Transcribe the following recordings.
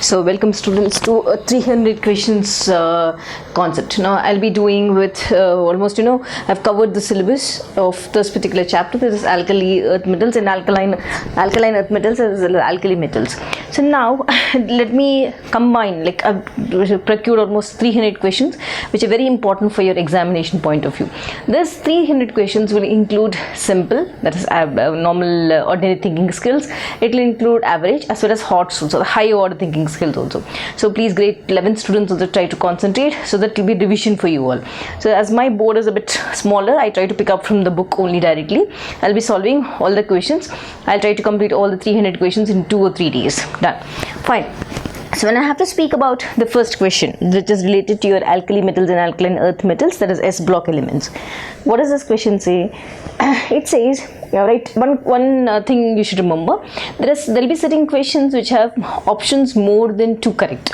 So welcome students to 300 questions concept. Now I'll be doing with almost, I've covered the syllabus of this particular chapter. This is alkali earth metals and alkaline earth metals as well as alkali metals. So now let me combine, like I've procured almost 300 questions which are very important for your examination point of view. This 300 questions will include simple, that is normal ordinary thinking skills. It will include average as well as hot, so high order thinking skills also. So please grade 11 students also try to concentrate, so that will be revision for you all. So as my board is a bit smaller, I try to pick up from the book only directly. I'll be solving all the questions. I'll try to complete all the 300 questions in 2 or 3 days. Done. Fine. So when I have to speak about the first question, which is related to your alkali metals and alkaline earth metals, that is S block elements. What does this question say? It says, right, one thing you should remember, there will be certain questions which have options more than 2 correct.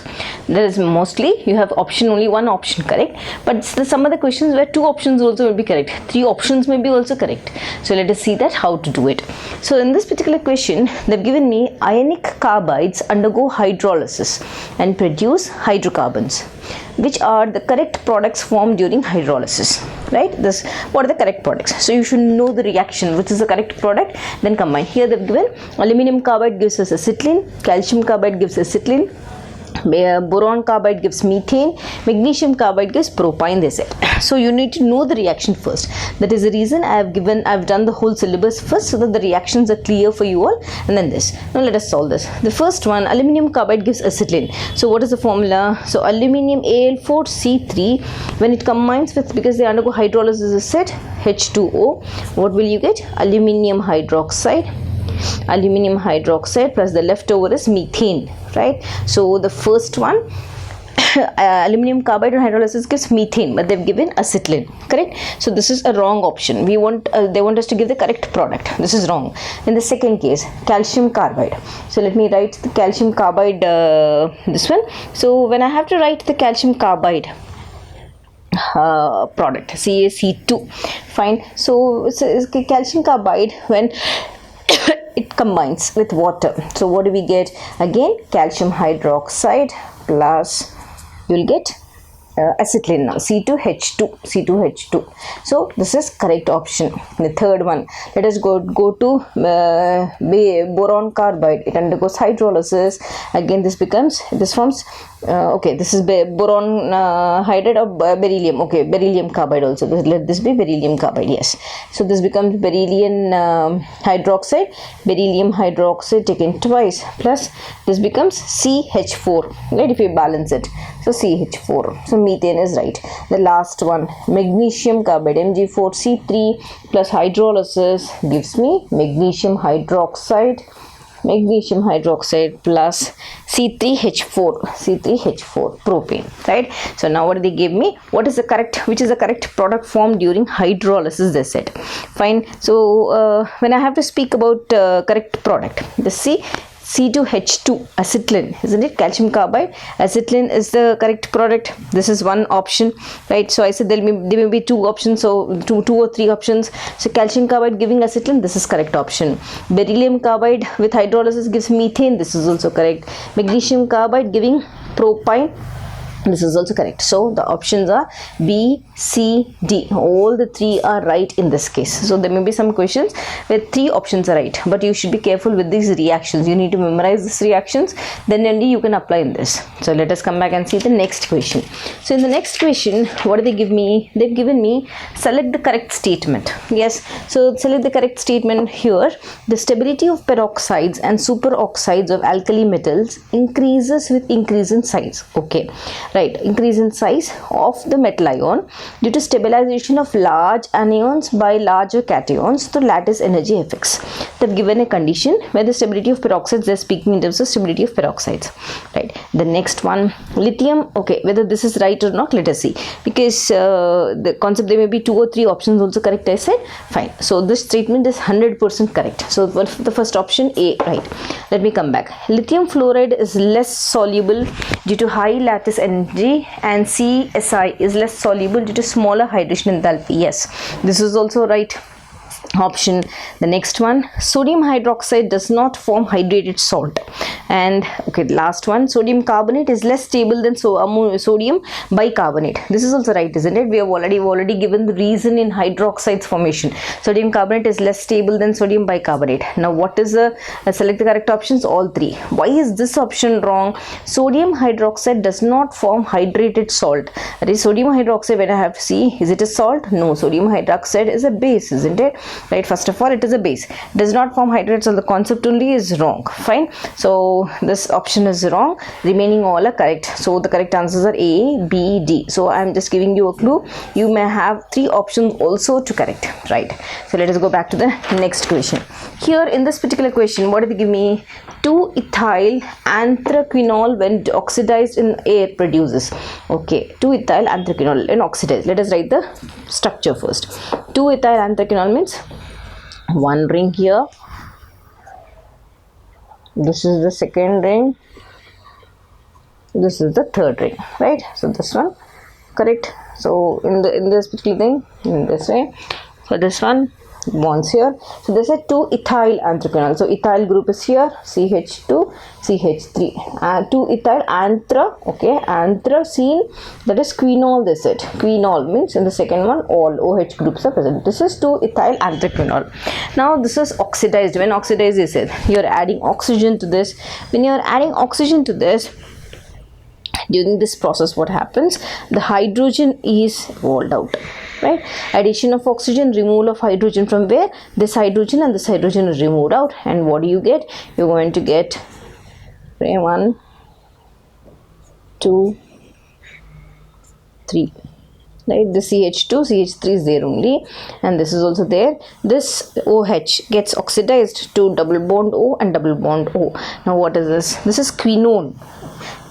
There is mostly you have only one option correct, but some of the questions where 2 options also will be correct, 3 options may be also correct. So let us see that how to do it. So in this particular question, they've given me ionic carbides undergo hydrolysis and produce hydrocarbons. Which are the correct products formed during hydrolysis, right? What are the correct products? So you should know the reaction, which is the correct product, then combine. Here they've given aluminium carbide gives us acetylene, calcium carbide gives acetylene, boron carbide gives methane, magnesium carbide gives propane, they said. So you need to know the reaction first. That is the reason I've done the whole syllabus first, so that the reactions are clear for you all, and then this. Now let us solve this. The first one, aluminium carbide gives acetylene. So what is the formula? So aluminium Al4C3, when it combines with, because they undergo hydrolysis, is said H2O, what will you get? Aluminium hydroxide plus the leftover is methane, right? So the first one, aluminium carbide and hydrolysis gives methane, but they've given acetylene, correct? So this is a wrong option. They want us to give the correct product. This is wrong. In the second case, calcium carbide. So let me write the calcium carbide, this one. So when I have to write the calcium carbide product, CaC2, fine. So it's calcium carbide when it combines with water. So what do we get? Again, calcium hydroxide plus, you will get acetylene now, C2H2. So this is correct option. The third one, let us go to boron carbide. It undergoes hydrolysis. Again, this forms okay, this is boron hydride or beryllium. Okay, beryllium carbide also. Let this be beryllium carbide. Yes. So this becomes beryllium hydroxide taken twice, plus this becomes CH4, right? If you balance it, so CH4. So methane is right. The last one, magnesium carbide, Mg4C3 plus hydrolysis gives me magnesium hydroxide plus C3H4 propane, right? So now what they gave me, which is the correct product formed during hydrolysis, they said. Fine. So when I have to speak about correct product, C2H2 acetylene, isn't it? Calcium carbide, acetylene is the correct product. This is one option, right? So I said there may be 2 options, so 2 or 3 options. So calcium carbide giving acetylene, this is correct option. Beryllium carbide with hydrolysis gives methane, this is also correct. Magnesium carbide giving propane, this is also correct. So the options are B, C, D. All the 3 are right in this case. So there may be some questions where 3 options are right, but you should be careful with these reactions. You need to memorize these reactions, then only you can apply in this. So let us come back and see the next question. So in the next question, what do they give me? They've given me select the correct statement. Yes, so select the correct statement here. The stability of peroxides and superoxides of alkali metals increases with increase in size. Okay, right, increase in size of the metal ion due to stabilization of large anions by larger cations through lattice energy effects. They've given a condition where the stability of peroxides, they're speaking in terms of stability of peroxides, right? The next one, lithium. Okay, whether this is right or not, let us see, because the concept, there may be 2 or 3 options also correct, I said. Fine. So this statement is 100% correct. So the first option A, right? Let me come back. Lithium fluoride is less soluble due to high lattice energy G, and CSI is less soluble due to smaller hydration enthalpy. Yes, this is also right option. The next one, sodium hydroxide does not form hydrated salt. And okay, the last one, sodium carbonate is less stable than sodium bicarbonate. This is also right, isn't it? We have already given the reason in hydroxides formation. Sodium carbonate is less stable than sodium bicarbonate. Now what is the select the correct options? All three. Why is this option wrong? Sodium hydroxide does not form hydrated salt. That is, sodium hydroxide, when I have to see, is it a salt? No, sodium hydroxide is a base, isn't it? Right, first of all, it is a base, does not form hydrates, so the concept only is wrong. Fine, so this option is wrong, remaining all are correct. So the correct answers are A, B, D. So I am just giving you a clue, you may have three options also to correct. Right, so let us go back to the next question. Here in this particular question, what did they give me? 2-ethyl anthraquinol when oxidized in air produces. Okay, 2-ethyl anthraquinol when oxidized. Let us write the structure first. 2-ethyl anthraquinol means one ring here, this is the second ring, this is the third ring, right? So this one correct. So in this particular thing, in this way, so this one bonds here, so this is 2-ethyl anthraquinol. So ethyl group is here, CH2 CH3, 2-ethyl anthra, okay, anthracene, that is quinol. This it, quinol means in the second one all OH groups are present. This is 2-ethyl anthraquinol. Now this is oxidized. When oxidized is it, you are adding oxygen to this. When you are adding oxygen to this, during this process what happens, the hydrogen is rolled out. Right, addition of oxygen, removal of hydrogen from where, this hydrogen and this hydrogen is removed out, and what do you get? You're going to get 1, 2, 3, right? The CH2 CH3 is there only, and this is also there. This OH gets oxidized to double bond O and double bond O. Now what is this? This is quinone,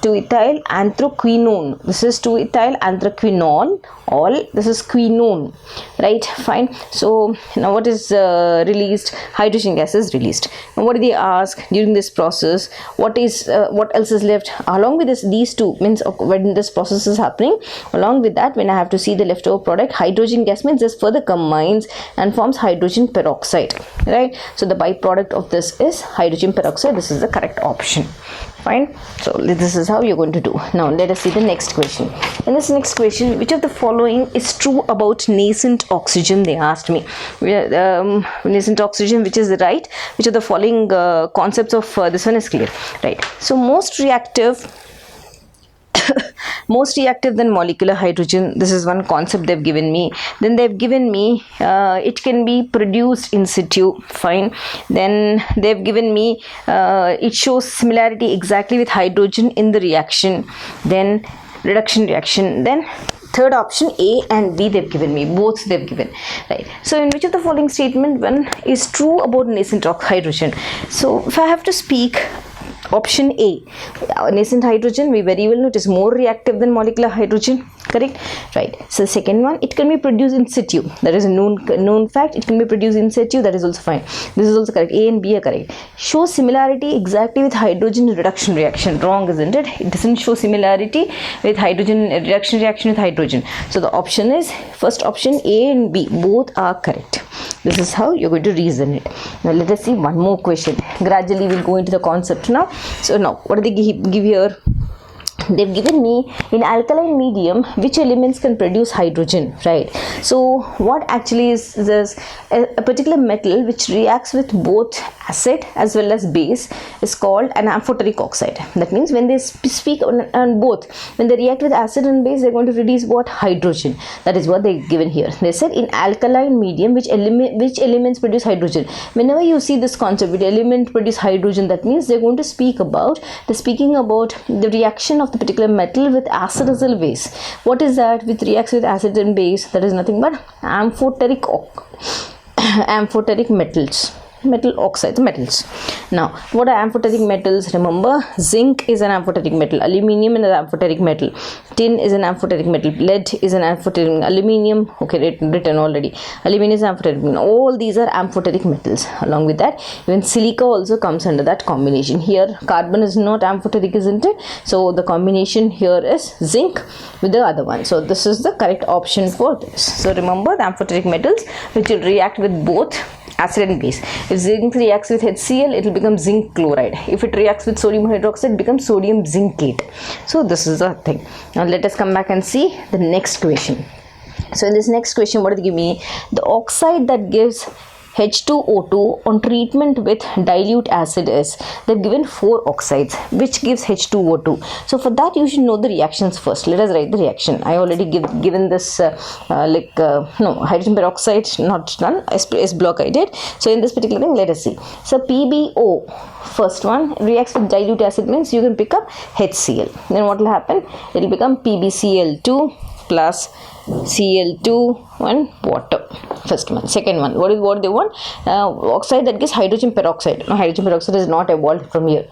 2-ethyl anthraquinone. This is 2-ethyl anthraquinol, all this is quinone, right? Fine. So now what is released? Hydrogen gas is released. Now what do they ask during this process? What else is left along with this? These two means when this process is happening, along with that, when I have to see the leftover product, hydrogen gas means this further combines and forms hydrogen peroxide, right? So the byproduct of this is hydrogen peroxide. This is the correct option. Fine, so this is how you're going to do. Now let us see the next question. In this next question, which of the following is true about nascent oxygen? They asked me. Nascent oxygen, which is right? Which of the following concepts of this one is clear? Right, so most reactive than molecular hydrogen. This is one concept they've given me. Then they've given me it can be produced in situ. Fine. Then they've given me it shows similarity exactly with hydrogen in the reaction. Then reduction reaction. Then third option A and B they've given me, both they've given, right? So in which of the following statement one is true about nascent hydrogen? So if I have to speak, option A, nascent hydrogen, we very well know it is more reactive than molecular hydrogen, correct? Right. So the second one, it can be produced in situ. That is a known fact. It can be produced in situ. That is also fine. This is also correct. A and B are correct. Show similarity exactly with hydrogen reduction reaction. Wrong, isn't it? It doesn't show similarity with hydrogen reaction with hydrogen. So the option is first option, A and B both are correct. This is how you're going to reason it. Now let us see one more question. Gradually we'll go into the concept now. So now what do they give here? They've given me in alkaline medium which elements can produce hydrogen, right? So what actually is this? A particular metal which reacts with both acid as well as base is called an amphoteric oxide. That means when they speak on both, when they react with acid and base, they're going to release what? Hydrogen. That is what they've given here. They said in alkaline medium which elements produce hydrogen. Whenever you see this concept, which element produce hydrogen, that means they're going to speak about the reaction of the particular metal with acid as well base. What is that? Which reacts with acid and base? That is nothing but amphoteric metals. metal oxides, metals. Now, what are amphoteric metals? Remember, zinc is an amphoteric metal, aluminium is an amphoteric metal, tin is an amphoteric metal, lead is an amphoteric, aluminium, okay, written already, aluminum is amphoteric metal. All these are amphoteric metals. Along with that, even silica also comes under that combination. Here, carbon is not amphoteric, isn't it? So, the combination here is zinc with the other one. So, this is the correct option for this. So, remember the amphoteric metals which will react with both acid and base. If zinc reacts with HCl, it will become zinc chloride. If it reacts with sodium hydroxide, it becomes sodium zincate. So this is the thing. Now let us come back and see the next question. So in this next question, what do they give me? The oxide that gives H2O2 on treatment with dilute acid is, they've given 4 oxides which gives H2O2. So for that you should know the reactions first. Let us write the reaction. I already given this hydrogen peroxide, not done, S block I did. So in this particular thing, let us see. So PbO, first one, reacts with dilute acid means you can pick up HCl. Then what will happen? It will become PbCl2 plus Cl2 and water. First one. Second one, what they want? Oxide that gives hydrogen peroxide. No, hydrogen peroxide is not evolved from here.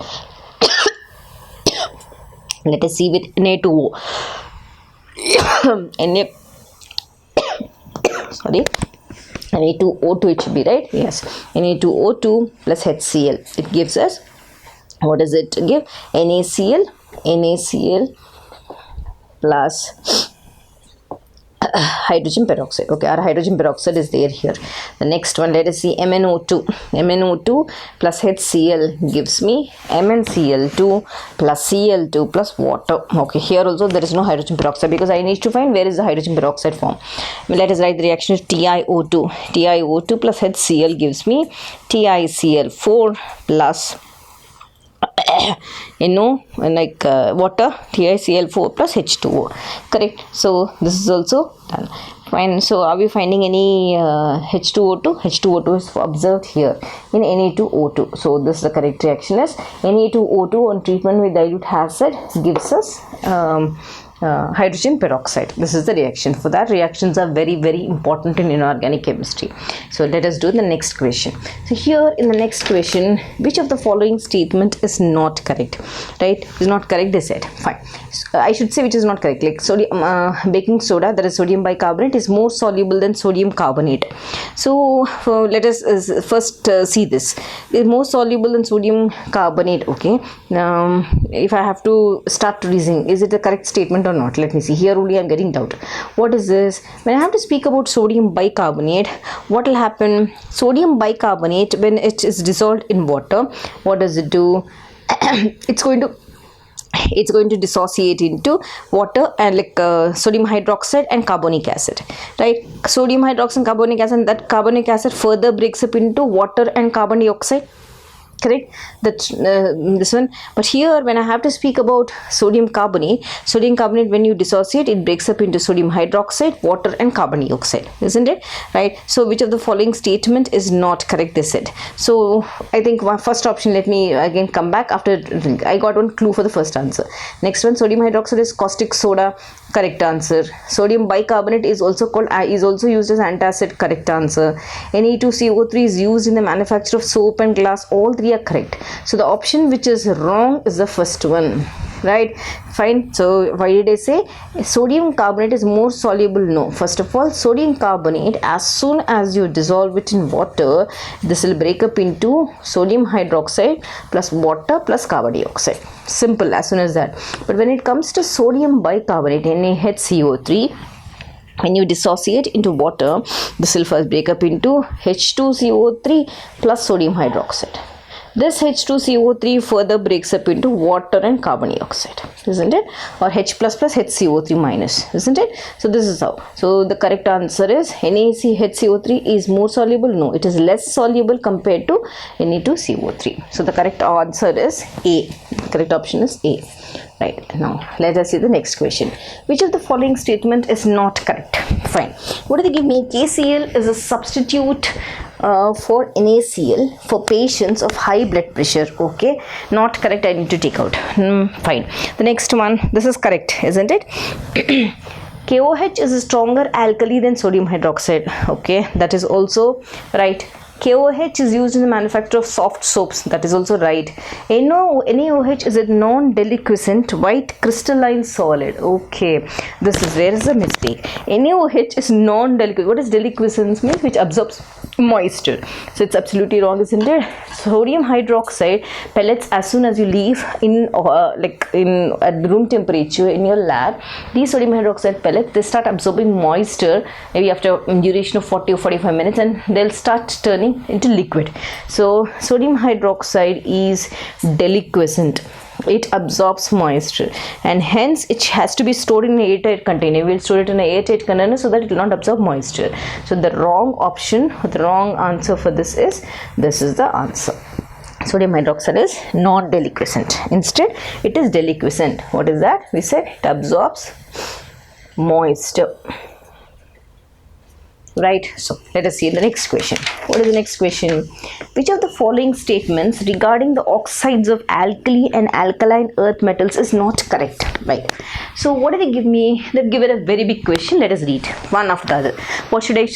Let us see with Na2O. Na2O2 it should be, right? Yes. Na2O2 plus HCl. It gives us, what does it give? NaCl plus hydrogen peroxide. Okay, our hydrogen peroxide is there here. The next one, let us see MnO2 plus HCl gives me MnCl2 plus Cl2 plus water. Okay, here also there is no hydrogen peroxide because I need to find where is the hydrogen peroxide form. Let us write the reaction of TiO2 plus HCl gives me TiCl4 plus water, TiCl4 plus H2O. Correct. So this is also done. Fine. So are we finding any H2O2? H2O2 is observed here in Na2O2. So this is the correct reaction is Na2O2 on treatment with dilute acid gives us hydrogen peroxide. This is the reaction. For that, reactions are very, very important in inorganic chemistry. So let us do the next question. So here in the next question, which of the following statement is not correct? Right? Is not correct, they said. Fine. So, I should say which is not correct. Like sodium, baking soda, that is sodium bicarbonate, is more soluble than sodium carbonate. So let us first see this. It is more soluble than sodium carbonate. Okay. Now, if I have to start reasoning, is it the correct statement or not? Let me see. Here only I am getting doubt. What is this? When I have to speak about sodium bicarbonate, what will happen? Sodium bicarbonate, when it is dissolved in water, what does it do? It's going to dissociate into water and sodium hydroxide and carbonic acid, right? Sodium hydroxide and carbonic acid, that carbonic acid further breaks up into water and carbon dioxide. Correct, that's this one. But here when I have to speak about sodium carbonate, when you dissociate, it breaks up into sodium hydroxide, water and carbon dioxide, isn't it? Right. So which of the following statement is not correct, they said. So I think my first option, let me again come back after I got one clue for the first answer. Next one, sodium hydroxide is caustic soda, correct answer. Sodium bicarbonate is also used as antacid, correct answer. Ne2CO3 is used in the manufacture of soap and glass. All three are correct. So the option which is wrong is the first one, right? Fine. So why did I say sodium carbonate is more soluble? No. First of all, sodium carbonate, as soon as you dissolve it in water, this will break up into sodium hydroxide plus water plus carbon dioxide. Simple, as soon as that. But when it comes to sodium bicarbonate, NaHCO3, when you dissociate into water, this will first break up into H2CO3 plus sodium hydroxide. This H2CO3 further breaks up into water and carbon dioxide, isn't it? Or H plus plus HCO3 minus, isn't it? So this is how. So the correct answer is NaHCO3 is more soluble. No, it is less soluble compared to Na2CO3. So the correct answer is A. Correct option is A. Right. Now let us see the next question. Which of the following statement is not correct? Fine. What do they give me? KCl is a substitute for NaCl for patients of high blood pressure. Okay, not correct. I need to take out. Fine. The next one, this is correct, isn't it? KOH is a stronger alkali than sodium hydroxide. Okay, that is also right. KOH is used in the manufacture of soft soaps. That is also right. NaOH is a non-deliquescent white crystalline solid. Okay, this is where is the mistake. NaOH is non-deliquescent. What is deliquescence means? Which absorbs moisture. So it's absolutely wrong, isn't it? Sodium hydroxide pellets, as soon as you leave in at room temperature in your lab, these sodium hydroxide pellets, they start absorbing moisture maybe after a duration of 40 or 45 minutes, and they'll start turning into liquid. So sodium hydroxide is deliquescent. It absorbs moisture, and hence it has to be stored in an airtight container. We'll store it in an airtight container so that it will not absorb moisture. So the wrong option, the wrong answer for this is the answer. Sodium hydroxide is non-deliquescent. Instead, it is deliquescent. What is that? We said it absorbs moisture. Right, so let us see the next question. What is the next question? Which of the following statements regarding the oxides of alkali and alkaline earth metals is not correct? Right, so what did they give me? They've given a very big question. Let us read one after the other. What should I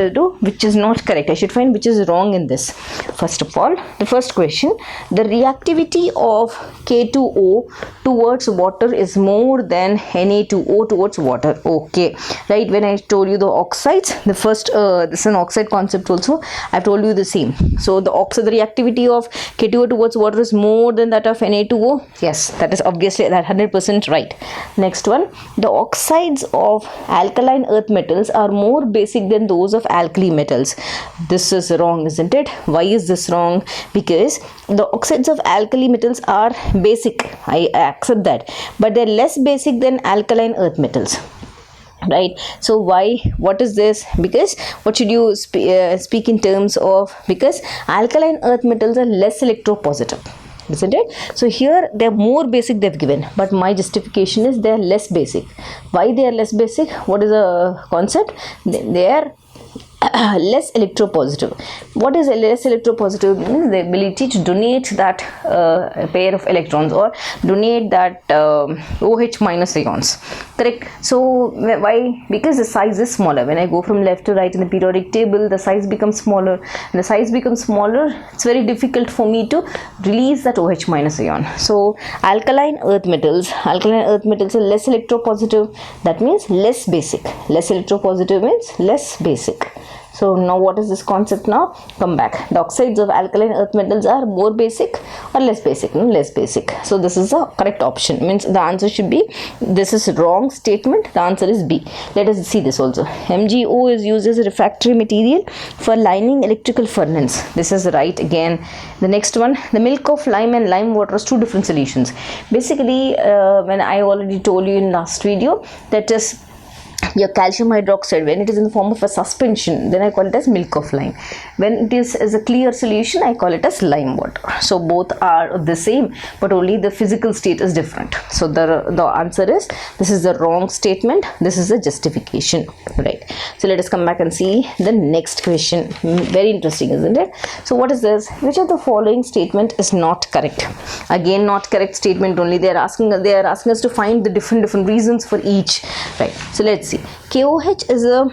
do? Which is not correct? I should find which is wrong in this. First of all, the first question, the reactivity of K2O towards water is more than Na2O towards water. Okay, right, when I told you the oxides, the first this is an oxide concept also, I've told you the same. So the reactivity of K2O towards water is more than that of Na2O. Yes, that is obviously that 100% right. Next one, the oxides of alkaline earth metals are more basic than those of alkali metals. This is wrong, isn't it? Why is this wrong? Because the oxides of alkali metals are basic, I accept that, but they're less basic than alkaline earth metals. Right, so why? What is this? Because what should you speak in terms of? Because alkaline earth metals are less electropositive, isn't it? So here they are more basic they've given, but my justification is they are less basic. Why they are less basic? What is the concept? They are less electropositive. What is less electropositive? Means the ability to donate that pair of electrons or donate that OH minus ions. Correct. So why? Because the size is smaller. When I go from left to right in the periodic table, the size becomes smaller. When the size becomes smaller, it's very difficult for me to release that OH minus ion. So alkaline earth metals are less electropositive. That means less basic. Less electropositive means less basic. So now what is this concept now? Come back. The oxides of alkaline earth metals are more basic or less basic? No, less basic. So this is the correct option. Means the answer should be, this is wrong statement. The answer is B. Let us see this also. MgO is used as a refractory material for lining electrical furnace. This is right again. The next one, the milk of lime and lime water is two different solutions. Basically, when I already told you in last video, that is your calcium hydroxide, when it is in the form of a suspension, then I call it as milk of lime. When it is as a clear solution, I call it as lime water. So both are the same, but only the physical state is different. So the answer is, this is the wrong statement, this is the justification. Right, so let us come back and see the next question. Very interesting, isn't it? So what is this? Which of the following statement is not correct? Again, not correct statement only. They are asking us to find the different reasons for each. Right, so let's see. KOH is a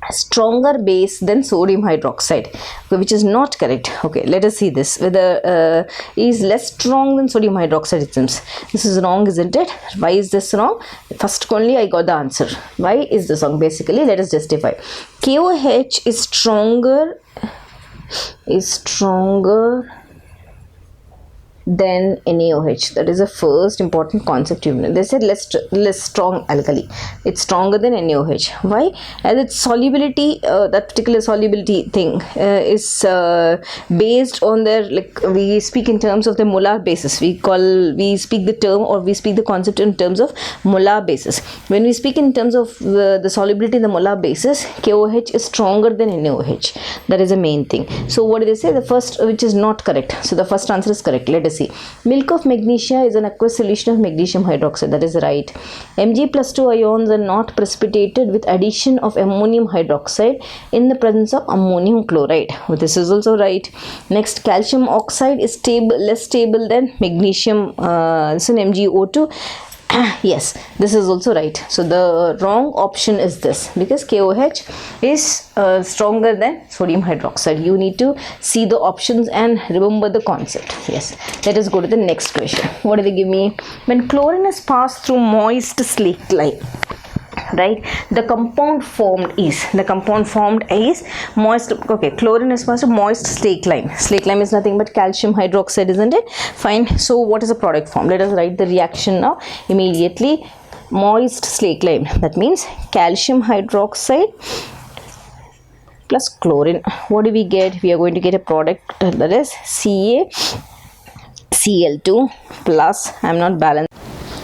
stronger base than sodium hydroxide, which is not correct. Okay, let us see this. Whether is less strong than sodium hydroxide, it seems. This is wrong, isn't it? Why is this wrong? First only I got the answer. Why is this wrong? Basically, let us justify. KOH is stronger than NaOH. That is the first important concept you know. They said less strong alkali. It's stronger than NaOH. Why? As its solubility, that particular solubility thing is based on their, like, we speak in terms of the molar basis. We speak the term, or we speak the concept in terms of molar basis. When we speak in terms of the solubility in the molar basis, KOH is stronger than NaOH. That is the main thing. So what did they say? The first, which is not correct. So the first answer is correct. Let us see. Milk of magnesia is an aqueous solution of magnesium hydroxide. That is right. Mg+2 ions are not precipitated with addition of ammonium hydroxide in the presence of ammonium chloride. This is also right. Next, calcium oxide is less stable than magnesium. This is an MgO2. Yes, this is also right. So the wrong option is this, because KOH is stronger than sodium hydroxide. You need to see the options and remember the concept. Yes, let us go to the next question. What do they give me? When chlorine is passed through moist slaked lime, right, the compound formed is moist. Okay, chlorine is passed to moist slaked lime. Slaked lime is nothing but calcium hydroxide, isn't it? Fine. So what is the product form? Let us write the reaction now immediately. Moist slaked lime, that means calcium hydroxide plus chlorine. What do we get? We are going to get a product that is CaCl2 plus, I'm not balanced,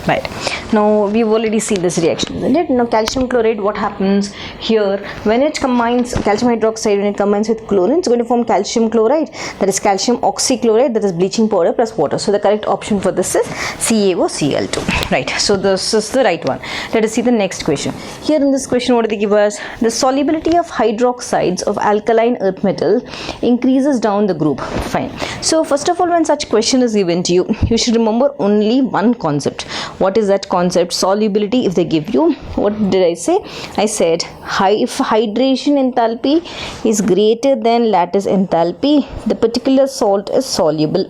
right? Now we've already seen this reaction, isn't it? Now calcium chloride, what happens here when it combines calcium hydroxide, when it combines with chlorine, it's going to form calcium chloride, that is calcium oxychloride, that is bleaching powder plus water. So the correct option for this is CaOCl2, right? So this is the right one. Let us see the next question. Here in this question, what do they give us? The solubility of hydroxides of alkaline earth metal increases down the group. Fine. So first of all, when such question is given to you, you should remember only one concept. What is that concept? Solubility. If they give you, what did I say? I said if hydration enthalpy is greater than lattice enthalpy, the particular salt is soluble.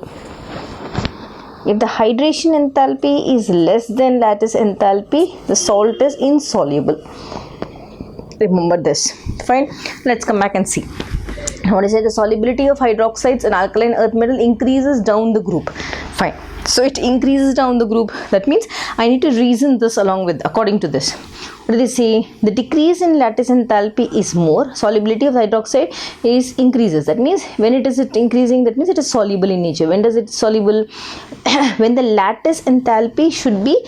If the hydration enthalpy is less than lattice enthalpy, the salt is insoluble. Remember this. Fine. Let's come back and see. What is it? The solubility of hydroxides in alkaline earth metal increases down the group. Fine. So it increases down the group. That means I need to reason this according to this. What do they say? The decrease in lattice enthalpy is more. Solubility of hydroxide is increases. That means when it is increasing, that means it is soluble in nature. When does it soluble? When the lattice enthalpy should be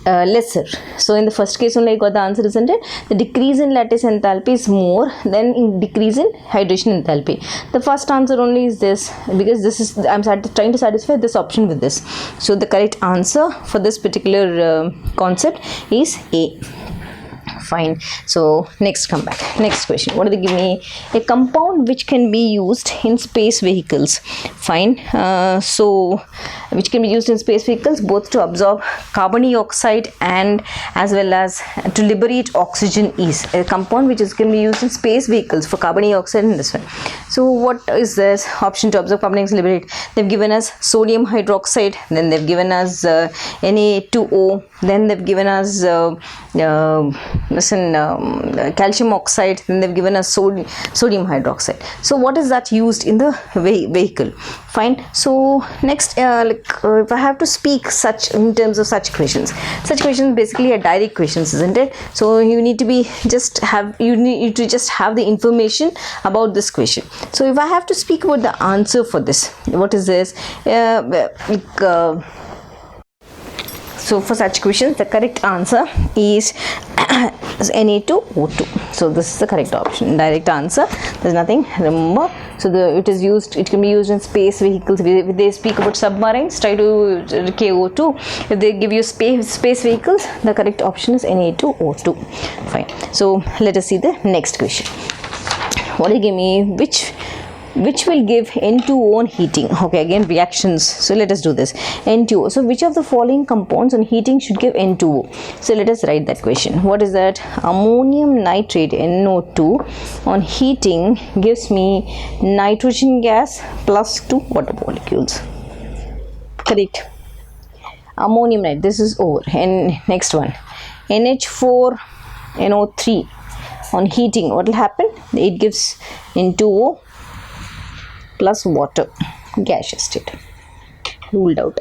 lesser. So in the first case only I got the answer, isn't it? The decrease in lattice enthalpy is more than in decrease in hydration enthalpy. The first answer only is this, because this is, I'm trying to satisfy this option with this. So the correct answer for this particular concept is A. Fine. So next, come back. Next question. What do they give me? A compound which can be used in space vehicles. Fine. So which can be used in space vehicles both to absorb carbon dioxide and as well as to liberate oxygen is a compound which can be used in space vehicles for carbon dioxide in this one. So what is this option to absorb carbon dioxide, liberate? They've given us sodium hydroxide, then they've given us Na2O, then they've given us calcium oxide, then they've given us sodium hydroxide. So what is that used in the vehicle? Fine. So next, if I have to speak such in terms of such questions basically are direct questions, isn't it? So you need to just have the information about this question. So if I have to speak about the answer for this, what is this? So for such questions, the correct answer is Na2O2. So this is the correct option. Direct answer. There's nothing. Remember. So it can be used in space vehicles. If they speak about submarines, try to KO2. If they give you space vehicles, the correct option is Na2O2. Fine. So let us see the next question. What do you give me? Which will give N2O on heating? Okay, again reactions. So let us do this. N2O. So which of the following compounds on heating should give N2O? So let us write that question. What is that? Ammonium nitrate, NO2, on heating gives me nitrogen gas plus 2 water molecules. Correct. Ammonium nitrate. This is over. And next one. NH4, NO3 on heating. What will happen? It gives N2O plus water, gaseous state. Ruled out.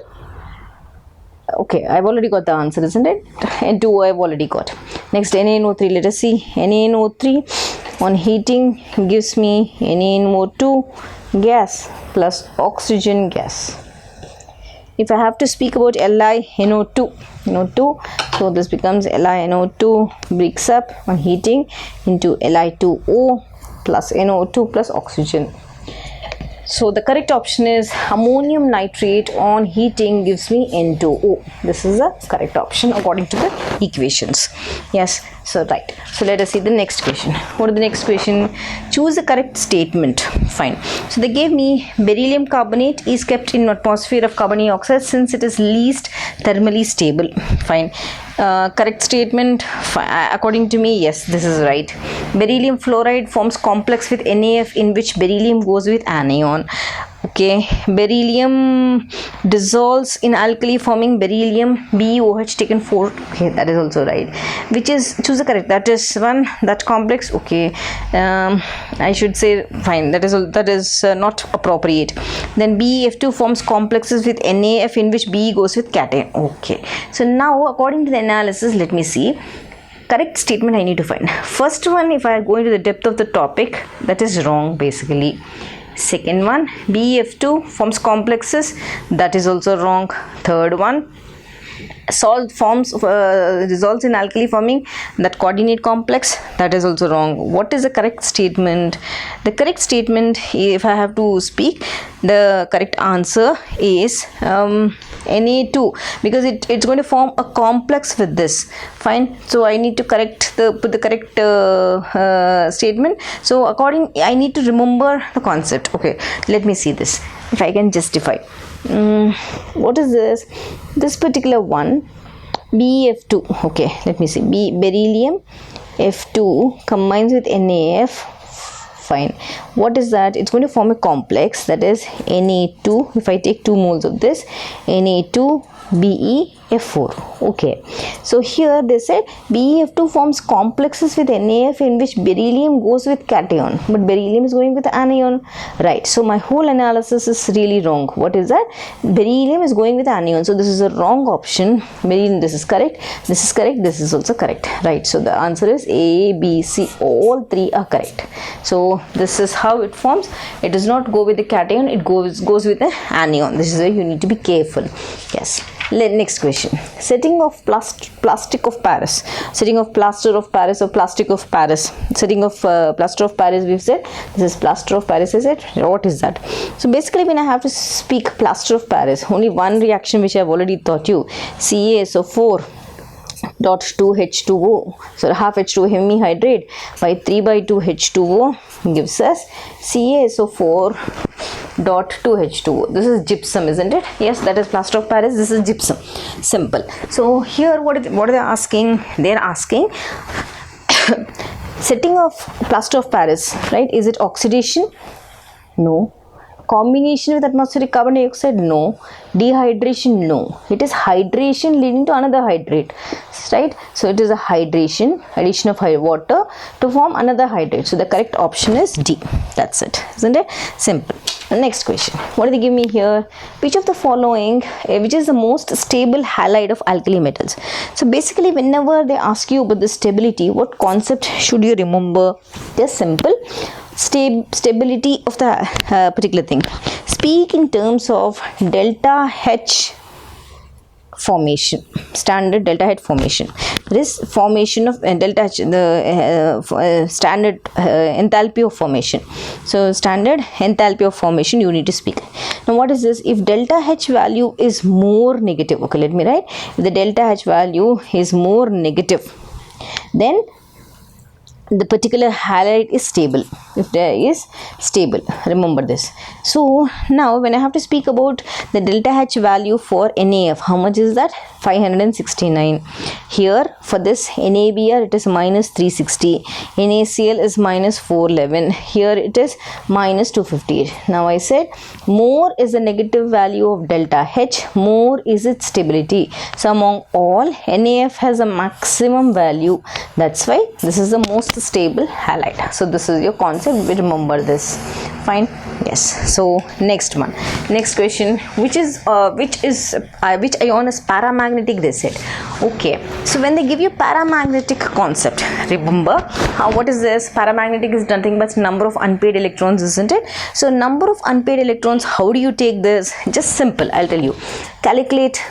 Okay, I've already got the answer, isn't it? N2O I've already got. Next, NaNO3. Let us see. NaNO3 on heating gives me NaNO2 gas plus oxygen gas. If I have to speak about LiNO2, so this becomes LiNO2 breaks up on heating into Li2O plus NO2 plus oxygen. So the correct option is ammonium nitrate on heating gives me N2O. This is the correct option according to the equations. Yes, so right. So let us see the next question. What is the next question? Choose the correct statement. Fine. So they gave me beryllium carbonate is kept in atmosphere of carbon dioxide since it is least thermally stable. Fine. Correct statement according to me, yes, this is right. Beryllium fluoride forms complex with NaF in which beryllium goes with anion. Okay, beryllium dissolves in alkali forming beryllium BOH taken 4. Okay, that is also right. Which is, choose the correct, that is one, that complex. Okay, I should say fine, that is not appropriate. Then BF2 forms complexes with NaF in which B goes with cation. Okay, so now according to the analysis, let me see. Correct statement I need to find. First one, if I go into the depth of the topic, that is wrong basically. Second one, BF2 forms complexes, that is also wrong. Third one, salt forms dissolves in alkali forming that coordinate complex, that is also wrong. What is the correct statement? The correct statement, if I have to speak, the correct answer is Na2, because it's going to form a complex with this. Fine, so I need to put the correct statement. So I need to remember the concept. Okay, let me see this if I can justify. What is this particular one? BF2. Okay, let me see. Beryllium F2 combines with NaF. Fine. What is that? It's going to form a complex, that is Na2. If I take 2 moles of this, Na2 BeF4. Okay, so here they said BeF2 forms complexes with NaF in which beryllium goes with cation, but beryllium is going with anion, right? So my whole analysis is really wrong. What is that? Beryllium is going with anion, so this is a wrong option. Beryllium, this is correct, this is correct, this is also correct, right? So the answer is A, B, C, all 3 are correct. So this is how it forms. It does not go with the cation, it goes with the anion. This is where you need to be careful. Yes. Next question. Setting of plastic of Paris. Setting of plaster of Paris or plastic of Paris. Setting of plaster of Paris, we've said. This is plaster of Paris, is it? What is that? So basically when I have to speak plaster of Paris, only one reaction which I've already taught you. CaSO4 dot 2H2O, so half H2O hemihydrate by 3/2 H2O gives us CaSO4 dot 2H2O. This is gypsum, isn't it? Yes, that is plaster of Paris. This is gypsum. Simple. So here what are they asking? They are asking setting of plaster of Paris, right? Is it oxidation? No. Combination with atmospheric carbon dioxide? No. Dehydration? No. It is hydration leading to another hydrate, right? So it is a hydration, addition of water to form another hydrate. So the correct option is D. That's it, isn't it? Simple. Next question. What do they give me here? Which of the following, which is the most stable halide of alkali metals? So basically whenever they ask you about the stability, what concept should you remember? Just simple. Stability of the particular thing. Speak in terms of delta H formation, standard delta H formation. This formation of delta H, the standard enthalpy of formation. So standard enthalpy of formation you need to speak. Now what is this? If delta H value is more negative, okay, let me write. If the delta H value is more negative, then the particular halide is stable. If there is stable, remember this. So now when I have to speak about the delta H value for NaF, how much is that? 569. Here for this NaBr it is minus 360, NaCl is minus 411, here it is minus 258. Now I said more is the negative value of delta H, more is its stability. So among all, NaF has a maximum value. That's why this is the most stable halide. So this is your concept. Remember this. Fine. Yes. So next one. Next question. Which ion is paramagnetic? They said. Okay. So when they give you paramagnetic concept, remember what is this? Paramagnetic is nothing but number of unpaired electrons, isn't it? So number of unpaired electrons. How do you take this? Just simple. I'll tell you. Calculate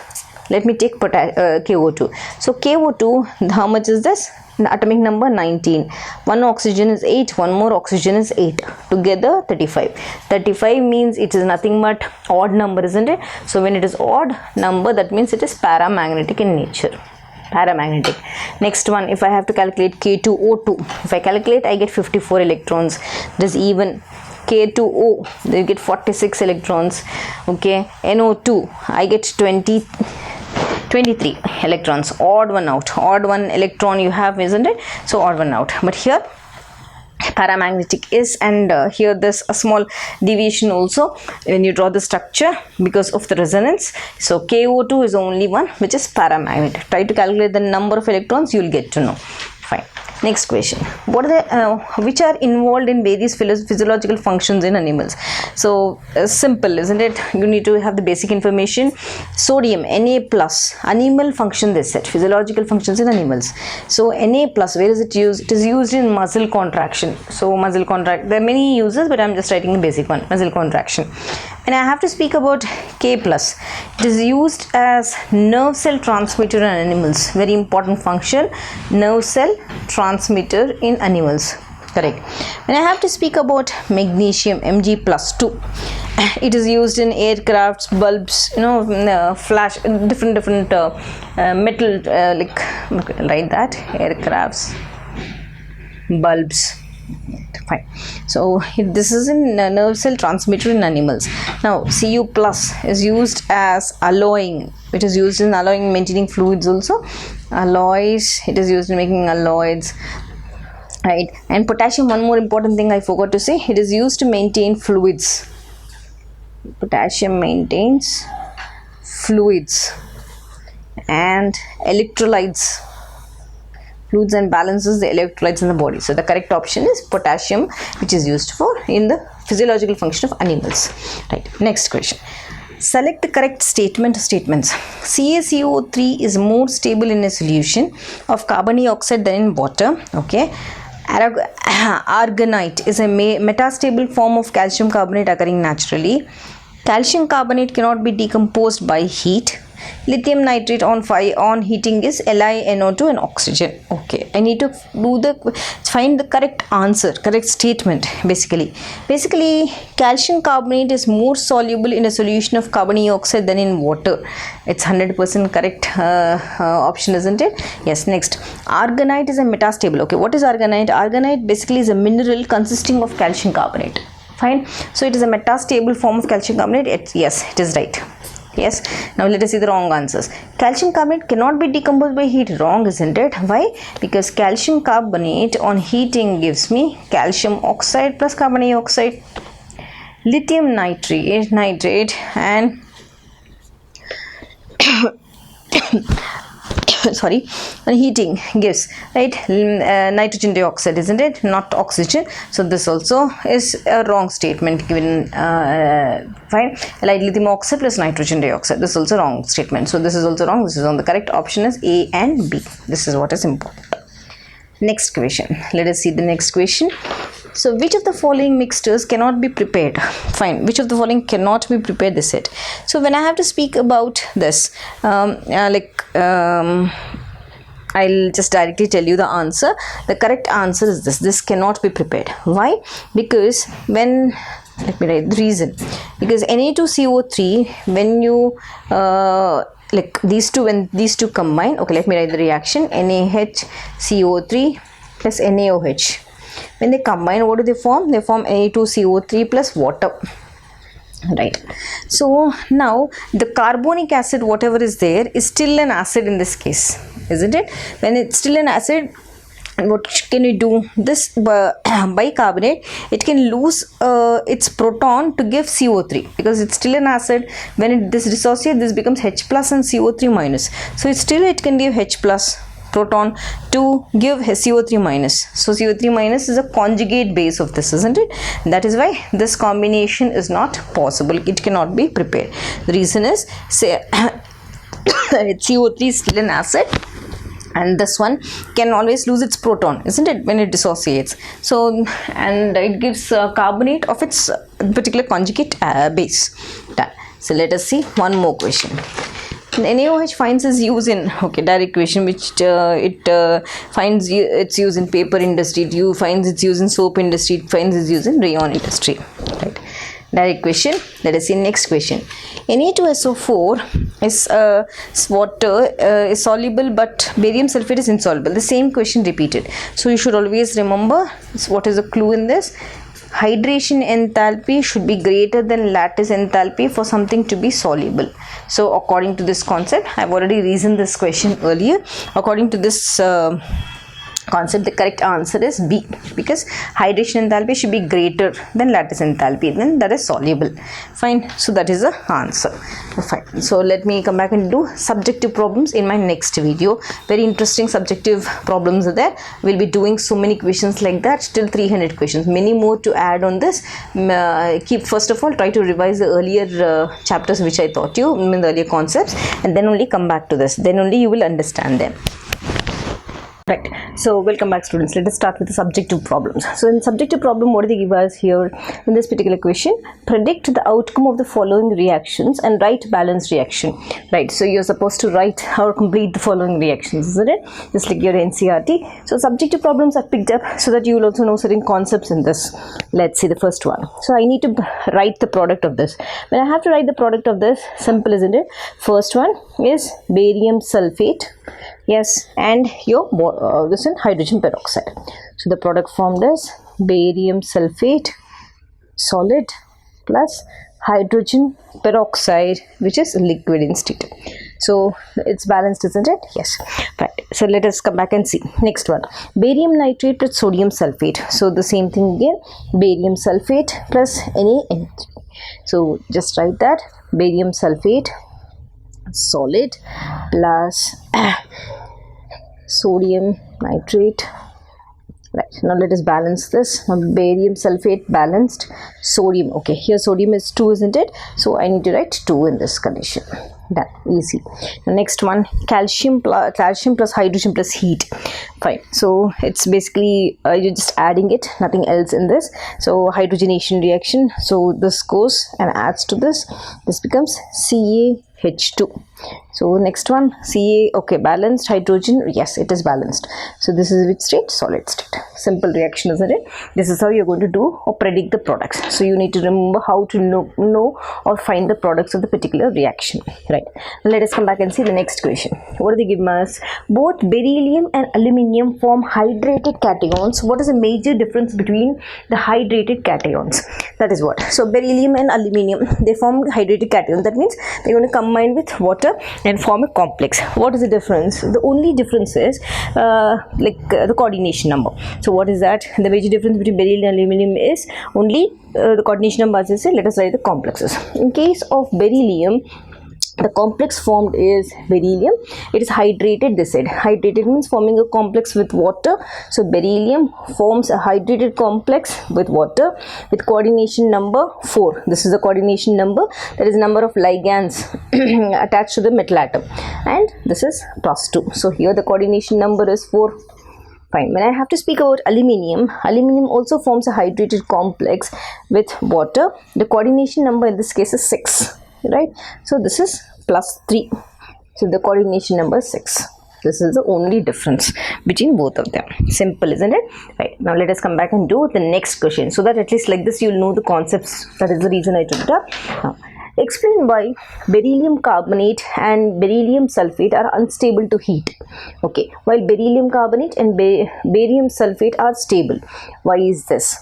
let me take KO2. So KO2, how much is this? The atomic number 19. One oxygen is 8, one more oxygen is 8. Together 35. 35 means it is nothing but odd number, isn't it? So when it is odd number, that means it is paramagnetic in nature. Paramagnetic. Next one, if I have to calculate K2O2, if I calculate, I get 54 electrons. This even K2O, they get 46 electrons. Okay, NO2, I get 23 electrons. Odd one out. Odd one electron you have, isn't it? So odd one out. But here paramagnetic is, and here there's a small deviation also when you draw the structure because of the resonance. So KO2 is only one which is paramagnetic. Try to calculate the number of electrons, you will get to know. Fine. Next question. What are the which are involved in various physiological functions in animals? So simple, isn't it? You need to have the basic information. Sodium, Na plus, animal function, they said physiological functions in animals. So Na plus, where is it used? It is used in muscle contraction. So muscle contract, there are many uses, but I'm just writing the basic one, muscle contraction. And I have to speak about K plus. It is used as nerve cell transmitter in animals. Very important function, nerve cell transmitter in animals. Correct. When I have to speak about magnesium, Mg plus 2, it is used in aircrafts, bulbs, flash, different metal, like write that, aircrafts, bulbs. Fine. So this is in nerve cell transmitter in animals. Now Cu plus is used as alloying. It is used in alloying, maintaining fluids also. Alloys, it is used in making alloys. Right. And potassium, one more important thing I forgot to say, it is used to maintain fluids. Potassium maintains fluids and electrolytes. Fluids and balances the electrolytes in the body. So the correct option is potassium, which is used for in the physiological function of animals. Right. Next question. Select the correct statement or statements. CaCO3 is more stable in a solution of carbon dioxide than in water. Okay. Argonite is a metastable form of calcium carbonate occurring naturally. Calcium carbonate cannot be decomposed by heat. Lithium nitrate on heating is LiNO2 and oxygen. Okay, I need to find the correct answer, correct statement. Basically calcium carbonate is more soluble in a solution of carbon dioxide than in water. It's 100% correct option, isn't it? Yes. Next, argonite is a metastable. Okay, what is argonite? Argonite basically is a mineral consisting of calcium carbonate. Fine. So it is a metastable form of calcium carbonate. Yes, it is right. Yes. Now let us see the wrong answers. Calcium carbonate cannot be decomposed by heat. Wrong, isn't it? Why? Because calcium carbonate on heating gives me calcium oxide plus carbon dioxide. Lithium nitrate and sorry, and heating gives, right, nitrogen dioxide, isn't it? Not oxygen. So this also is a wrong statement given. Fine. Like lithium oxide plus nitrogen dioxide, this is also wrong statement. So this is also wrong. This is wrong. The correct option is A and B. This is what is important. Next question. Let us see the next question. So which of the following mixtures cannot be prepared? Fine. Which of the following cannot be prepared, they said. So when I have to speak about this, I'll just directly tell you the answer. The correct answer is this. This cannot be prepared. Why? Because when, let me write the reason. Because Na2CO3, when you like these two, when these two combine, okay, let me write the reaction. NaHCO3 plus NaOH. When they combine, what do they form? They form Na2CO3 plus water. Right. So now the carbonic acid, whatever is there, is still an acid in this case, isn't it? When it's still an acid, what can we do? This bicarbonate, it can lose its proton to give CO3 because it's still an acid. When this dissociates, this becomes H plus and CO3 minus. So it can give H plus proton to give CO3 minus. So CO3 minus is a conjugate base of this, isn't it? That is why this combination is not possible. It cannot be prepared. The reason is, say CO3 is still an acid, and this one can always lose its proton, isn't it, when it dissociates. So, and it gives carbonate of its particular conjugate base. Done. So let us see one more question. NaOH finds its use in, okay, direct question, which it finds its use in paper industry, it finds its use in soap industry, it finds its use in rayon industry, right? Direct question. Let us see next question. Na2SO4 is water, is soluble, but barium sulfate is insoluble. The same question repeated. So you should always remember what is the clue in this. Hydration enthalpy should be greater than lattice enthalpy for something to be soluble. So according to this concept, I have already reasoned this question earlier. According to this concept, the correct answer is B, because hydration enthalpy should be greater than lattice enthalpy, then that is soluble. Fine. So that is the answer. Fine. So let me come back and do subjective problems in my next video. Very interesting subjective problems are there. We'll be doing so many questions like that, till 300 questions. Many more to add on this. First of all, try to revise the earlier chapters which I taught you, the earlier concepts, and then only come back to this. Then only you will understand them. Right. So welcome back, students. Let us start with the subjective problems. So in subjective problem, what do they give us here in this particular question? Predict the outcome of the following reactions and write balanced reaction. Right. So you're supposed to write or complete the following reactions, isn't it? Just like your NCERT. So subjective problems are picked up so that you will also know certain concepts in this. Let's see the first one. So I need to write the product of this. When I have to write the product of this, simple, isn't it? First one is barium sulfate. Yes, and your this is hydrogen peroxide. So the product formed is barium sulfate solid plus hydrogen peroxide, which is liquid in state. So it's balanced, isn't it? Yes. Right. So let us come back and see. Next one, barium nitrate plus sodium sulfate. So the same thing again, barium sulfate plus NaN3. So just write that, barium sulfate solid plus sodium nitrate. Right, now let us balance this. Now barium sulfate balanced, sodium, okay, here sodium is 2, isn't it? So I need to write 2 in this condition. Done, easy. The next one, calcium plus hydrogen plus heat. Fine. So it's basically you're just adding it, nothing else in this. So hydrogenation reaction. So this goes and adds to this. This becomes CaH2. So next one, Ca, okay, balanced hydrogen, yes, it is balanced. So this is which state? Solid state. Simple reaction, isn't it? This is how you're going to do or predict the products. So you need to remember how to know or find the products of the particular reaction. Right. Let us come back and see the next question. What do they give us? Both beryllium and aluminium form hydrated cations. What is the major difference between the hydrated cations? That is what. So beryllium and aluminium, they form hydrated cations. That means they're going to combine with water and form a complex. What is the difference? The only difference is the coordination number. So what is that? The major difference between beryllium and aluminium is only the coordination number. As I say, let us write the complexes. In case of beryllium, the complex formed is beryllium. It is hydrated, they said. Hydrated means forming a complex with water. So beryllium forms a hydrated complex with water with coordination number 4. This is the coordination number. That is number of ligands attached to the metal atom. And this is +2. So here the coordination number is 4. Fine. When I have to speak about aluminium, aluminium also forms a hydrated complex with water. The coordination number in this case is 6. Right, so this is +3, so the coordination number is 6. This is the only difference between both of them. Simple, isn't it? Right, now let us come back and do the next question, so that at least like this you'll know the concepts. That is the reason I took it up. Now, explain why beryllium carbonate and beryllium sulfate are unstable to heat. Okay, while beryllium carbonate and barium sulfate are stable. Why is this?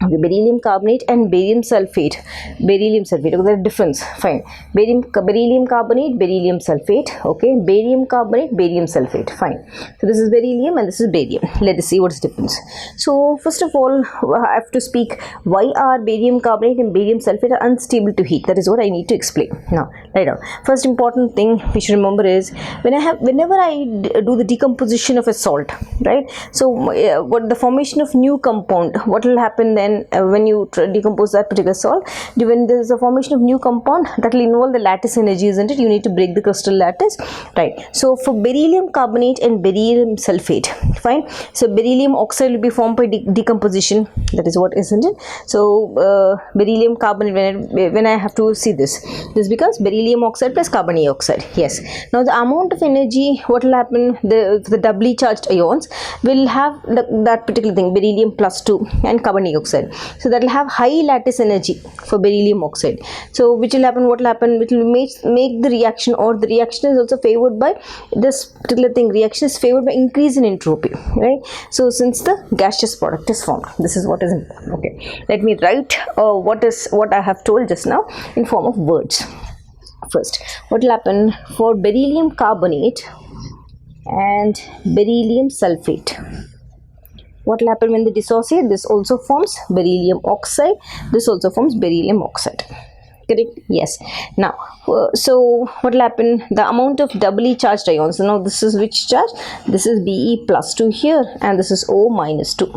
Okay, beryllium carbonate and barium sulfate, okay, the difference, fine. Beryllium carbonate, beryllium sulfate, okay, barium carbonate, barium sulfate, fine. So this is beryllium and this is barium. Let us see what is the difference. So first of all, I have to speak why are barium carbonate and barium sulfate are unstable to heat. That is what I need to explain. Now, write down. First important thing we should remember is whenever I do the decomposition of a salt, right? So what the formation of new compound, what will happen then? then when you decompose that particular salt, when there is a formation of new compound, that will involve the lattice energy, isn't it? You need to break the crystal lattice, right? So for beryllium carbonate and beryllium sulfate, fine. So beryllium oxide will be formed by decomposition. That is what, isn't it? So beryllium carbonate, when I have to see this becomes beryllium oxide plus carbon dioxide. Yes. Now the amount of energy, what will happen? The doubly charged ions will have that particular thing, beryllium plus 2 and carbon dioxide. So that will have high lattice energy for beryllium oxide. So which will happen? What will happen? It will make the reaction, or the reaction is also favored by this particular thing. Reaction is favored by increase in entropy, right? So since the gaseous product is formed, this is what is important. Okay, let me write what I have told just now in form of words. First, what will happen for beryllium carbonate and beryllium sulfate? What will happen when they dissociate? This also forms beryllium oxide. This also forms beryllium oxide. Correct? Yes. Now, so what will happen? The amount of doubly charged ions. Now, this is which charge? This is Be plus 2 here, and this is O minus 2.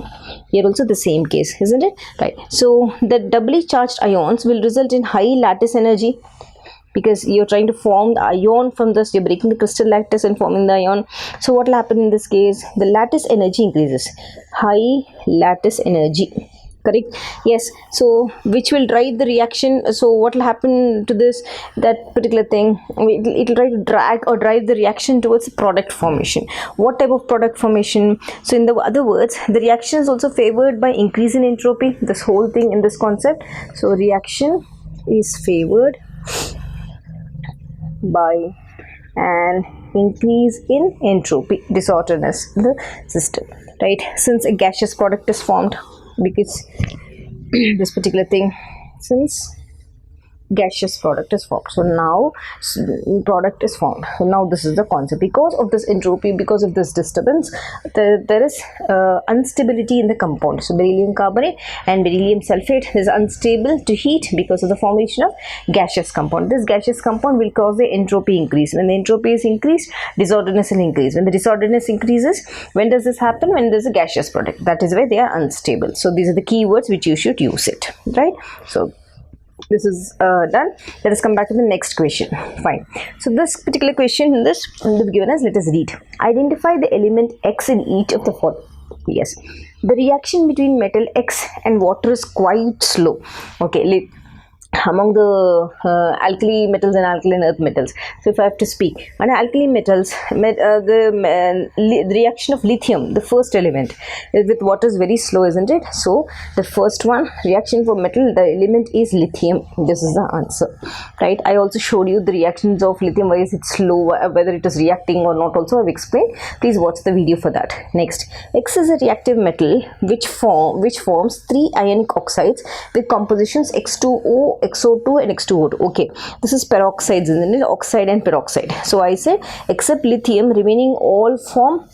Here also the same case, isn't it? Right. So the doubly charged ions will result in high lattice energy, because you're trying to form the ion from this, you're breaking the crystal lattice and forming the ion. So what will happen in this case? The lattice energy increases. High lattice energy. Correct? Yes. So which will drive the reaction? So what will happen to this, that particular thing? It will try to drag or drive the reaction towards product formation. What type of product formation? So in the other words, the reaction is also favored by increase in entropy. This whole thing in this concept. So reaction is favored by an increase in entropy, disorderliness in the system, right? Since a gaseous product is formed, because this particular thing, since gaseous product is formed, so now product is formed. So now this is the concept. Because of this entropy, because of this disturbance, there is instability in the compound. So beryllium carbonate and beryllium sulfate is unstable to heat because of the formation of gaseous compound. This gaseous compound will cause the entropy increase. When the entropy is increased, disorderliness will increase. When the disorderliness increases, when does this happen? When there is a gaseous product. That is why they are unstable. So these are the keywords which you should use it, right? So this is done. Let us come back to the next question. Fine. So this particular question in this given us, let us read. Identify the element X in each of the following. Yes. The reaction between metal X and water is quite slow. Okay. Among the alkali metals and alkaline earth metals. So if I have to speak, on alkali metals, the reaction of lithium, the first element, with water is very slow, isn't it? So the first one, reaction for metal, the element is lithium. This is the answer, right? I also showed you the reactions of lithium. Why is it slow? Whether it is reacting or not also I've explained. Please watch the video for that. Next, X is a reactive metal which forms 3 ionic oxides with compositions X2O, XO2 and X2O2. Okay, this is peroxides, isn't it? Oxide and peroxide. So I said except lithium, remaining all form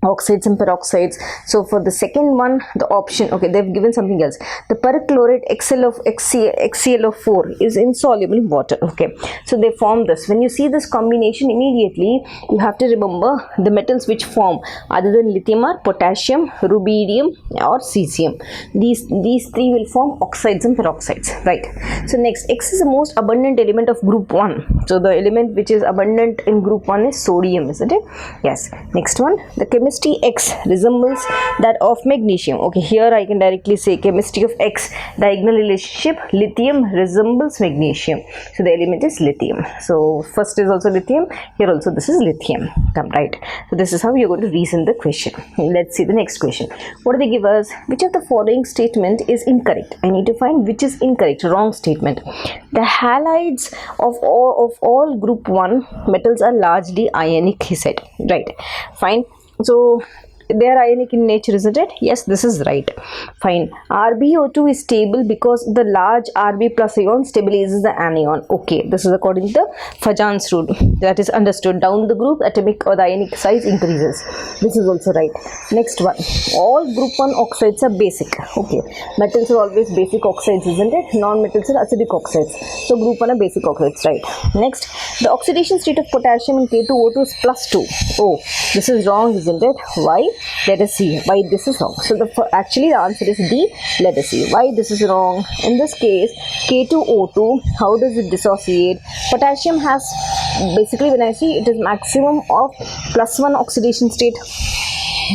oxides and peroxides. So for the second one, the option, okay, they've given something else. The perchlorate HClO4 is insoluble in water. Okay, so they form this. When you see this combination, immediately you have to remember the metals which form other than lithium are potassium, rubidium or cesium. These three will form oxides and peroxides, right? So next, X is the most abundant element of group 1. So the element which is abundant in group 1 is sodium, isn't it? Yes. Next one, the chemistry X resembles that of magnesium. Okay, here I can directly say chemistry of X, diagonal relationship, lithium resembles magnesium. So the element is lithium. So first is also lithium, here also this is lithium. Come, right. So this is how you're going to reason the question. Let's see the next question. What do they give us? Which of the following statement is incorrect? I need to find which is incorrect, wrong statement. The halides of all group 1 metals are largely ionic, he said. Right. Fine. So they are ionic in nature, isn't it? Yes, this is right. Fine. RbO2 is stable because the large Rb plus ion stabilizes the anion. Okay, this is according to the Fajan's rule. That is understood. Down the group, atomic or the ionic size increases. This is also right. Next one. All group 1 oxides are basic. Okay. Metals are always basic oxides, isn't it? Non-metals are acidic oxides. So group 1 are basic oxides, right? Next, the oxidation state of potassium in K2O2 is +2. Oh, this is wrong, isn't it? Why? Let us see why this is wrong. So actually the answer is D. Let us see why this is wrong. In this case, K2O2, how does it dissociate? Potassium has, basically when I see, it is maximum of +1 oxidation state,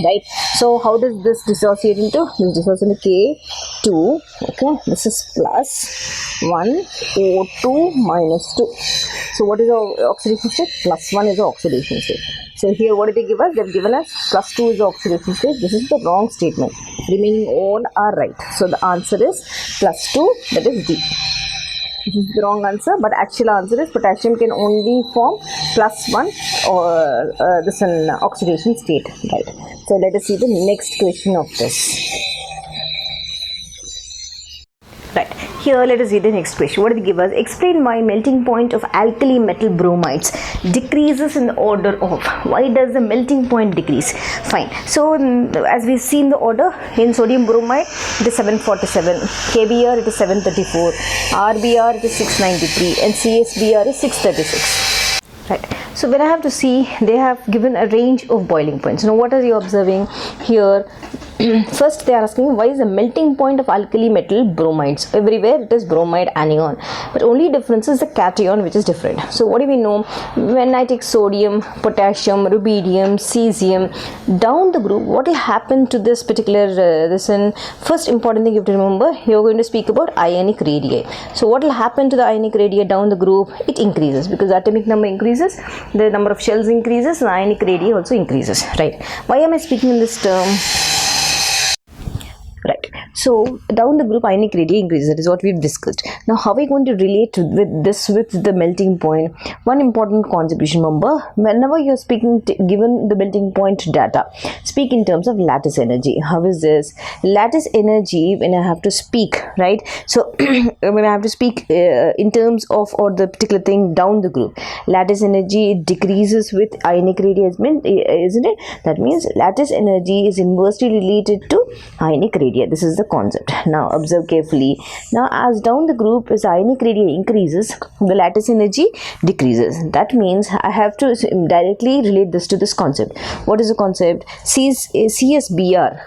right? So how does this dissociate into? This dissociate into K2. Okay, this is +1 O2 -2. So what is the oxidation state? +1 is the oxidation state. So here what did they give us? They've given us +2 is the oxidation state. This is the wrong statement. Remaining all are right. So the answer is +2, that is D. This is the wrong answer, but actual answer is potassium can only form +1 or this an oxidation state, right? So let us see the next question of this. Right, here let us see the next question. What did they give us? Explain why melting point of alkali metal bromides decreases in the order of. Why does the melting point decrease? Fine. So as we've seen the order, in sodium bromide it is 747, KBr it is 734, RBr it is 693, and CSBr is 636. Right. So when I have to see, they have given a range of boiling points. Now what are you observing here? First they are asking why is the melting point of alkali metal bromides? Everywhere it is bromide anion, but only difference is the cation, which is different. So what do we know? When I take sodium, potassium, rubidium, cesium down the group, what will happen to this particular first important thing you have to remember, you are going to speak about ionic radii. So what will happen to the ionic radii down the group? It increases because atomic number increases, the number of shells increases, and ionic radii also increases, right? Why am I speaking in this term? Right, so down the group ionic radii increases, that is what we've discussed. Now how are we going to relate with this with the melting point? One important contribution, remember, whenever you're speaking, given the melting point data, speak in terms of lattice energy. How is this? Lattice energy, when I have to speak, right? So when I have to speak in terms of, or the particular thing down the group, lattice energy decreases with ionic radii, isn't it? That means lattice energy is inversely related to ionic radii. This is the concept. Now observe carefully. Now as down the group as ionic radii increases, the lattice energy decreases. That means I have to directly relate this to this concept. What is the concept? CSBR.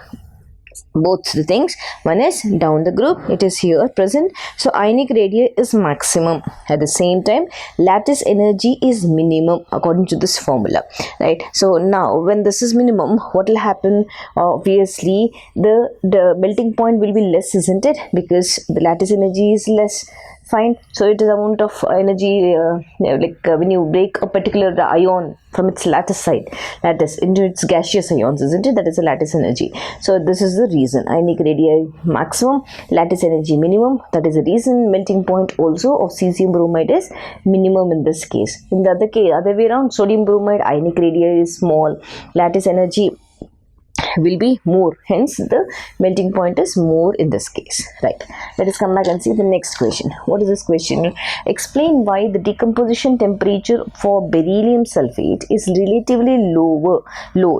Both the things, one is down the group, it is here present, so ionic radii is maximum. At the same time, lattice energy is minimum according to this formula, right? So now when this is minimum, what will happen? Obviously the melting point will be less, isn't it? Because the lattice energy is less. Fine. So it is amount of energy when you break a particular ion from its lattice side, lattice into its gaseous ions, isn't it? That is a lattice energy. So this is the reason ionic radii maximum, lattice energy minimum. That is the reason melting point also of cesium bromide is minimum in this case. In the other way around, sodium bromide ionic radii is small, lattice energy will be more, hence the melting point is more in this case, right? Let us come back and see the next question. What is this question? Explain why the decomposition temperature for beryllium sulfate is relatively low.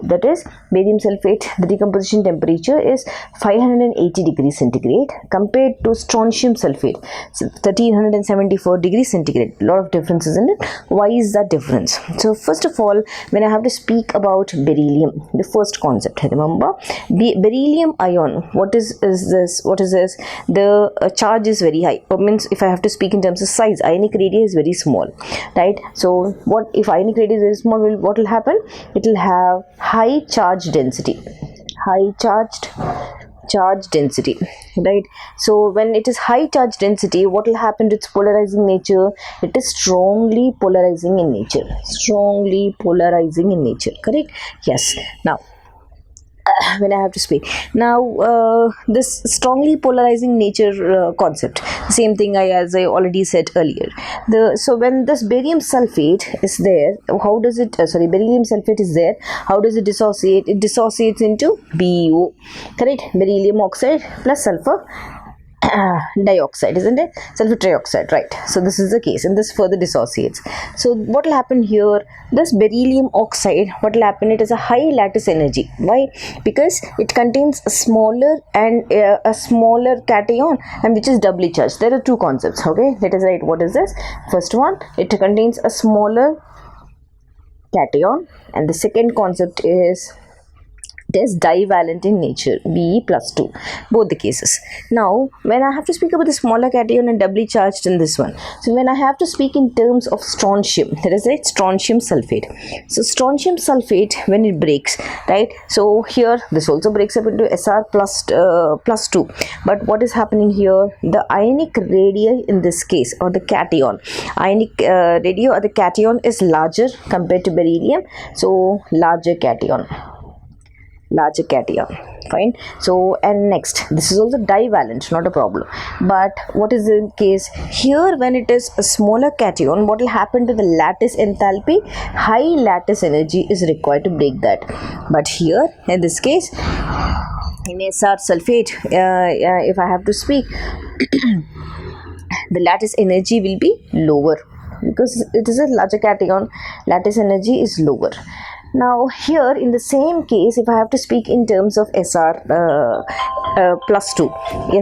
That is, barium sulfate, the decomposition temperature is 580 degrees centigrade compared to strontium sulfate, 1374 degrees centigrade. A lot of differences in it. Why is that difference? So first of all, when I have to speak about beryllium, the first concept, remember, beryllium ion, what is this? The charge is very high. It means if I have to speak in terms of size, ionic radii is very small, right? So what if ionic radii is very small, what will happen? It will have high charge density, right? So when it is high charge density, what will happen to its polarizing nature? It is strongly polarizing in nature, correct? Yes. Now when I have to speak now, this strongly polarizing nature concept, same thing as I already said earlier. So when this barium sulfate is there, how does it beryllium sulfate is there, how does it dissociate? It dissociates into BeO, correct? Beryllium oxide plus sulfur dioxide, isn't it? Sulfur trioxide, right? So this is the case, and this further dissociates. So what will happen here? This beryllium oxide, what will happen? It is a high lattice energy. Why? Because it contains a smaller cation, and which is doubly charged. There are two concepts. Okay, let us write. What is this? First one, it contains a smaller cation, and the second concept is It is divalent in nature, Be +2, both the cases. Now, when I have to speak about the smaller cation and doubly charged in this one, so when I have to speak in terms of strontium, that is it, strontium sulfate. So, strontium sulfate, when it breaks, right? So, here this also breaks up into Sr plus 2. But what is happening here? The ionic radii in this case, or the cation, ionic radii or the cation is larger compared to beryllium, so larger cation. Fine. So, and next, this is also divalent, not a problem. But what is the case here? When it is a smaller cation, what will happen to the lattice enthalpy? High lattice energy is required to break that. But here in this case, in Sr sulfate, if I have to speak, the lattice energy will be lower because it is a larger cation. Lattice energy is lower. Now here in the same case, if I have to speak in terms of Sr plus 2,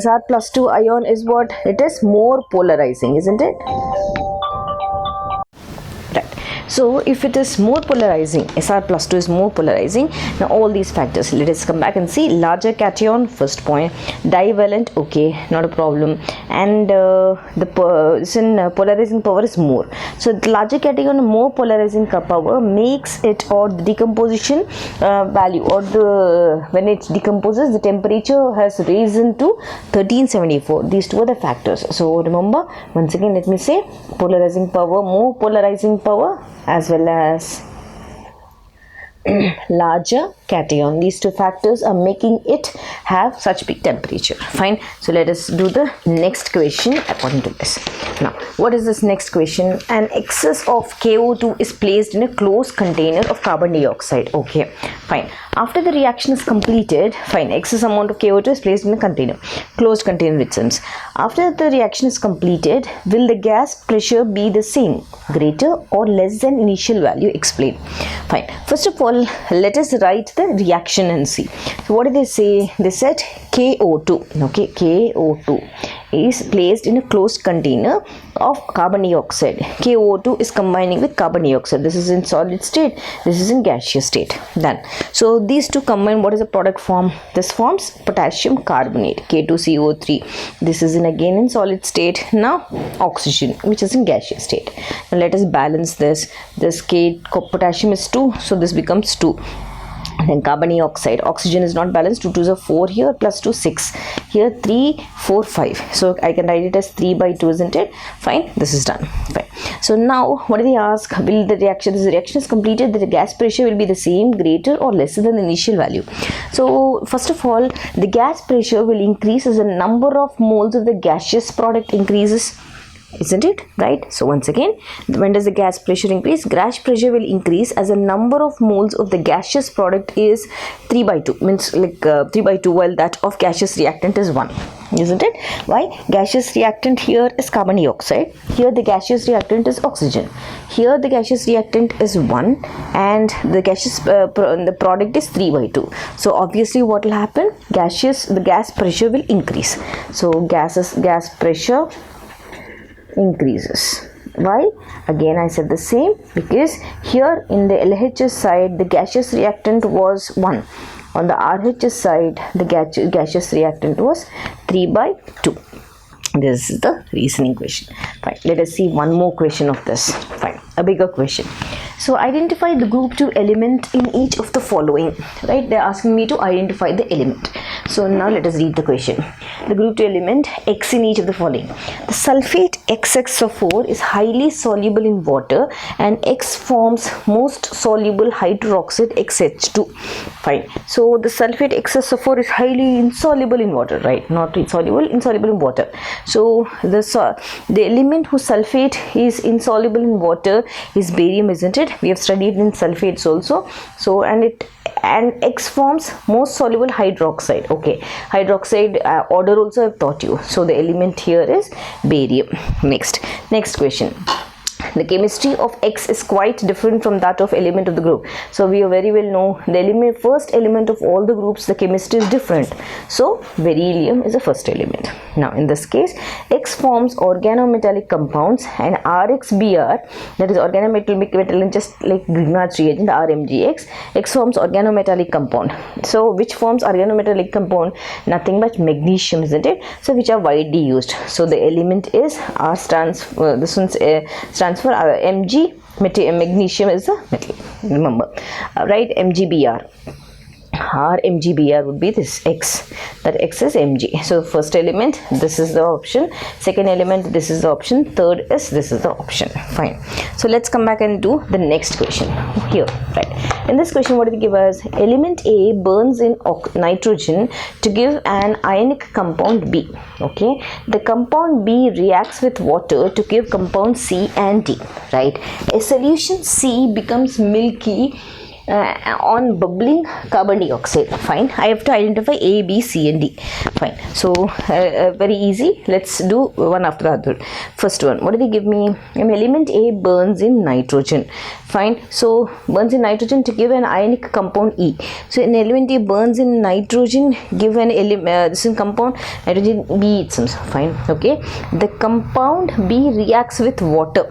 Sr plus 2 ion is what? It is more polarizing, isn't it? Right. So if it is more polarizing, Sr plus 2 is more polarizing. Now all these factors, let us come back and see. Larger cation, first point. Divalent, okay, not a problem. And the polarizing power is more. So the larger cation, more polarizing power makes it, or the decomposition value, or the when it decomposes, the temperature has risen to 1374. These two are the factors. So remember, once again let me say, polarizing power, more polarizing power, as well as larger cation. These two factors are making it have such big temperature. Fine. So let us do the next question according to this. Now, what is this next question? An excess of KO2 is placed in a closed container of carbon dioxide. Okay, fine. After the reaction is completed, fine, excess amount of KO2 is placed in a container, closed container it seems. After the reaction is completed, will the gas pressure be the same, greater or less than initial value? Explain. Fine. First of all, let us write the reaction and see. So what did they say? They said KO2. Okay, KO2 is placed in a closed container of carbon dioxide. KO2 is combining with carbon dioxide. This is in solid state, this is in gaseous state. Done. So these two combine, what is the product form? This forms potassium carbonate, K2CO3. This is again in solid state. Now oxygen, which is in gaseous state. Now let us balance this. This potassium is 2, so this becomes 2. Then carbon dioxide, oxygen is not balanced, 2 2s are 4 here, plus 2 6 here, 3 4 5, so I can write it as 3 by 2, isn't it? Fine, this is done. Fine. So now what do they ask? Will the reaction, this reaction is completed, the gas pressure will be the same, greater or lesser than the initial value? So first of all, the gas pressure will increase as the number of moles of the gaseous product increases, isn't it? Right. So once again, when does the gas pressure increase? Gas pressure will increase as a number of moles of the gaseous product is 3 by 2, means like 3 by 2, while that of gaseous reactant is 1, isn't it? Why? Gaseous reactant here is carbon dioxide, here the gaseous reactant is oxygen, here the gaseous reactant is 1, and the gaseous the product is 3 by 2. So obviously what will happen? The gas pressure will increase. So gas pressure increases. Why? Again I said the same, because here in the LHS side the gaseous reactant was 1, on the RHS side the gaseous reactant was 3 by 2. This is the reasoning question. Fine. Let us see one more question of this. Fine. A bigger question. So identify the group 2 element in each of the following. Right? They are asking me to identify the element. So now let us read the question. The group 2 element X in each of the following. The sulfate XX4 is highly soluble in water and X forms most soluble hydroxide XH2. Fine. So the sulfate XX4 is highly insoluble in water, right? Not insoluble, insoluble in water. So the element whose sulfate is insoluble in water is barium, isn't it? We have studied in sulfates also. So and X forms most soluble hydroxide. Okay, hydroxide order also I have taught you. So the element here is barium. Next question. the chemistry of X is quite different from that of element of the group. So we very well know the first element of all the groups, the chemistry is different. So beryllium is the first element. Now in this case, X forms organometallic compounds and RxBr, that is organometallic, just like Grignard's reagent RMgX, X forms organometallic compound. So which forms organometallic compound? Nothing but magnesium, isn't it? So which are widely used. So the element is R stands for, this one stands for Mg, magnesium is the metal, remember, right? MgBr. RMgBr would be this X, that X is Mg. So first element, this is the option, second element, this is the option, third is this is the option. Fine. So let's come back and do the next question here, right? In this question, what did they give us? Element A burns in nitrogen to give an ionic compound B. Okay, the compound B reacts with water to give compound C and D, right? A solution C becomes milky on bubbling carbon dioxide. Fine, I have to identify A, B, C and D. Fine, so very easy. Let's do one after the other. First one, what do they give me? Element A burns in nitrogen. Fine, so burns in nitrogen to give an ionic compound E. So an element A burns in nitrogen, give an this is compound nitrogen B, it seems. Fine, okay. The compound B reacts with water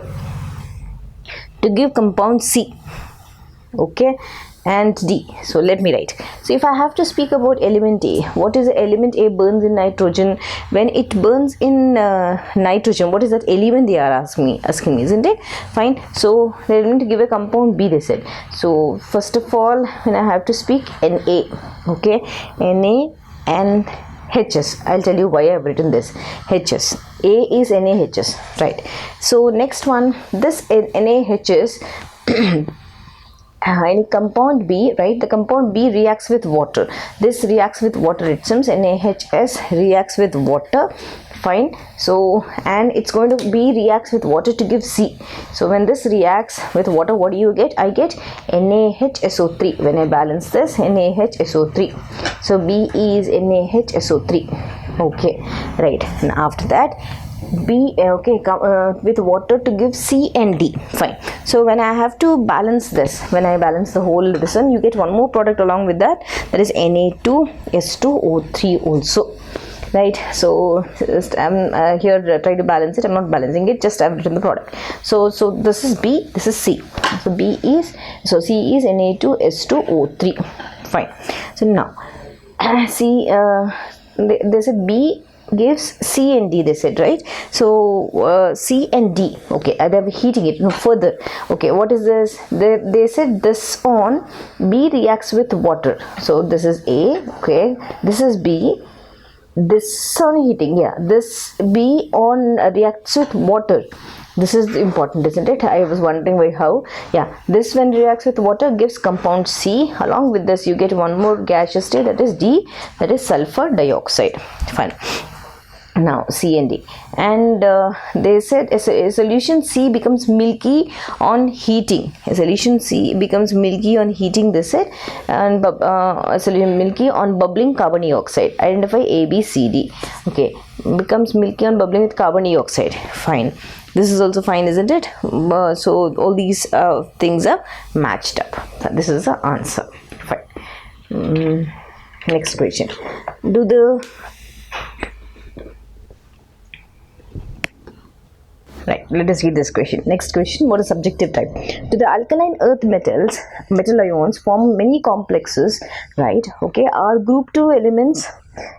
to give compound C, okay, and D. So let me write. So if I have to speak about element A, what is the element A burns in nitrogen? When it burns in nitrogen, what is that element they are asking me, isn't it? Fine, so they're going to give a compound B, they said. So first of all, when I have to speak Na, okay, Na and HS, I'll tell you why I've written this. HS, A is NaHS, right? So next one, this NaHS in compound B, right? The compound B reacts with water. This reacts with water, it seems. NaHS reacts with water. Fine. So, and it's going to B reacts with water to give C. So when this reacts with water, what do you get? I get NaHSO3. When I balance this, NaHSO3. So B is NaHSO3. Okay, right. And after that, B, okay, with water to give C and D. Fine. So when I have to balance this, when I balance the whole this one, you get one more product along with that, that is Na2S2O3 also, right? So just I'm here try to balance it. I'm not balancing it, just I've written the product. So this is B, this is C. So B is, so C is Na2S2O3. Fine. So now see, they said B gives C and D, they said, right? So C and D, okay, they're heating it further. Okay, what is this? They said this on B reacts with water. So this is A, okay, this is B, this on heating, yeah, this B on reacts with water. This is important, isn't it? I was wondering why, how. Yeah, this when reacts with water gives compound C. Along with this, you get one more gaseous state, that is D, that is sulfur dioxide. Fine. Now C and D, and they said a solution C becomes milky on heating. A solution C becomes milky on heating, they said, and a solution milky on bubbling carbon dioxide. Identify A, B, C, D. Okay, becomes milky on bubbling with carbon dioxide. Fine. This is also fine, isn't it? So all these things are matched up. This is the answer. Fine. Next question. Do the Right, let us read this question. Next question, what is subjective type? Do the alkaline earth metal ions form many complexes, right? Okay, are group 2 elements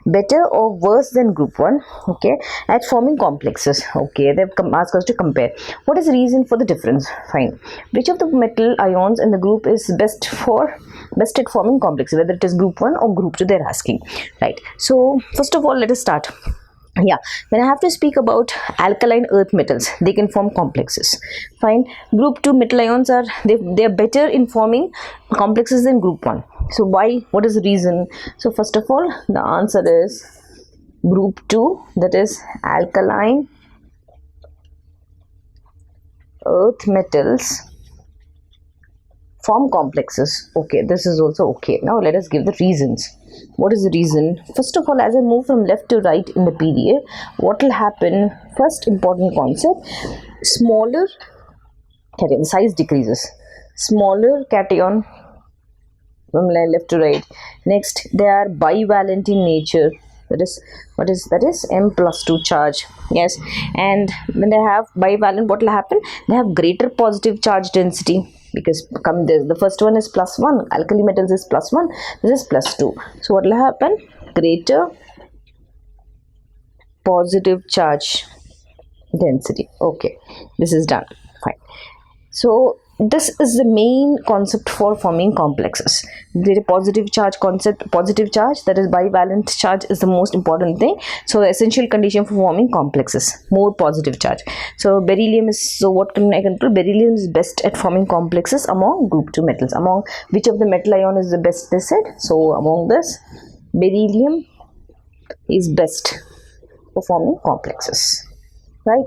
better or worse than group 1, okay, at forming complexes? Okay, they've asked us to compare. What is the reason for the difference? Fine. Which of the metal ions in the group is best at forming complexes, whether it is group 1 or group 2, they're asking, right? So first of all, let us start. Yeah, when I have to speak about alkaline earth metals, they can form complexes. Fine. Group 2 metal ions are they're better in forming complexes than group 1. So why? What is the reason? So first of all, the answer is group 2, that is alkaline earth metals form complexes. Okay, this is also okay. Now let us give the reasons. What is the reason? First of all, as I move from left to right in the PDF, what will happen? First important concept, smaller cation, size decreases. Smaller cation from left to right. Next, they are bivalent in nature. That is, what is that? Is M+2 charge. Yes, and when they have bivalent, what will happen? They have greater positive charge density, because the first one is +1. Alkali metals is +1. This is +2. So what will happen? Greater positive charge density. Okay, this is done. Fine. So this is the main concept for forming complexes. The positive charge concept, positive charge, that is bivalent charge, is the most important thing. So essential condition for forming complexes, more positive charge. So beryllium is, so what can I conclude? Beryllium is best at forming complexes among group 2 metals. Among which of the metal ion is the best, they said? So among this, beryllium is best for forming complexes, right?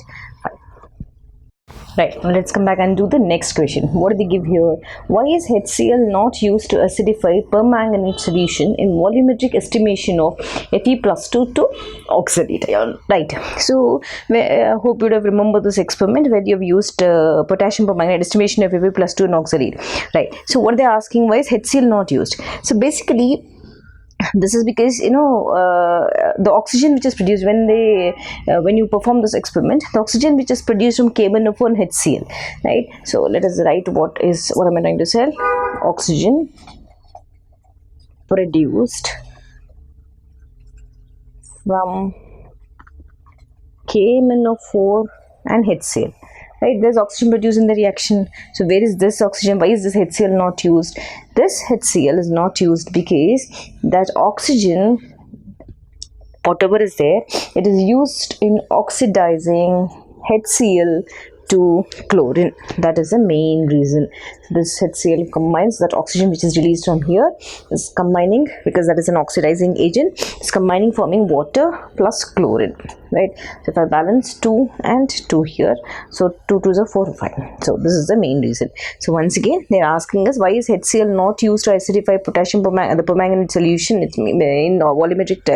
Right, now let's come back and do the next question. What do they give here? Why is HCl not used to acidify permanganate solution in volumetric estimation of Fe+2 to oxalate ion? Right, so I hope you would have remembered this experiment where you have used potassium permanganate estimation of Fe+2 and oxalate. Right, so what they're asking, why is HCl not used? So basically, this is because the oxygen which is produced when you perform this experiment, the oxygen which is produced from K1O4 and HCl, right? So let us write what am I trying to say? Oxygen produced from K1O4 and HCl. Right, there's oxygen produced in the reaction. So where is this oxygen? Why is this HCl not used? This HCl is not used because that oxygen, whatever is there, it is used in oxidizing HCl to chlorine. That is the main reason. This HCl combines, that oxygen which is released from here is combining, because that is an oxidizing agent, it's combining, forming water plus chlorine, right? So if I balance 2 and 2 here, so 2 2s are 4, 5. So this is the main reason. So once again, they are asking us, why is HCl not used to acidify potassium the permanganate solution in volumetric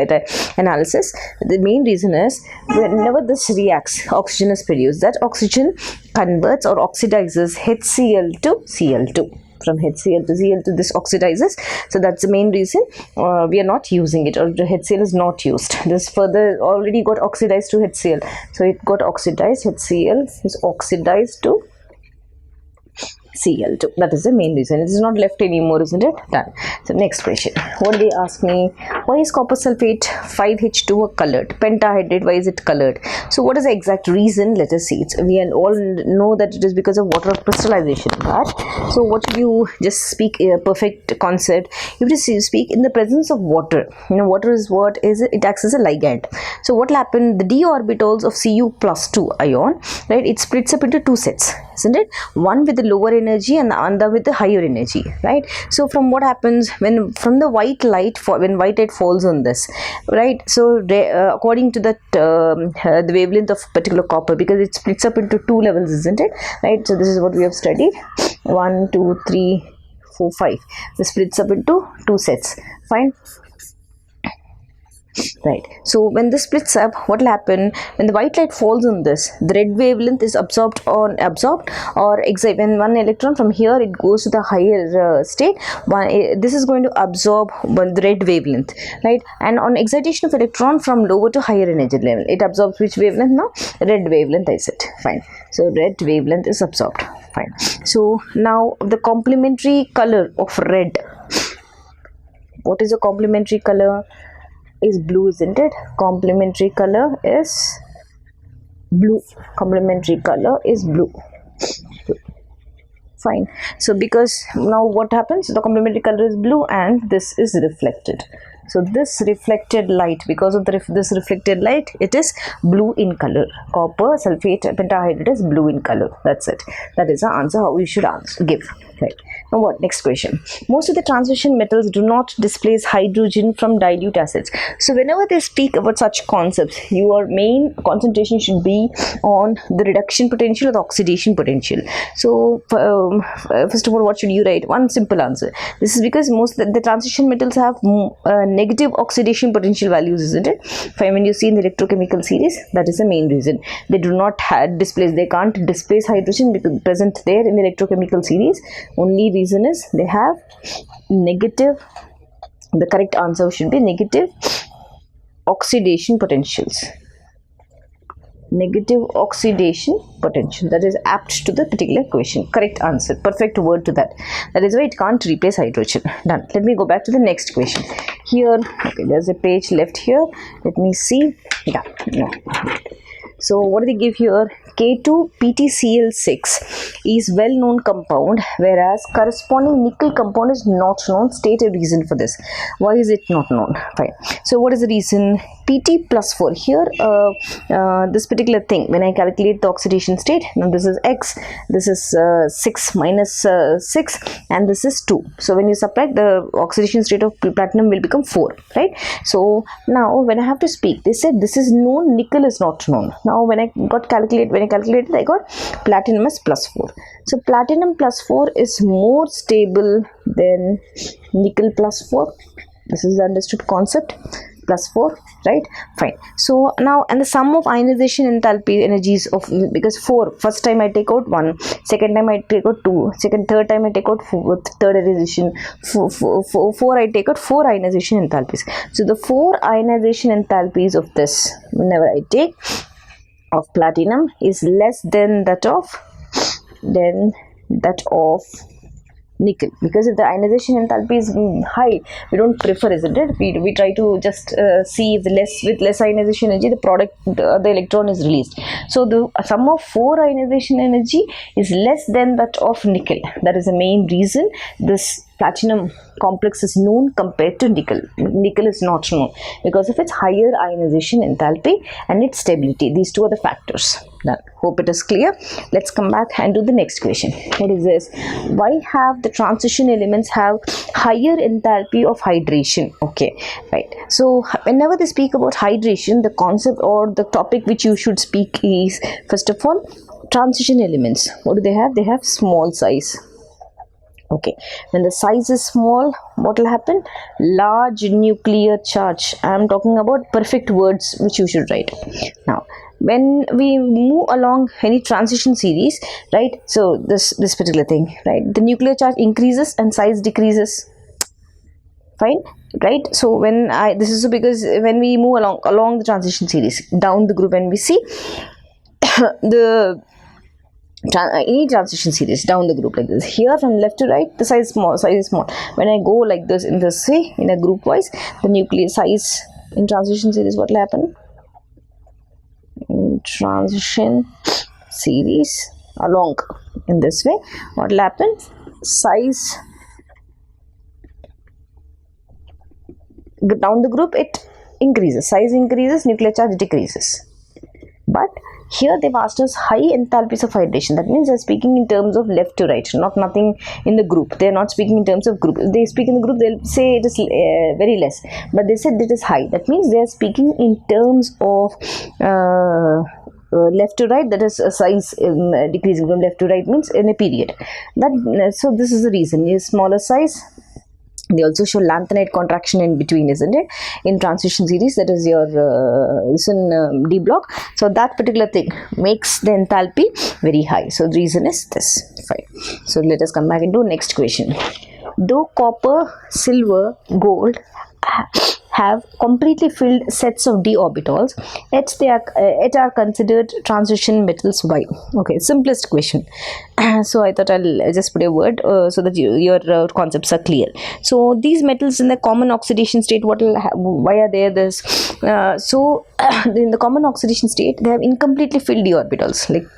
analysis? The main reason is, whenever this reacts, oxygen is produced. That oxygen converts or oxidizes HCl to Cl2. From HCl to Cl2, this oxidizes. So that's the main reason we are not using it, or the HCl is not used. This further already got oxidized to HCl. So it got oxidized, HCl is oxidized to Cl2. That is the main reason. It is not left anymore, isn't it? Done. So next question. What they ask me? Why is copper sulfate 5H2 colored? Pentahydrate, why is it colored? So what is the exact reason? Let us see. We all know that it is because of water crystallization. But so what if you just speak a perfect concept? You just speak in the presence of water. You know, water is what is it? It acts as a ligand. So what will happen? The d orbitals of Cu+2 ion, right? It splits up into 2 sets, isn't it? One with the lower energy and the other with the higher energy, right? So from what happens from the white light, when white light falls on this, right? So according to that the wavelength of particular copper, because it splits up into 2 levels, isn't it? Right, so this is what we have studied. 1 2 3 4 5. This splits up into 2 sets. Fine. Right, so when this splits up, what will happen? When the white light falls on this, the red wavelength is absorbed or when one electron from here, it goes to the higher state, this is going to absorb the red wavelength, right? And on excitation of electron from lower to higher energy level, it absorbs which wavelength now? Red wavelength, I said. Fine, so red wavelength is absorbed. Fine, so now the complementary color of red, what is the complementary color? Is blue, isn't it? Complementary color is blue. Complementary color is blue. Fine. So because now what happens? The complementary color is blue and this is reflected. So this reflected light, because of this reflected light, it is blue in color. Copper sulfate pentahydrate is blue in color. That's it. That is the answer how we should give. Right. Now what? Next question. Most of the transition metals do not displace hydrogen from dilute acids. So whenever they speak about such concepts, your main concentration should be on the reduction potential or the oxidation potential. So first of all, what should you write? One simple answer. This is because most of the transition metals have negative oxidation potential values, isn't it? Fine, when you see in the electrochemical series, that is the main reason. They do not displace, they can't displace hydrogen because present there in the electrochemical series. Only reason is they have negative, the correct answer should be negative oxidation potentials. Negative oxidation potential, that is apt to the particular question. Correct answer, perfect word to that. That is why it can't replace hydrogen. Done. Let me go back to the next question. Here, okay, there's a page left here. Let me see. Yeah, no. So what do they give here? K2PtCl6 is well-known compound, whereas corresponding nickel compound is not known. State a reason for this. Why is it not known? Fine. So what is the reason? Pt plus 4. Here, this particular thing, when I calculate the oxidation state, now this is X, this is 6 minus 6, and this is 2. So when you subtract, the oxidation state of platinum will become 4, right? So now when I have to speak, they said this is known, nickel is not known. Now when I calculated, I got platinum as plus 4. So platinum plus 4 is more stable than nickel plus 4. This is the understood concept. Plus 4, right? Fine. So now, and the sum of ionization enthalpy energies of, because 4, first time I take out 1, second time I take out 2, third time I take out 4, third ionization, 4 I take out 4 ionization enthalpies. So the 4 ionization enthalpies of this, whenever I take of platinum, is less than that of nickel, because if the ionization enthalpy is high, we don't prefer, isn't it? We try to just see if with less ionization energy, the product, the electron is released. So the sum of 4 ionization energy is less than that of nickel. That is the main reason this platinum complex is known compared to nickel. Nickel is not known because of its higher ionization enthalpy and its stability. These two are the factors. Done. Hope it is clear. Let's come back and do the next question. What is this? Why have the transition elements have higher enthalpy of hydration? Okay, right. So whenever they speak about hydration, the concept or the topic which you should speak is, first of all, transition elements. What do they have? They have small size. Okay, when the size is small, what will happen? Large nuclear charge. I am talking about perfect words which you should write. Now, when we move along any transition series, right? So this particular thing, right? The nuclear charge increases and size decreases. Fine, right? So when this is because when we move along the transition series down the group, when we see any transition series down the group like this, here from left to right, the size is small. When I go like this in this way, in a group wise, the nuclear size in transition series, what will happen? In transition series along in this way, what will happen? Size down the group, it increases. Size increases, nuclear charge decreases. But here they've asked us high enthalpies of hydration. That means they're speaking in terms of left to right, nothing in the group. They're not speaking in terms of group. If they speak in the group, they'll say it is very less. But they said it is high. That means they're speaking in terms of left to right, that is a size decreasing from left to right, means in a period. So this is the reason. Is smaller size. They also show lanthanide contraction in between, isn't it? In transition series, that is your D block. So that particular thing makes the enthalpy very high. So the reason is this. Fine. So let us come back into next question. Though copper, silver, gold have completely filled sets of d orbitals, yet are considered transition metals. Why? Okay, simplest question. So I thought I'll just put a word so that your concepts are clear. So these metals in the common oxidation state, why are there this? So in the common oxidation state, they have incompletely filled d orbitals, like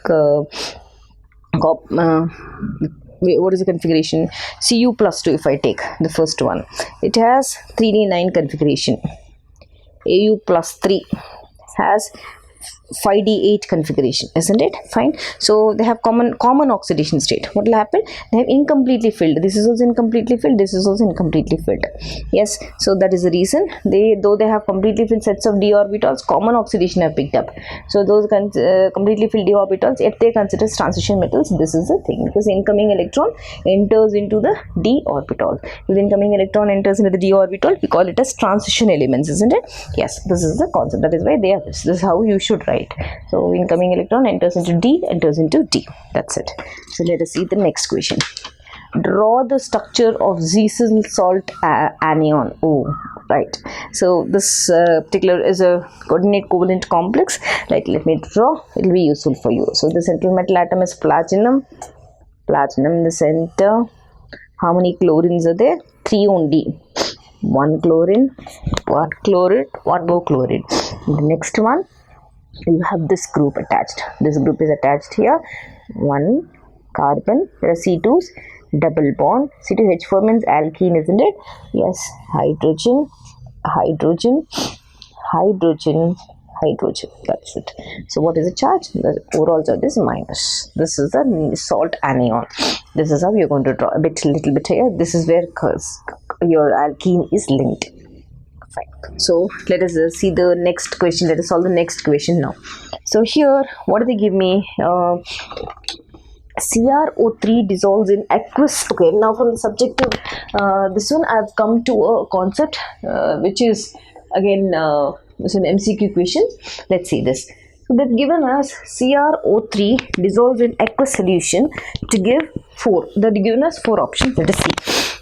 what is the configuration? Cu plus 2, if I take the first one, it has 3d9 configuration. Au plus 3 has 5d8 configuration, isn't it? Fine. So they have common oxidation state. What will happen? They have incompletely filled. This is also incompletely filled. This is also incompletely filled. Yes. So that is the reason though they have completely filled sets of d orbitals, common oxidation have picked up. So those completely filled d orbitals, if they consider transition metals, this is the thing, because incoming electron enters into the d orbital. If the incoming electron enters into the d orbital, we call it as transition elements, isn't it? Yes. This is the concept. That is why they are this. This is how you should write. So incoming electron enters into D, enters into D. That's it. So let us see the next question. Draw the structure of Zeeson salt anion. Oh, right. So this particular is a coordinate covalent complex. Like, let me draw. It will be useful for you. So the central metal atom is platinum. Platinum in the center. How many chlorines are there? 3 only. 1 chlorine, 1 chloride, 1 more chlorine. The next one, you have this group attached. This group is attached here. 1 carbon, there are C2s, double bond. C2H4 means alkene, isn't it? Yes, hydrogen, hydrogen, hydrogen, hydrogen. That's it. So what is the charge? The overall charge is minus. This is the salt anion. This is how you're going to draw a little bit here. This is where your alkene is linked. Fine. So let us see the next question. Let us solve the next question now. So here, what do they give me? CrO3 dissolves in aqueous. Okay, now from the subject to this one, I've come to a concept which is again it's an MCQ question. Let's see this. So they've given us CrO3 dissolves in aqueous solution to give 4. They've given us 4 options. Let us see.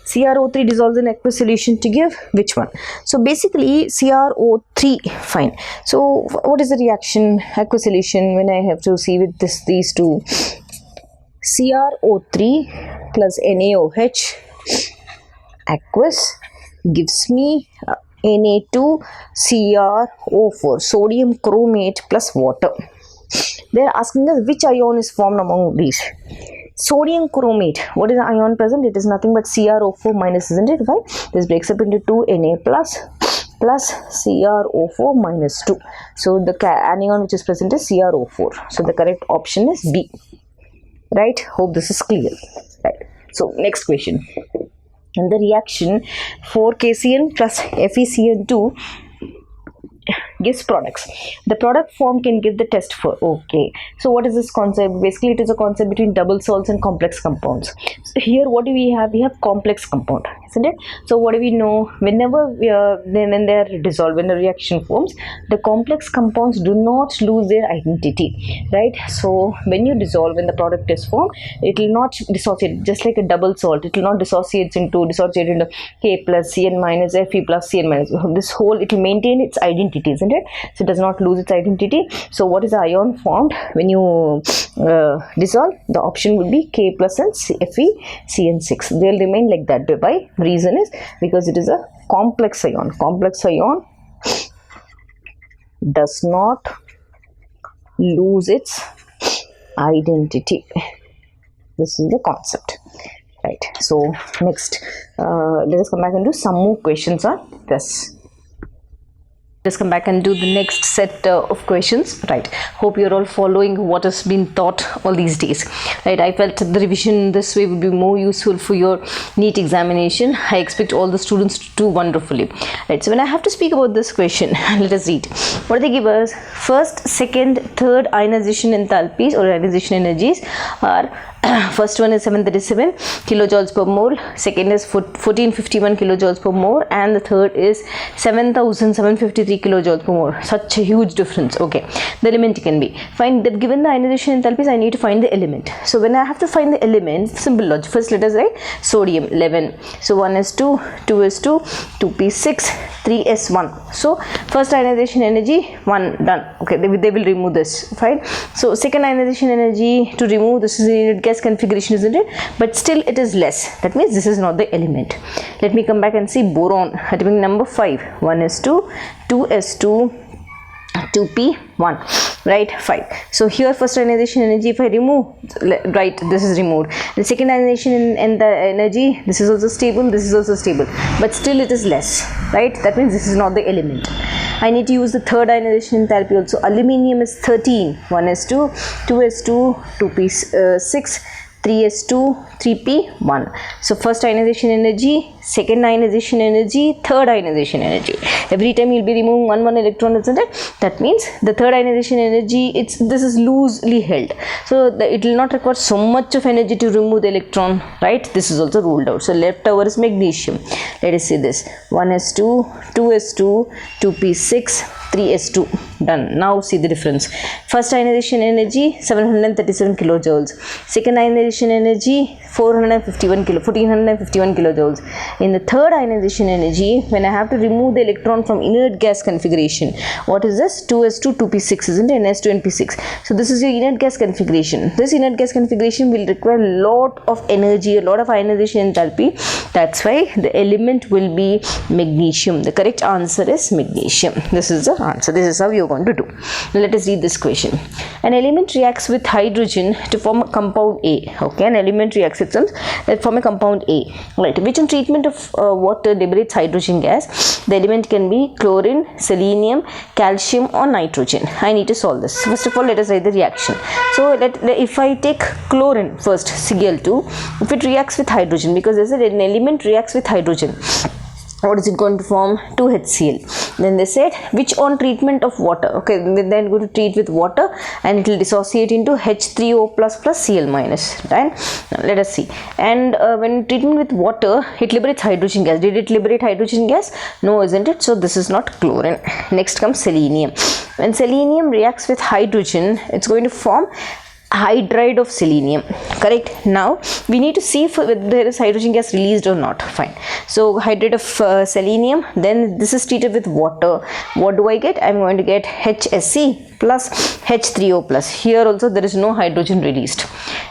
CrO3 dissolves in aqueous solution to give which one? So basically CrO3, fine. So what is the reaction aqueous solution when I have to see with these two? CrO3 plus NaOH aqueous gives me Na2CrO4, sodium chromate plus water. They are asking us which ion is formed among these. Sodium chromate, what is the ion present? It is nothing but CrO4 minus, isn't it? Right? This breaks up into 2 Na plus CrO4 minus 2. So the anion which is present is CrO4. So the correct option is B. Right? Hope this is clear. Right. So next question. And the reaction 4KCN plus FeCN2 gives products. The product form can give the test for. Okay. So what is this concept? Basically, it is a concept between double salts and complex compounds. So here, what do we have? We have complex compound, isn't it? So what do we know? Whenever when they are dissolved, when the reaction forms, the complex compounds do not lose their identity, right? So when you dissolve, when the product is formed, it will not dissociate. Just like a double salt, it will not dissociate into K plus Cn minus, Fe plus Cn minus. This whole, it will maintain its identity, isn't it? So it does not lose its identity. So what is the ion formed when you dissolve? The option would be K plus and FeCN6. They will remain like that. Why? Reason is because it is a complex ion. Complex ion does not lose its identity. This is the concept. Right. So next, let us come back and do some more questions on this. Let's come back and do the next set of questions. Right. Hope you're all following what has been taught all these days. Right. I felt the revision this way would be more useful for your NEET examination. I expect all the students to do wonderfully. Right. So when I have to speak about this question, let us read. What do they give us? First, second, third ionization enthalpies or ionization energies are first one is 737 kilojoules per mole, second is 1451 kilojoules per mole, and the third is 7753 kilojoules per mole. Such a huge difference. Okay, the element can be find that given the ionization enthalpies, I need to find the element. So when I have to find the element, simple logic. First let us write sodium 11. So 1 is 2, 2 is 2, 2p6, 3s1. So first ionization energy 1 done. Okay, they will remove this. Fine. So second ionization energy to remove this is a gas configuration, isn't it? But still it is less. That means this is not the element. Let me come back and see boron. Atomic number 5. 1s2, 2s2, 2p1, right? 5. So here first ionization energy, if I remove, right, this is removed. The second ionization and the energy, this is also stable, this is also stable, but still it is less, right? That means this is not the element. I need to use the third ionization enthalpy also. Aluminium is 13, 1s2, 2s2, 2p6, 3s2, 3p1. So first ionization energy, second ionization energy, third ionization energy. Every time you'll be removing one electron, isn't it? That means the third ionization energy, this is loosely held, so it will not require so much of energy to remove the electron, right? This is also ruled out. So left over is magnesium. Let us see this: 1s2, 2s2, 2p6, 3s2. Done. Now see the difference. First ionization energy 737 kilojoules. Second ionization energy 1451 kilojoules. In the third ionization energy, when I have to remove the electron from inert gas configuration, what is this? 2s2, 2p6, isn't it? Ns2 and p6. So this is your inert gas configuration. This inert gas configuration will require a lot of energy, a lot of ionization enthalpy. That's why the element will be magnesium. The correct answer is magnesium. This is the answer. This is how you're going to do. Now let us read this question. An element reacts with hydrogen to form a compound A. Okay, an element reacts with some that form a compound A. Right, which on treatment of water liberates hydrogen gas. The element can be chlorine, selenium, calcium, or nitrogen. I need to solve this. First of all, let us write the reaction. So if I take chlorine first, Cl2, if it reacts with hydrogen, because there's an element reacts with hydrogen, what is it going to form? 2HCl. Then they said which on treatment of water. Okay, then going to treat with water and it will dissociate into H3O plus Cl minus. Right? Now, let us see. And when treatment with water, it liberates hydrogen gas. Did it liberate hydrogen gas? No, isn't it? So this is not chlorine. Next comes selenium. When selenium reacts with hydrogen, it's going to form hydride of selenium. Correct. Now we need to see if there is hydrogen gas released or not. Fine. So hydride of selenium, then this is treated with water. What do I get? I'm going to get HSC plus H3O plus. Here also there is no hydrogen released.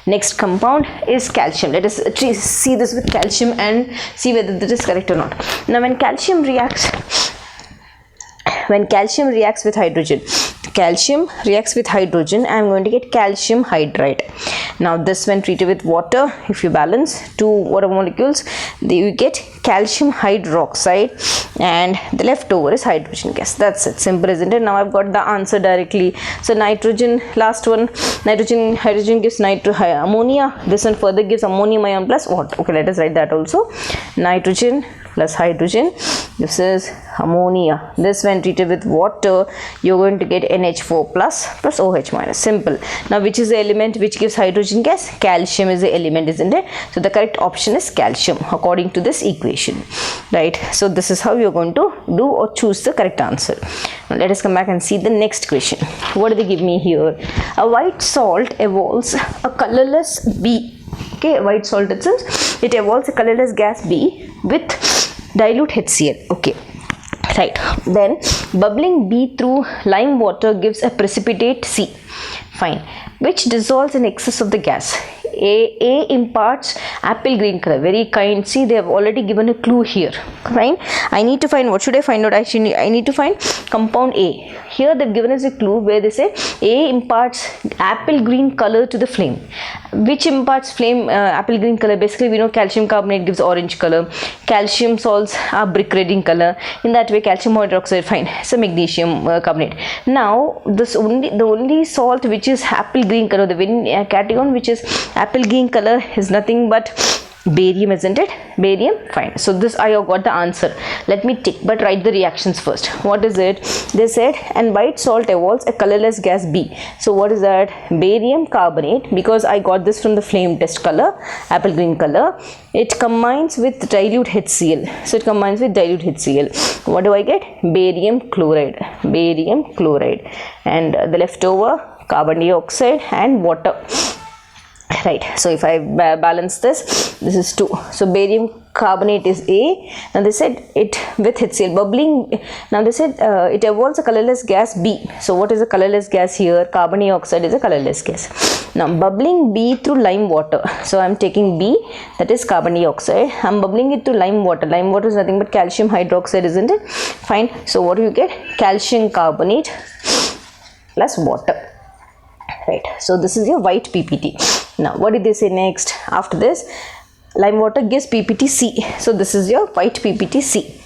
Next compound is calcium. Let us see this with calcium and see whether this is correct or not. Now when calcium reacts with hydrogen, I am going to get calcium hydride. Now this when treated with water, if you balance two water molecules, you get calcium hydroxide and the leftover is hydrogen gas. That's it. Simple, isn't it? Now I've got the answer directly. So nitrogen, last one, hydrogen gives ammonia. This one further gives ammonium ion plus what? Okay, let us write that also. Nitrogen plus hydrogen, this is ammonia. This when treated with water, you're going to get NH4 plus OH minus. Simple. Now which is the element which gives hydrogen gas? Calcium is the element, isn't it? So the correct option is calcium according to this equation. Right. So this is how you're going to do or choose the correct answer. Now let us come back and see the next question. What do they give me here? A white salt evolves a colorless B. Okay, white salt itself, it evolves a colorless gas B with dilute HCl. Okay, right. Then bubbling B through lime water gives a precipitate C. Fine. Which dissolves in excess of the gas. A imparts apple green color. Very kind. See, they have already given a clue here. Fine. I need to find, what should I find out? Actually, I need to find compound A. Here they've given us a clue where they say A imparts apple green color to the flame. Which imparts flame apple green color? Basically, we know calcium carbonate gives orange color. Calcium salts are brick red in color. In that way, calcium hydroxide, fine. It's a magnesium carbonate. Now, the only salt which is apple green color, the cation which is apple green color is nothing but barium, isn't it? Barium, fine. So this I have got the answer. Let me tick, but write the reactions first. What is it? They said, and white salt evolves a colorless gas B. So what is that? Barium carbonate, because I got this from the flame test color, apple green color. It combines with dilute HCl. So it combines with dilute HCl. What do I get? Barium chloride. Barium chloride. And the leftover carbon dioxide and water. Right. So if I balance this is 2. So barium carbonate is A. Now they said it with HCl bubbling. Now they said it evolves a colorless gas B. So what is a colorless gas here? Carbon dioxide is a colorless gas. Now bubbling B through lime water. So I'm taking B, that is carbon dioxide. I'm bubbling it to lime water. Lime water is nothing but calcium hydroxide, isn't it? Fine. So what do you get? Calcium carbonate plus water. Right. So this is your white PPT. Now what did they say next? After this, lime water gives PPT C. So this is your white PPT C.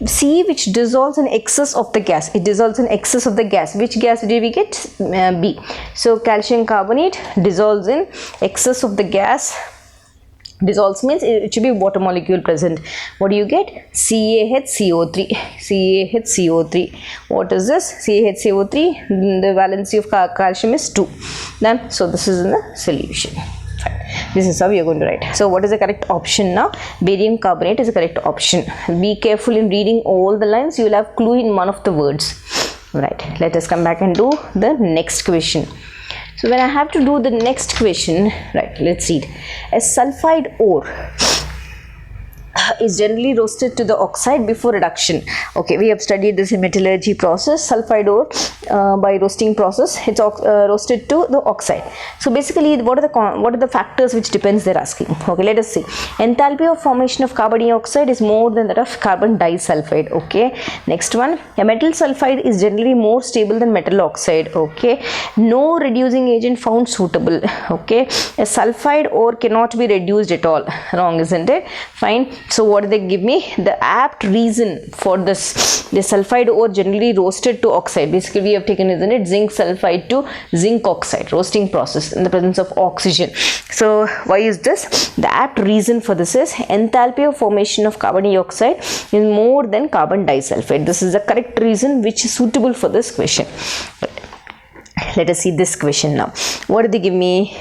C, which dissolves in excess of the gas. It dissolves in excess of the gas. Which gas did we get? B. So calcium carbonate dissolves in excess of the gas. Dissolves means it should be water molecule present. What do you get? CaHCO3. CaHCO3. What is this? CaHCO3. The valency of calcium is 2. Then, so this is in the solution. This is how we are going to write. So what is the correct option now? Barium carbonate is the correct option. Be careful in reading all the lines. You will have clue in one of the words. Right. Let us come back and do the next question. So when I have to do the next question, right, let's read. A sulfide ore is generally roasted to the oxide before reduction. Okay, we have studied this in metallurgy process. Sulfide ore by roasting process, it's roasted to the oxide. So basically, what are the factors which depends, they're asking. Okay, let us see. Enthalpy of formation of carbon dioxide is more than that of carbon disulfide. Okay, next one. A metal sulfide is generally more stable than metal oxide. Okay, no reducing agent found suitable. Okay, a sulfide ore cannot be reduced at all. Wrong, isn't it? Fine. So what do they give me? The apt reason for this, the sulfide ore generally roasted to oxide. Basically we have taken, isn't it, zinc sulfide to zinc oxide, roasting process in the presence of oxygen. So why is this? The apt reason for this is enthalpy of formation of carbon dioxide is more than carbon disulfide. This is the correct reason which is suitable for this question. Let us see this question now. What did they give me?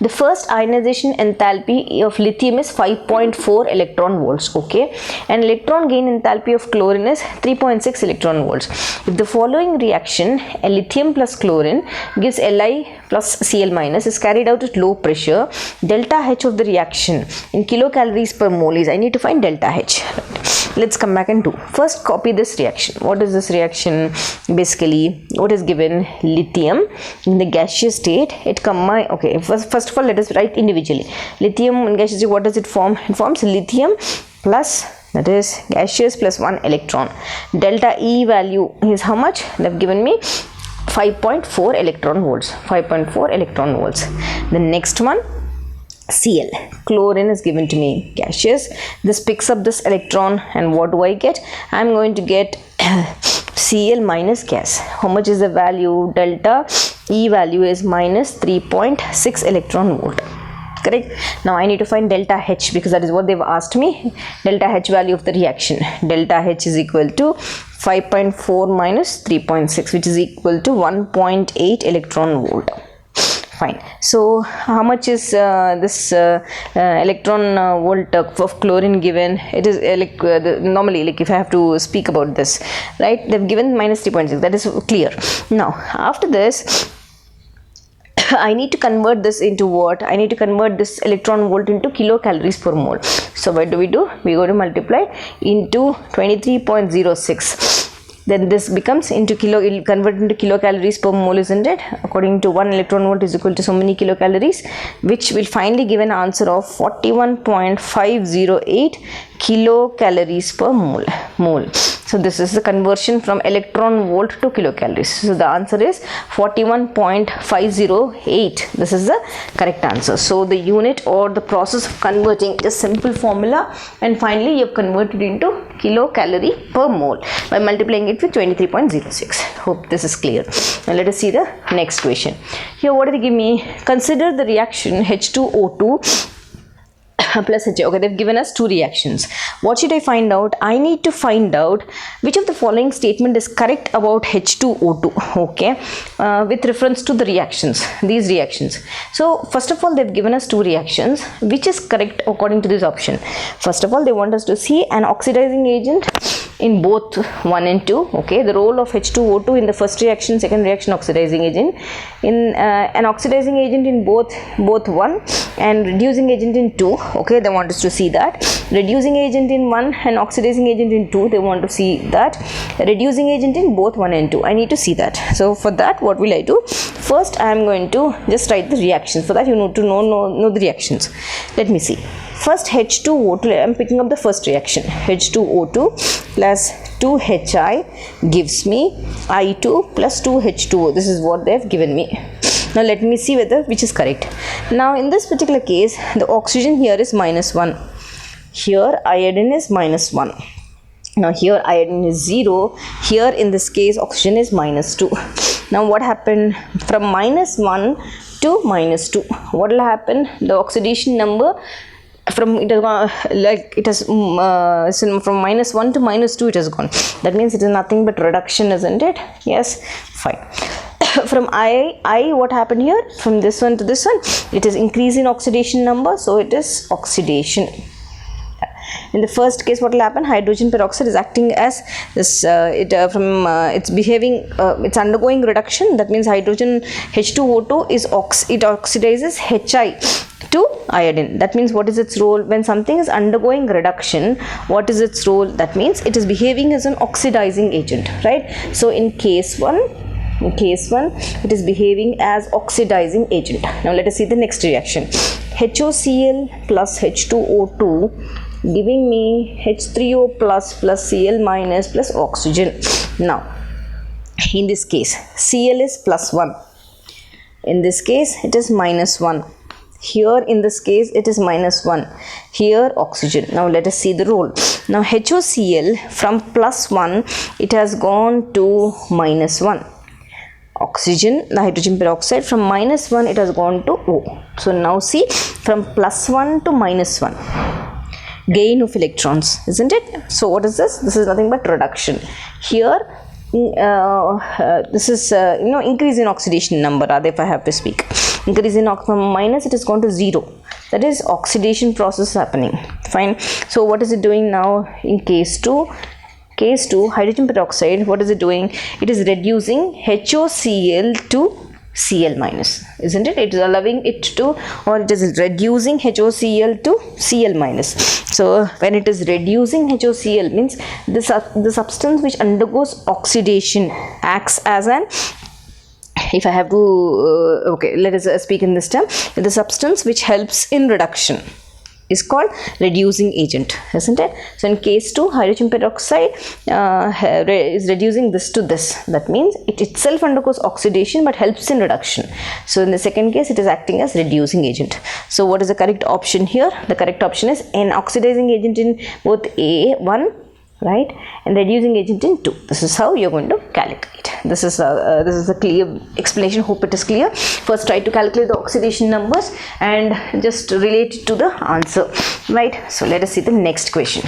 The first ionization enthalpy of lithium is 5.4 electron volts. Okay, and electron gain enthalpy of chlorine is 3.6 electron volts. If the following reaction, a lithium plus chlorine gives Li plus Cl minus, is carried out at low pressure, delta H of the reaction in kilocalories per mole is, I need to find delta H. Let's come back and do. First, copy this reaction. What is this reaction? Basically, what is given? Lithium in the gaseous state. It combine. Okay, first of all, let us write individually. Lithium in gaseous state, what does it form? It forms lithium plus, that is gaseous plus 1 electron. Delta E value is how much? They have given me 5.4 electron volts. 5.4 electron volts. The next one, Cl, chlorine is given to me gaseous. This picks up this electron, and what do I get? I am going to get Cl minus gas. How much is the value? Delta E value is minus 3.6 electron volt. Correct. Now I need to find delta H, because that is what they've asked me. Delta H value of the reaction. Delta H is equal to 5.4 minus 3.6, which is equal to 1.8 electron volt. Fine. So how much is this electron volt of chlorine given? It is normally, like if I have to speak about this, right, they've given minus 3.6. that is clear. Now after this, I need to convert this into what? I need to convert this electron volt into kilocalories per mole. So what do? We go to multiply into 23.06. Then this becomes into converted into kilocalories per mole, isn't it? According to 1 electron volt is equal to so many kilocalories, which will finally give an answer of 41.508 kilocalories per mole. So this is the conversion from electron volt to kilocalories. So the answer is 41.508. This is the correct answer. So the unit or the process of converting is simple formula, and finally you have converted into kilocalorie per mole by multiplying it with 23.06. Hope this is clear. Now let us see the next question. Here what do they give me? Consider the reaction H2O2 plus H. Okay, they've given us two reactions. What should I find out? I need to find out which of the following statement is correct about H2O2. Okay, with reference to the reactions, these reactions. So first of all, they've given us two reactions. Which is correct according to this option? First of all, they want us to see an oxidizing agent in both 1 and 2. Okay, the role of H2O2 in the first reaction, second reaction, oxidizing agent. In an oxidizing agent in both 1 and reducing agent in 2. Okay, they want us to see that. Reducing agent in 1 and oxidizing agent in 2, they want to see that. Reducing agent in both 1 and 2, I need to see that. So for that, what will I do? First, I am going to just write the reactions. For that, you need to know the reactions. Let me see. First, H2O2, I am picking up the first reaction. H2O2 plus 2HI gives me I2 plus 2H2O. This is what they have given me. Now let me see which is correct. Now in this particular case, the oxygen here is -1. Here iodine is -1. Now here iodine is 0, here in this case oxygen is -2. Now what happened from -1 to -2? What will happen? The oxidation number from it has gone, like it has so from -1 to -2 it has gone. That means it is nothing but reduction, isn't it? Yes, fine. From I what happened here? From this one to this one, it is increase in oxidation number, so it is oxidation. In the first case, what will happen? Hydrogen peroxide is acting as this. It's behaving. It's undergoing reduction. That means hydrogen H2O2 is it oxidizes Hi to iodine. That means what is its role? When something is undergoing reduction, what is its role? That means it is behaving as an oxidizing agent, right? So in case 1, it is behaving as oxidizing agent. Now let us see the next reaction. HOCl plus H2O2 giving me H3O plus Cl minus plus oxygen. Now in this case Cl is +1. In this case it is -1. Here in this case it is -1. Here oxygen. Now let us see the role. Now HOCl from +1 it has gone to -1. Oxygen, the hydrogen peroxide, from -1 it has gone to O. So now see, from +1 to -1, gain of electrons, isn't it? So what is this? This is nothing but reduction. Here this is increase in oxidation number, rather, if I have to speak. Increase in from minus it is gone to 0. That is oxidation process happening. Fine. So what is it doing now in case 2? Case 2, hydrogen peroxide, what is it doing? It is reducing HOCl to Cl minus, isn't it? It is allowing it to, or it is reducing HOCl to Cl minus. So when it is reducing HOCl, means the substance which undergoes oxidation acts as an, if I have to, okay, let us speak in this term, the substance which helps in reduction is called reducing agent, isn't it? So in case 2, hydrogen peroxide is reducing this to this. That means it itself undergoes oxidation but helps in reduction. So in the second case it is acting as reducing agent. So what is the correct option here? The correct option is an oxidizing agent in both A1, right, and reducing agent in 2. This is how you're going to calculate. This is a clear explanation. Hope it is clear. First try to calculate the oxidation numbers and just relate it to the answer, right? So let us see the next question.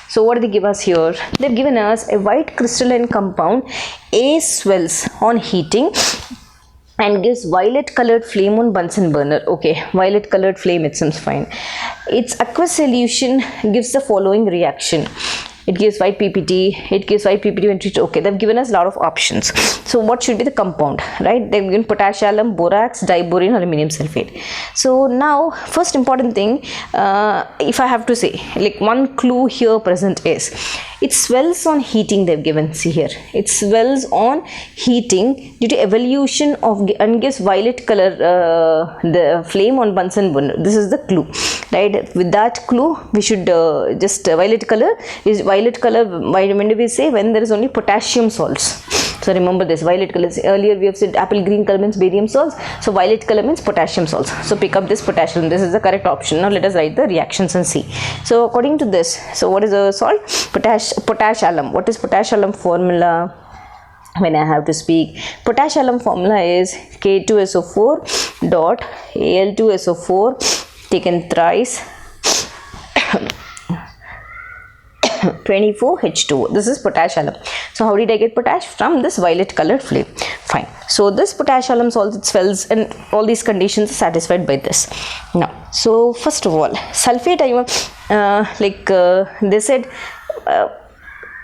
So what do they give us here? They've given us a white crystalline compound. A swells on heating and gives violet colored flame on Bunsen burner. Okay, violet colored flame, it seems fine. Its aqueous solution gives the following reaction. It gives white PPT, it gives white PPT when treated. Okay, they've given us a lot of options. So what should be the compound, right? They've given potash alum, borax, diborane, aluminium sulfate. So now, first important thing, if I have to say, like one clue here present is, it swells on heating. They've given, see here, it swells on heating due to evolution of, and gives violet color, the flame on Bunsen burner. This is the clue, right? With that clue, we should just violet color is violet color. When do we say? When there is only potassium salts. So remember this, violet color. Earlier we have said apple green color means barium salts. So violet color means potassium salts. So pick up this potassium. This is the correct option. Now let us write the reactions and see. So according to this, so what is the salt? Potash alum. What is potash alum formula? When I have to speak, potash alum formula is K2SO4 dot Al2SO4 taken thrice 24H2O. This is potash alum. So how did I get potash? From this violet colored flame. Fine. So this potash alum salts, it swells, and all these conditions are satisfied by this. Now, so first of all, sulfate ion, they said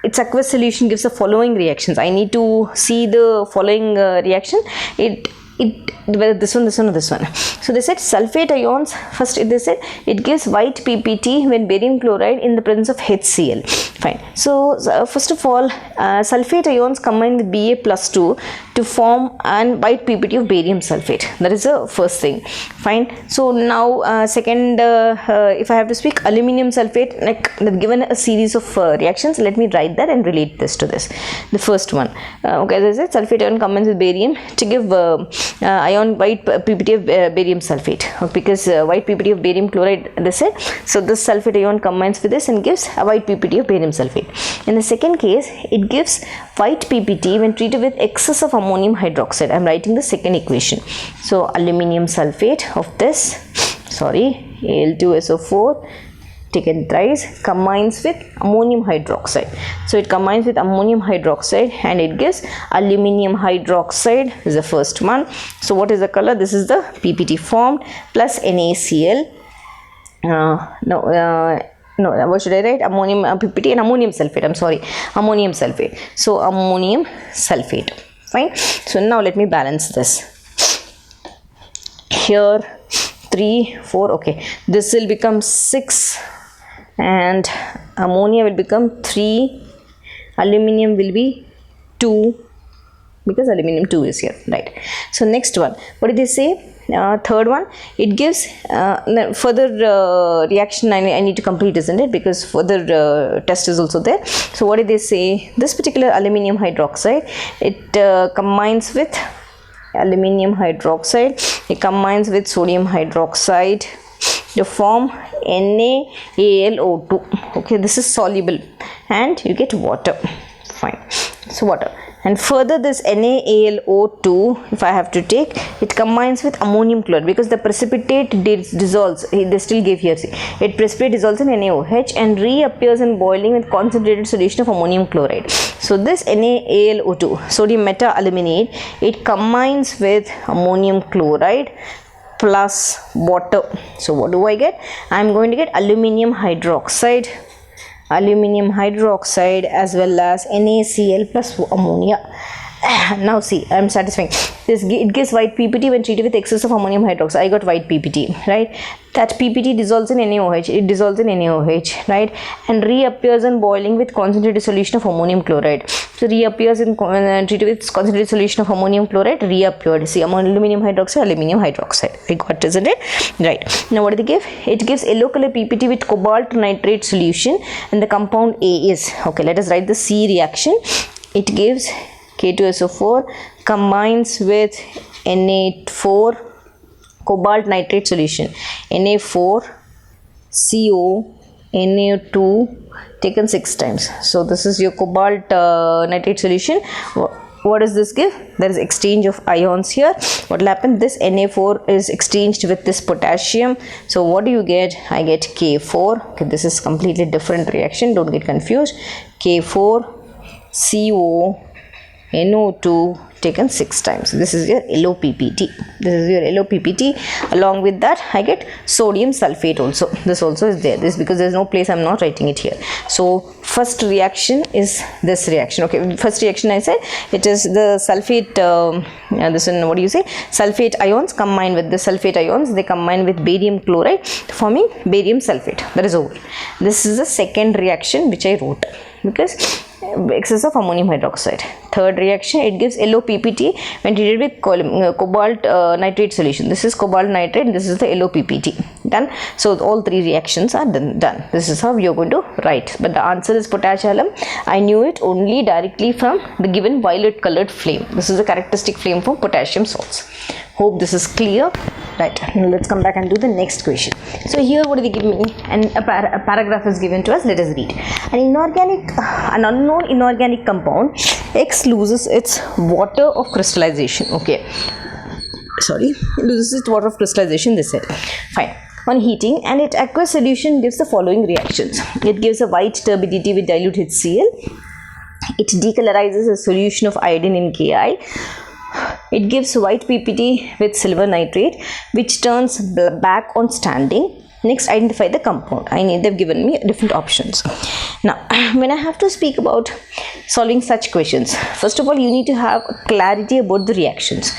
its aqueous solution gives the following reactions. I need to see the following reaction. Whether this one or this one. So they said sulfate ions, first they said it gives white PPT when barium chloride in the presence of HCl. Fine. So first of all, sulfate ions combine with Ba+2 to form an white PPT of barium sulfate. That is the first thing. Fine. So now second, if I have to speak, aluminium sulfate, like they've given a series of reactions. Let me write that and relate this to this. The first one, okay, as I said, sulfate ion combines with barium to give white PPT of barium sulfate, because white PPT of barium chloride, they said. So this sulfate ion combines with this and gives a white PPT of barium sulfate. In the second case, it gives white PPT when treated with excess of ammonium hydroxide. I am writing the second equation. So aluminium sulfate of this, Al2SO4 taken thrice, combines with ammonium hydroxide. So it combines with ammonium hydroxide and it gives aluminium hydroxide is the first one. So what is the color? This is the PPT formed plus NaCl. What should I write? Ammonium PPT and ammonium sulfate. I'm sorry, ammonium sulfate. So ammonium sulfate. Fine. So now let me balance this. Here 3, 4. Okay. This will become 6. And ammonia will become 3, aluminium will be 2, because aluminium 2 is here, right? So next one, what did they say? Third one, it gives further reaction I need to complete, isn't it? Because further test is also there. So what did they say? This particular aluminium hydroxide, it combines with aluminium hydroxide, it combines with sodium hydroxide to form NaAlO2. Okay, this is soluble and you get water. Fine. So water. And further this NaAlO2, if I have to take, it combines with ammonium chloride, because the precipitate dissolves. They still gave here, see, it precipitate dissolves in NaOH and reappears in boiling with concentrated solution of ammonium chloride. So this NaAlO2, sodium meta-aluminate, it combines with ammonium chloride plus water. So what do I get? I am going to get aluminium hydroxide as well as NaCl plus ammonia. Now see, I am satisfying. It gives white PPT when treated with excess of ammonium hydroxide. I got white PPT, right? That PPT dissolves in NaOH. It dissolves in NaOH, right? And reappears in boiling with concentrated solution of ammonium chloride. So reappears in treated with concentrated solution of ammonium chloride. Reappeared. See, aluminium hydroxide. I got, isn't it? Right. Now what do they give? It gives yellow color PPT with cobalt nitrate solution, and the compound A is, okay, let us write the C reaction. It gives K2SO4 combines with Na4 cobalt nitrate solution, Na4 CO Na2 taken 6 times. So this is your cobalt nitrate solution. What does this give? There is exchange of ions here. What will happen? This Na4 is exchanged with this potassium. So what do you get? I get K4. Okay, this is completely different reaction. Don't get confused. K4 CO NO2 taken 6 times. This is your LOPPT. Along with that, I get sodium sulfate also. This also is there. This, because there is no place, I am not writing it here. So first reaction is this reaction. Okay, first reaction I said it is the sulfate. This one, what do you say? Sulfate ions combine with the sulfate ions. They combine with barium chloride, forming barium sulfate. That is over. This is the second reaction which I wrote, because excess of ammonium hydroxide. Third reaction, it gives LOPPT when treated with cobalt nitrate solution. This is cobalt nitrate, this is the LOPPT. Done. So all 3 reactions are done. This is how you are going to write. But the answer is potassium. I knew it only directly from the given violet colored flame. This is the characteristic flame for potassium salts. Hope this is clear. Right, now let's come back and do the next question. So here what do they give me? And a paragraph is given to us. Let us read. An unknown inorganic compound X loses its water of crystallization. Okay, sorry, loses its water of crystallization, they said. Fine. On heating, and its aqueous solution gives the following reactions. It gives a white turbidity with dilute HCl. It decolorizes a solution of iodine in Ki. It gives white PPT with silver nitrate, which turns black on standing. Next, identify the compound. They've given me different options. Now, when I have to speak about solving such questions, first of all, you need to have clarity about the reactions.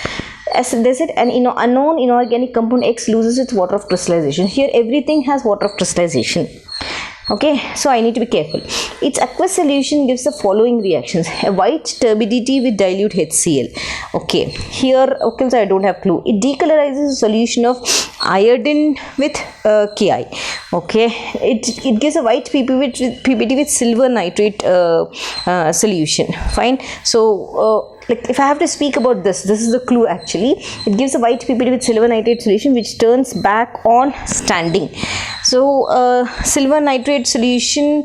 As they said, an unknown inorganic compound X loses its water of crystallization. Here, everything has water of crystallization. Okay, so I need to be careful. Its aqueous solution gives the following reactions. A white turbidity with dilute HCl. Okay, here, okay, so I don't have clue. It decolorizes a solution of iodine with Ki. Okay, it gives a white PPT with silver nitrate solution. Fine. So like if I have to speak about this is the clue actually. It gives a white PPT with silver nitrate solution which turns back on standing. So silver nitrate solution,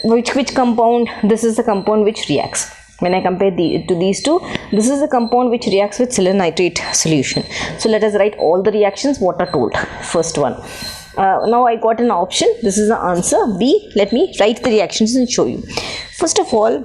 which compound? This is the compound which reacts. When I compare to these two, this is the compound which reacts with silver nitrate solution. So let us write all the reactions what are told. First one. Now I got an option. This is the answer B. Let me write the reactions and show you. First of all,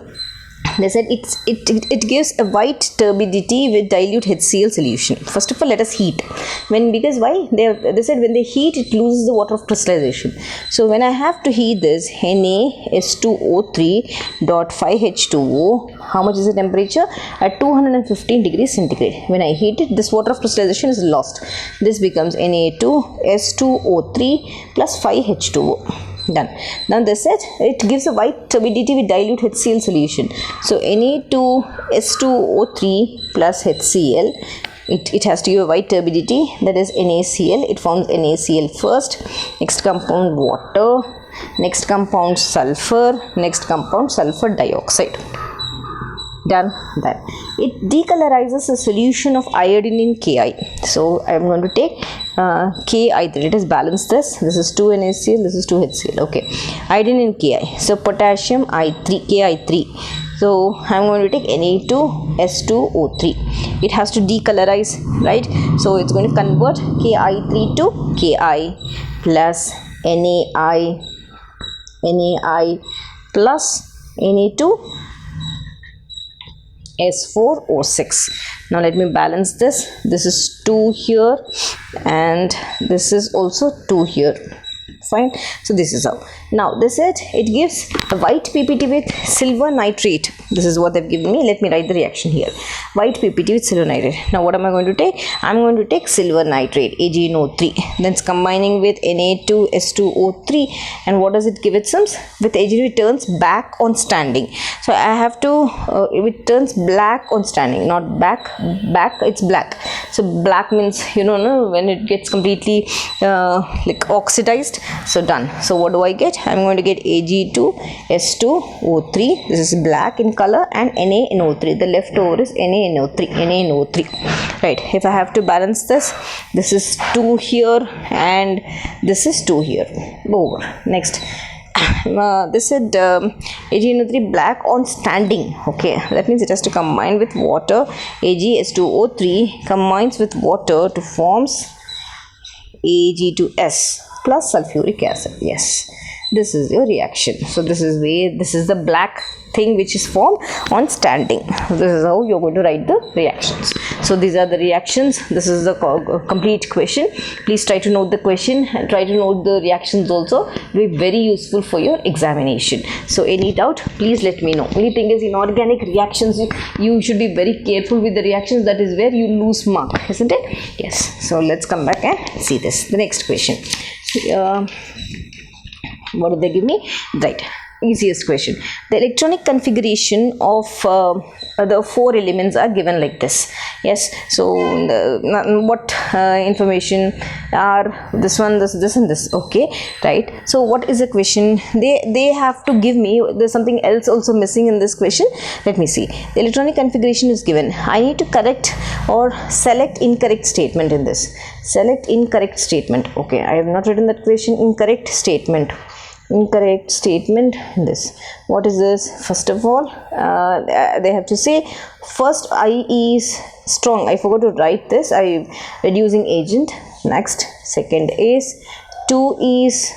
they said it gives a white turbidity with dilute HCl solution. First of all, let us heat. Because why? They said when they heat, it loses the water of crystallization. So when I have to heat this NaS2O3.5H2O, how much is the temperature? At 215 degrees centigrade. When I heat it, this water of crystallization is lost. This becomes Na2S2O3 plus 5H2O. Done. Now they said it gives a white turbidity with dilute HCl solution. So Na2S2O3 plus HCl, it has to give a white turbidity, that is NaCl. It forms NaCl first. Next compound water. Next compound sulfur. Next compound sulfur dioxide. Done. That it decolorizes a solution of iodine in Ki. So I am going to take Ki. Let us balance this. This is 2 NaCl, this is 2 HCl. Okay, iodine in Ki. So potassium I3, Ki3. So I am going to take Na2S2O3. It has to decolorize, right? So it's going to convert Ki3 to Ki plus NaI plus Na2 S4O6. Now let me balance this. This is 2 here and this is also 2 here. Fine. So this is how. Now this it gives a white PPT with silver nitrate. This is what they've given me. Let me write the reaction here. White PPT with silver nitrate. Now what am I going to take? I'm going to take silver nitrate, AgNO3. Then it's combining with Na2S2O3. And what does it give it some? With AgNO it turns back on standing. So I have to, it turns black on standing. Not back, it's black. So black means, when it gets completely like oxidized. So done. So what do I get? I'm going to get Ag2S2O3. This is black in color, and NaNO3. The leftover is NaNO3. Right. If I have to balance this, this is 2 here and this is 2 here. Over. Next. This said AgNO3 black on standing. Okay, that means it has to combine with water. AgS2O3 combines with water to forms Ag2S plus sulfuric acid. Yes, this is your reaction. So this is the black thing which is formed on standing. This is how you're going to write the reactions. So these are the reactions. This is the complete question. Please try to note the question and try to note the reactions also. It will be very useful for your examination. So any doubt, please let me know. Only thing is, inorganic reactions, you should be very careful with the reactions. That is where you lose mark, isn't it? Yes. So let's come back and see this. The next question. What did they give me? Right. Easiest question. The electronic configuration of the 4 elements are given like this. Yes. So what information are this one, this and this? Okay, right. So what is the question? They have to give me. There's something else also missing in this question. Let me see. The electronic configuration is given. I need to correct or select incorrect statement in this. Select incorrect statement. Okay, I have not written that question. Incorrect statement in this. What is this? First of all, they have to say first I is strong. I forgot to write this. I reducing agent. Next, second is 2 is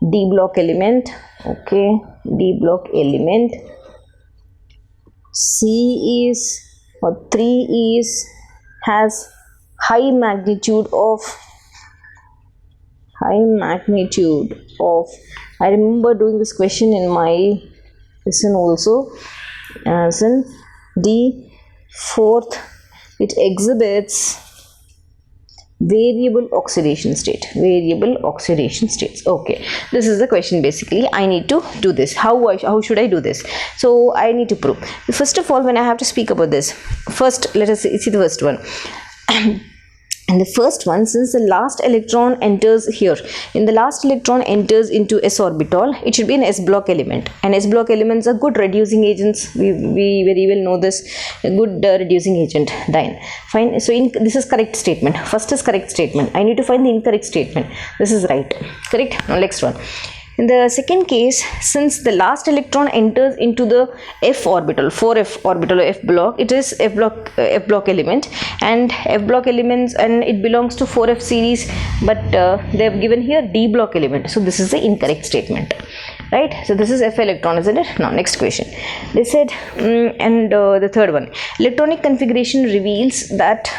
D block element. Okay, D block element. C is, or 3 is, has high magnitude of, I remember doing this question in my lesson also. As in D, 4th, it exhibits variable oxidation state. Okay, this is the question. Basically I need to do this. How should I do this? So I need to prove. First of all, when I have to speak about this, first let us see the first one. And the first one, since the last electron enters here, in the last electron enters into s orbital, it should be an s block element, and s block elements are good reducing agents. We very well know this, a good reducing agent, thine. Fine. So this is correct statement. First is correct statement. I need to find the incorrect statement. This is right. Correct. Now next one. In the second case, since the last electron enters into the f orbital, 4f orbital or f block, it is f block element, and f block elements, and it belongs to 4f series, but they have given here d block element. So this is the incorrect statement, right? So this is f electron, isn't it? Now next question. They said, the third one, electronic configuration reveals that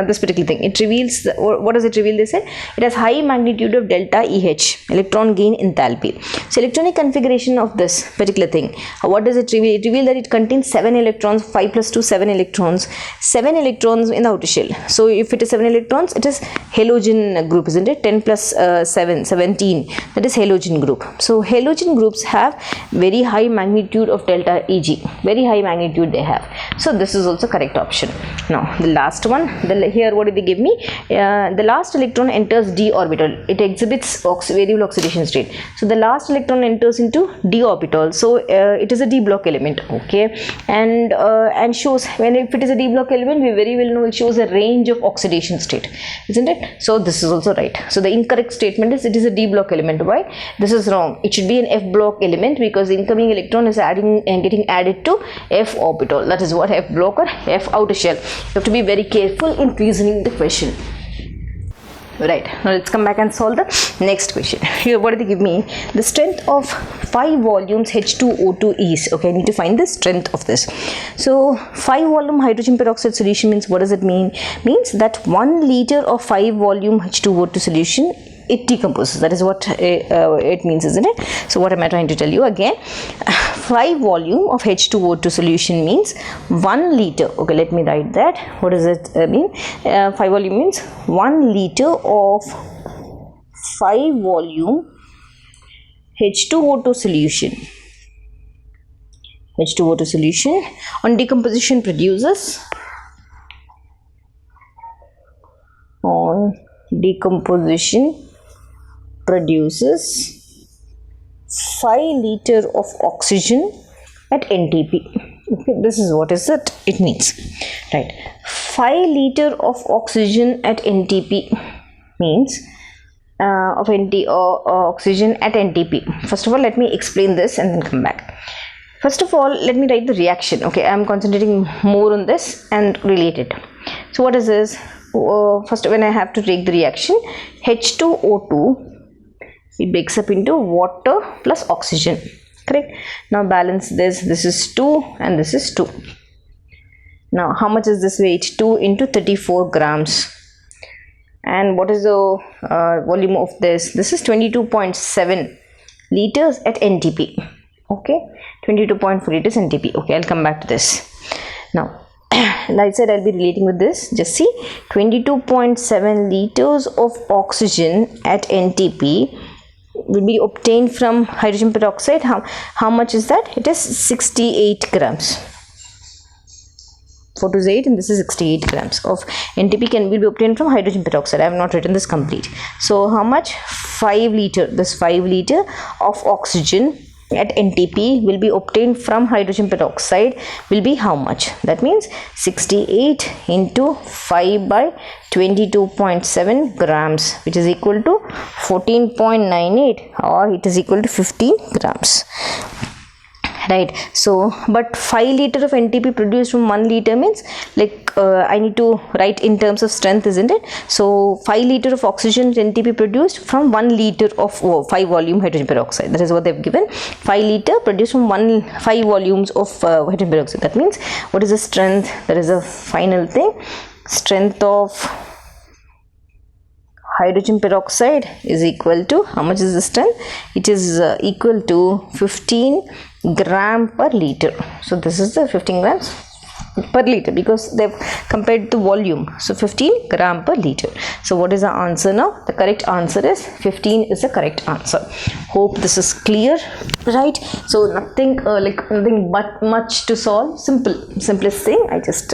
this particular thing. It reveals what does it reveal? They said it has high magnitude of delta EH, electron gain enthalpy. So electronic configuration of this particular thing, what does it reveal? It reveals that it contains 7 electrons, 5 plus 2, 7 electrons, 7 electrons in the outer shell. So if it is 7 electrons, it is halogen group, isn't it? 10 plus 7, 17, that is halogen group. So halogen groups have very high magnitude of delta Eg, very high magnitude they have. So this is also correct option. Now the last one, here what did they give me? The last electron enters d orbital. It exhibits variable oxidation state. So the last electron enters into d orbital. So it is a d block element. Okay, and shows, when if it is a d block element, we very well know it shows a range of oxidation state, isn't it? So this is also right. So the incorrect statement is it is a d block element. Why? This is wrong. It should be an f block element, because the incoming electron is adding and getting added to f orbital. That is what f block or f outer shell. You have to be very careful in reasoning the question. Right, now let's come back and solve the next question. Here what do they give me? The strength of 5 volumes H2O2 is, okay, I need to find the strength of this. So 5 volume hydrogen peroxide solution means, what does it mean? Means that 1 liter of 5 volume H2O2 solution, it decomposes. That is what it means, isn't it? So what am I trying to tell you again? 5 volume of H2O2 solution means 1 liter. Okay, let me write that. What does it mean? 5 volume means 1 liter of 5 volume H2O2 solution. H2O2 solution on decomposition produces, on decomposition produces 5 liter of oxygen at NTP. Okay, this is what is it means, right? 5 liter of oxygen at NTP means oxygen at NTP. First of all, let me explain this and then come back. First of all, let me write the reaction. Okay, I am concentrating more on this and relate it. So what is this? First, when I have to take the reaction, H2O2, it breaks up into water plus oxygen, correct? Now balance this. This is 2 and this is 2. Now how much is this weight? 2 into 34 grams. And what is the volume of this? This is 22.7 liters at NTP. Okay, 22.4 liters NTP. Okay, I'll come back to this. Now, like I said, I'll be relating with this. Just see, 22.7 liters of oxygen at NTP will be obtained from hydrogen peroxide. How much is that? It is 68 grams. 4 to 8 and this is 68 grams of NTP will be obtained from hydrogen peroxide. I have not written this complete. So how much? 5 liter. This 5 liter of oxygen at NTP will be obtained from hydrogen peroxide will be how much? That means 68 into 5 by 22.7 grams, which is equal to 14.98, or it is equal to 15 grams. Right, so but 5 liter of NTP produced from 1 liter means, like I need to write in terms of strength, isn't it? So 5 liter of oxygen NTP produced from 1 liter of 5 volume hydrogen peroxide. That is what they have given. 5 liter produced from 5 volumes of hydrogen peroxide. That means what is the strength? That is a final thing. Strength of hydrogen peroxide is equal to, how much is the strength? It is equal to 15 gram per liter. So this is the 15 grams per liter, because they've compared to volume. So 15 gram per liter. So what is the answer now? The correct answer is 15 is the correct answer. Hope this is clear, right? So nothing nothing but much to solve. Simplest thing. I just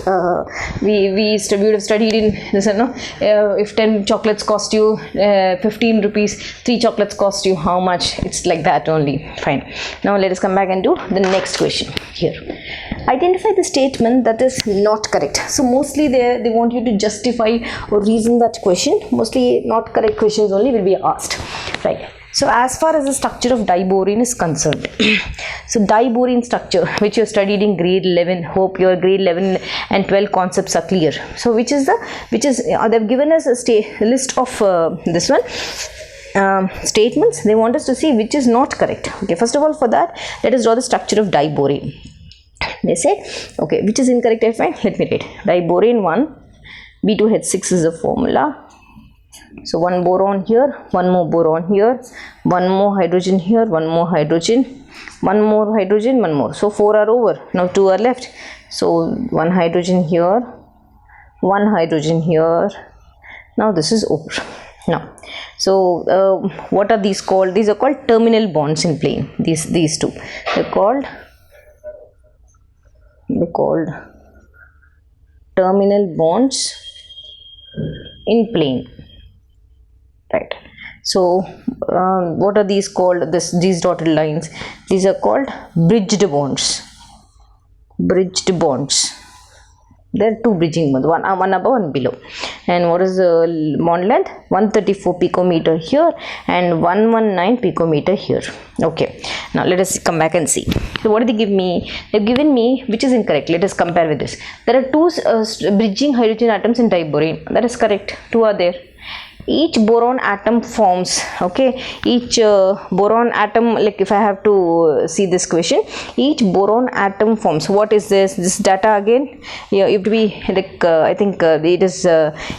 we would have studied in this, if 10 chocolates cost you 15 rupees, 3 chocolates cost you how much? It's like that only. Fine. Now let us come back and do the next question here. Identify the statement that is not correct. So mostly they want you to justify or reason that question. Mostly not correct questions only will be asked, right? So as far as the structure of diborane is concerned, so diborane structure, which you have studied in grade 11, hope your grade 11 and 12 concepts are clear. So they've given us a list of this one statements. They want us to see which is not correct. Okay, first of all, for that, let us draw the structure of diborane. They say, okay, which is incorrect I find? Let me read. Diborane 1, B2H6 is the formula. So one boron here, one more boron here, one more hydrogen here, one more hydrogen, one more hydrogen, one more. So 4 are over. Now 2 are left. So one hydrogen here, one hydrogen here. Now this is over. Now, so what are these called? These are called terminal bonds in plane. These two. They're called terminal bonds in plane. Right. So what are these called? These dotted lines. These are called bridged bonds. Bridged bonds. There are 2 bridging bonds, one above, one below. And what is the bond length? 134 picometer here and 119 picometer here. Okay. Now let us come back and see. So what did they give me? They've given me which is incorrect. Let us compare with this. There are 2 bridging hydrogen atoms in diborane. That is correct. 2 are there. Each boron atom forms, okay, each boron atom, like if I have to see this question, each boron atom forms, what is this data again? Yeah, it will be like I think it is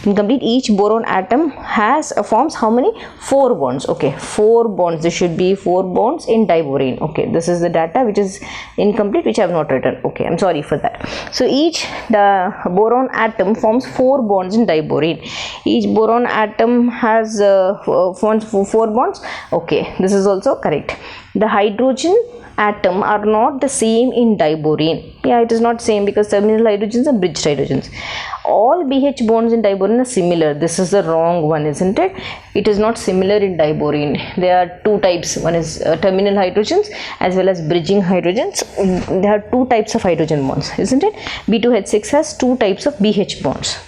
incomplete. Each boron atom has forms how many? 4 bonds. Okay, 4 bonds. There should be 4 bonds in diborane. Okay, this is the data which is incomplete, which I have not written. Okay, I'm sorry for that. So the boron atom forms 4 bonds in diborane. Each boron atom has 4 bonds. Okay, this is also correct. The hydrogen atom are not the same in diborane. Yeah, it is not same because terminal hydrogens are bridged hydrogens. All BH bonds in diborane are similar. This is the wrong one, isn't it? It is not similar in diborane. There are 2 types. One is terminal hydrogens as well as bridging hydrogens. There are 2 types of hydrogen bonds, isn't it? B2H6 has 2 types of BH bonds.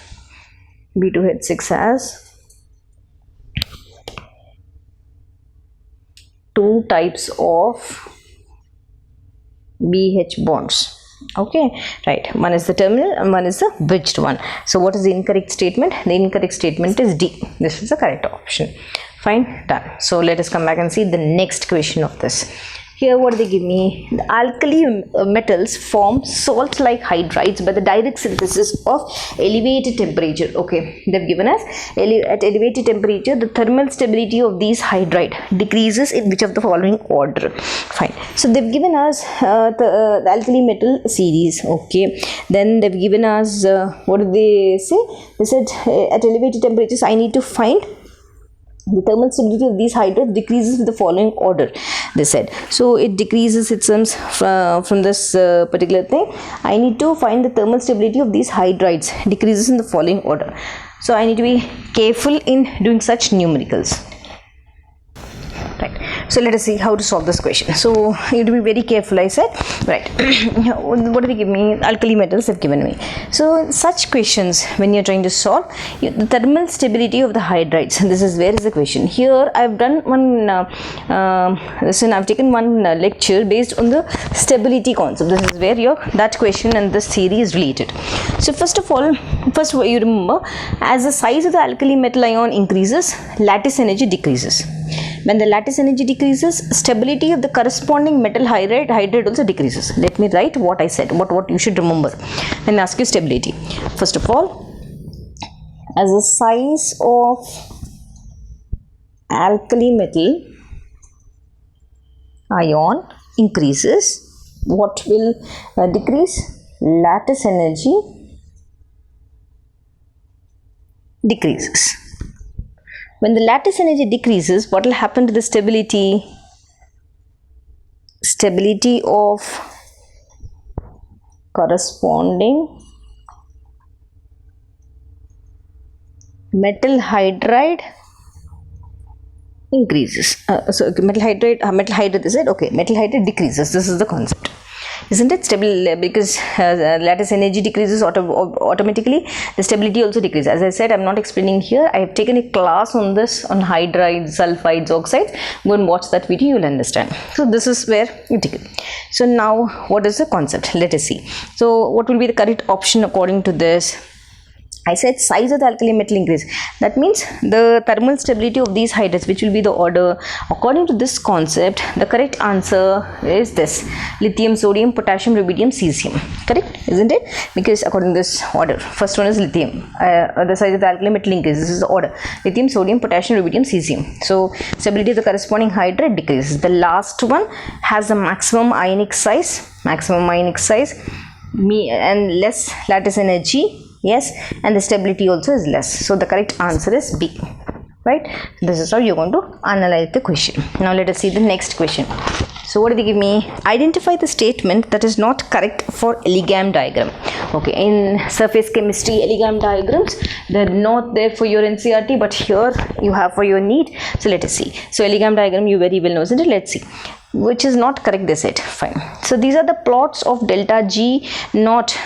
B2H6 has 2 types of BH bonds. Okay, right. One is the terminal and one is the bridged one. So what is the incorrect statement? The incorrect statement is D. This is the correct option. Fine, done. So let us come back and see the next question of this. Here what do they give me? The alkali metals form salts like hydrides by the direct synthesis of elevated temperature. Okay, they've given us at elevated temperature the thermal stability of these hydride decreases in which of the following order. Fine. So they've given us the alkali metal series. Okay, then they've given us what did they say? They said at elevated temperatures I need to find the thermal stability of these hydrides decreases with the following order, they said. So it decreases, it seems, from this particular thing. I need to find the thermal stability of these hydrides decreases in the following order. So I need to be careful in doing such numericals. Right. So let us see how to solve this question. So you have to be very careful, I said. Right. What do they give me? Alkali metals have given me. So such questions, when you're trying to solve, the thermal stability of the hydrides. This is where is the question. Here I've done one. I've taken one lecture based on the stability concept. This is where that question and this theory is related. So first of all, you remember, as the size of the alkali metal ion increases, lattice energy decreases. When the lattice energy decreases, stability of the corresponding metal hydride also decreases. Let me write what I said, what you should remember and ask you stability. First of all, as the size of alkali metal ion increases, what will decrease? Lattice energy decreases. When the lattice energy decreases, what will happen to the stability? Stability of corresponding metal hydride increases. Metal hydride is it? Okay, metal hydride decreases. This is the concept. Isn't it stable? Because lattice energy decreases automatically, the stability also decreases. As I said, I'm not explaining here. I have taken a class on this, on hydrides, sulfides, oxides. Go and watch that video, you'll understand. So this is where you take it. So now, what is the concept? Let us see. So what will be the correct option according to this? I said size of the alkali metal increase. That means the thermal stability of these hydrides, which will be the order. According to this concept, the correct answer is this: lithium, sodium, potassium, rubidium, cesium. Correct, isn't it? Because according to this order, first one is lithium. The size of the alkali metal increase. This is the order: lithium, sodium, potassium, rubidium, cesium. So stability of the corresponding hydride decreases. The last one has the maximum ionic size, and less lattice energy. Yes, and the stability also is less. So the correct answer is B. Right? This is how you're going to analyze the question. Now let us see the next question. So what did they give me? Identify the statement that is not correct for Elegam diagram. Okay, in surface chemistry, Elegam diagrams, they're not there for your NCERT, but here you have for your NEET. So let us see. So Elegam diagram you very well know, isn't it? Let's see. Which is not correct, they said. Fine. So these are the plots of delta G naught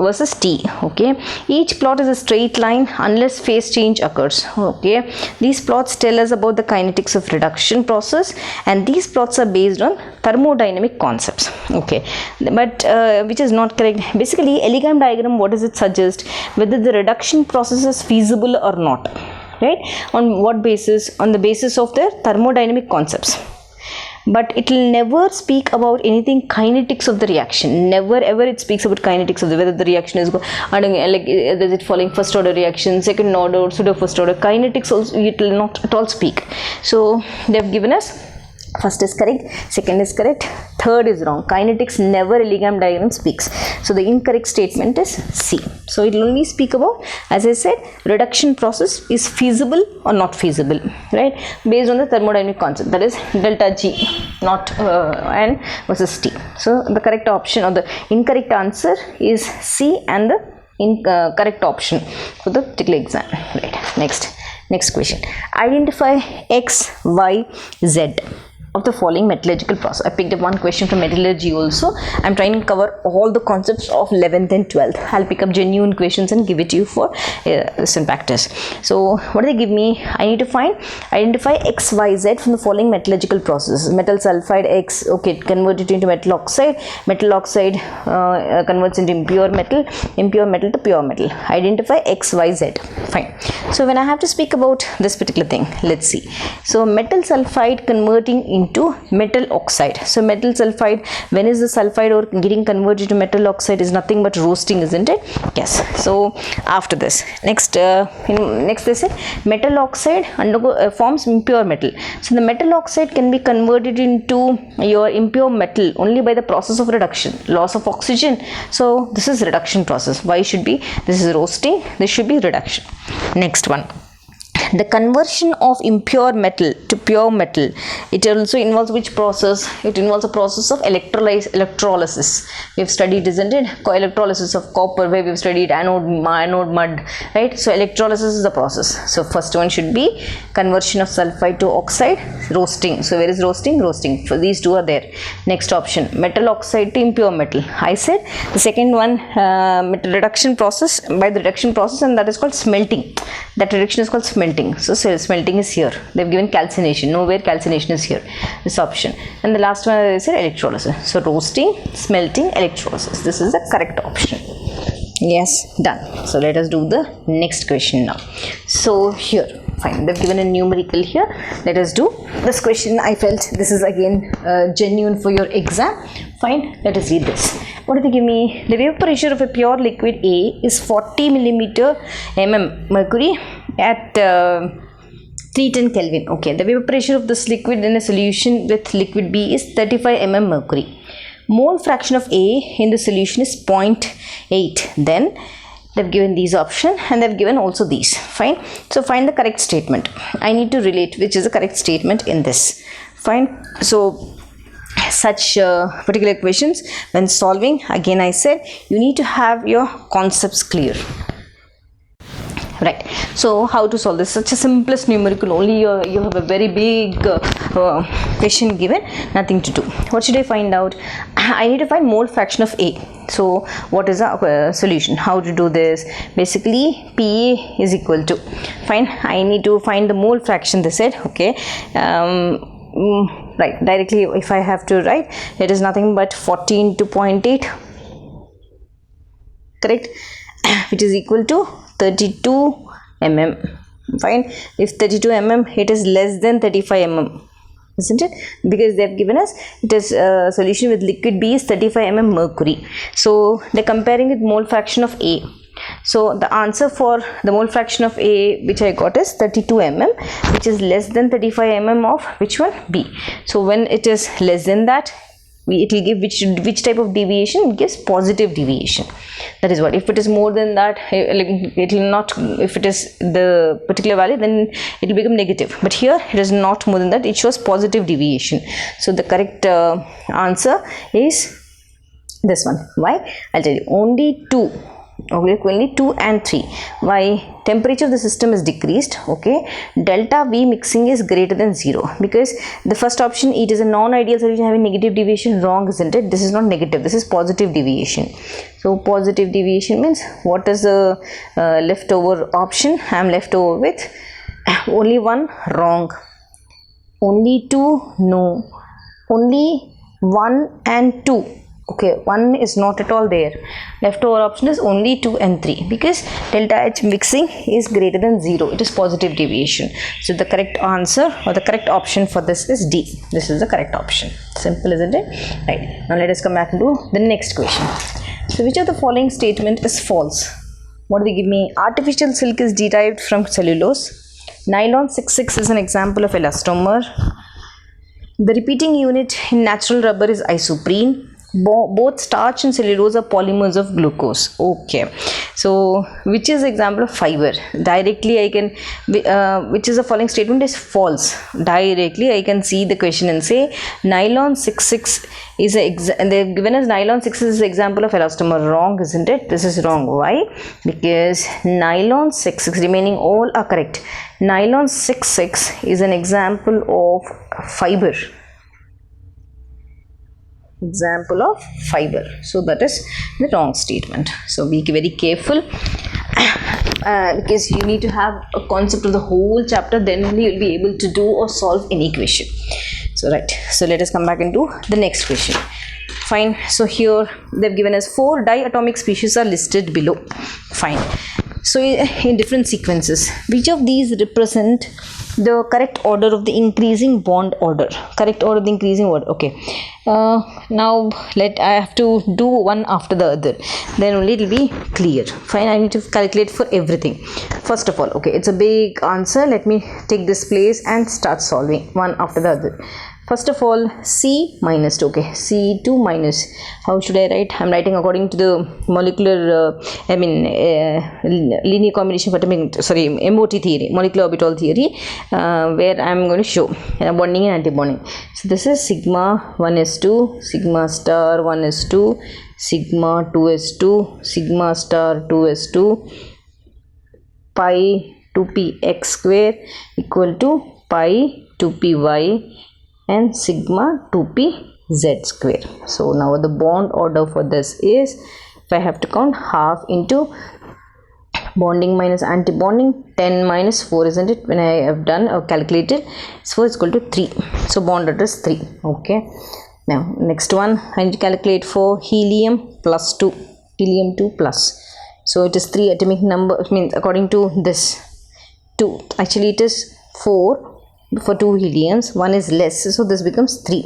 versus T. Okay, each plot is a straight line unless phase change occurs. Okay, these plots tell us about the kinetics of reduction process, and these plots are based on thermodynamic concepts. Okay, but which is not correct. Basically, Elegam diagram, what does it suggest? Whether the reduction process is feasible or not. Right? On what basis? On the basis of their thermodynamic concepts. But it will never speak about anything kinetics of the reaction. Never ever it speaks about kinetics of the, whether the reaction is like is it following first order reaction, second order, pseudo first order. Kinetics also it will not at all speak. So they have given us first is correct, second is correct, third is wrong. Kinetics never Elegam diagram speaks. So the incorrect statement is C. So it will only speak about, as I said, reduction process is feasible or not feasible, right? Based on the thermodynamic concept, that is delta G not and versus T. So the correct option or the incorrect answer is C and the correct option for the particular exam. Right. Next question. Identify X, Y, Z of the following metallurgical process. I picked up one question from metallurgy also. I'm trying to cover all the concepts of 11th and 12th. I'll pick up genuine questions and give it to you for some practice. So what do they give me? I need to identify X, Y, Z from the following metallurgical processes. Metal sulfide X, okay, convert it into metal oxide. Metal oxide converts into impure metal to pure metal. Identify X, Y, Z. Fine. So when I have to speak about this particular thing, let's see. So metal sulfide converting into metal oxide. So metal sulfide, when is the sulfide or getting converted to metal oxide is nothing but roasting, isn't it? Yes. So after this, next they said metal oxide forms impure metal. So the metal oxide can be converted into your impure metal only by the process of reduction, loss of oxygen. So this is reduction process. Why should be? This is roasting. This should be reduction. Next one. The conversion of impure metal to pure metal, it also involves which process? It involves a process of electrolysis. We have studied, isn't it? Electrolysis of copper, where we have studied anode mud, right? So electrolysis is the process. So first one should be conversion of sulfide to oxide, roasting. So where is roasting? Roasting. So these two are there. Next option, metal oxide to impure metal. I said the second one, metal reduction process, by the reduction process, and that is called smelting. That reduction is called smelting. So smelting is here. They've given calcination. Nowhere calcination is here. This option. And the last one is electrolysis. So roasting, smelting, electrolysis. This is the correct option. Yes, done. So let us do the next question now. So here, fine. They've given a numerical here. Let us do this question. I felt this is again genuine for your exam. Fine. Let us read this. What did they give me? The vapor pressure of a pure liquid A is 40 mm mercury at 310 Kelvin. Okay, the vapor pressure of this liquid in a solution with liquid B is 35 mm mercury. Mole fraction of A in the solution is 0.8. Then They've given these options and they've given also these. Fine. So find the correct statement. I need to relate which is the correct statement in this. Fine. So such particular equations, when solving, again I said you need to have your concepts clear. Right. So how to solve this? Such a simplest numerical, only you have a very big question given, nothing to do. What should I find out? I need to find mole fraction of A. So what is the solution? How to do this? Basically Pa is equal to, fine, I need to find the mole fraction, they said. Okay. Right, directly if I have to write, it is nothing but 14 to 0.8, correct, which is equal to 32 mm. Fine. If 32 mm, it is less than 35 mm, isn't it? Because they have given us it is a solution with liquid B is 35 mm mercury. So they're comparing with mole fraction of A. So the answer for the mole fraction of A which I got is 32 mm, which is less than 35 mm of which one? B. So when it is less than that, it will give which type of deviation? It gives positive deviation. That is what. If it is more than that, it will not. If it is the particular value, then it will become negative. But here it is not more than that. It shows positive deviation. So the correct answer is this one. Why? I'll tell you. Only 2. Okay, only 2 and 3. Why? Temperature of the system is decreased. Okay, delta V mixing is greater than 0, because the first option, it is a non-ideal solution having negative deviation. Wrong, isn't it? This is not negative, this is positive deviation. So positive deviation means what is the leftover option? I am left over with only 1 wrong, only 2 no, only 1 and 2. Okay, 1 is not at all there. Leftover option is only 2 and 3, because delta H mixing is greater than 0. It is positive deviation. So the correct answer or the correct option for this is D. This is the correct option. Simple, isn't it? Right. Now let us come back and do the next question. So which of the following statement is false? What do they give me? Artificial silk is derived from cellulose. Nylon 66 is an example of elastomer. The repeating unit in natural rubber is isoprene. Both starch and cellulose are polymers of glucose. Okay, so which is example of fiber? Directly I can, which is the following statement is false? Directly I can see the question and say nylon 66 is they've given us nylon 66 is example of elastomer. Wrong, isn't it? This is wrong. Why? Because nylon 66, remaining all are correct. Nylon 66 is an example of fiber. Example of fiber. So that is the wrong statement. So be very careful because you need to have a concept of the whole chapter, then only you will be able to do or solve any question. So right, so let us come back and do the next question. Fine. So here they've given us 4 diatomic species are listed below. Fine. So in different sequences, which of these represent the correct order of the increasing bond order? Correct order of the increasing order. Okay. Now I have to do one after the other, then only it will be clear. Fine. I need to calculate for everything. First of all, okay, it's a big answer. Let me take this place and start solving one after the other. First of all, C minus 2. Okay, C2 minus. How should I write? I'm writing according to the molecular, linear combination of atomic, MOT theory, molecular orbital theory, where I'm going to show bonding and anti-bonding. So this is sigma 1s2, sigma star 1s2, sigma 2s2, sigma star 2s2, pi 2px square equal to pi 2py and sigma 2pz square. So now the bond order for this is, if I have to count, half into bonding minus anti-bonding, 10 minus 4, isn't it? When I have done or calculated, so it's equal to 3. So bond order is 3. Okay. Now next one, I need to calculate for helium plus 2, helium 2 plus. So it is 3 atomic number, means according to this 2, actually it is 4 for 2 heliums, 1 is less, so this becomes 3.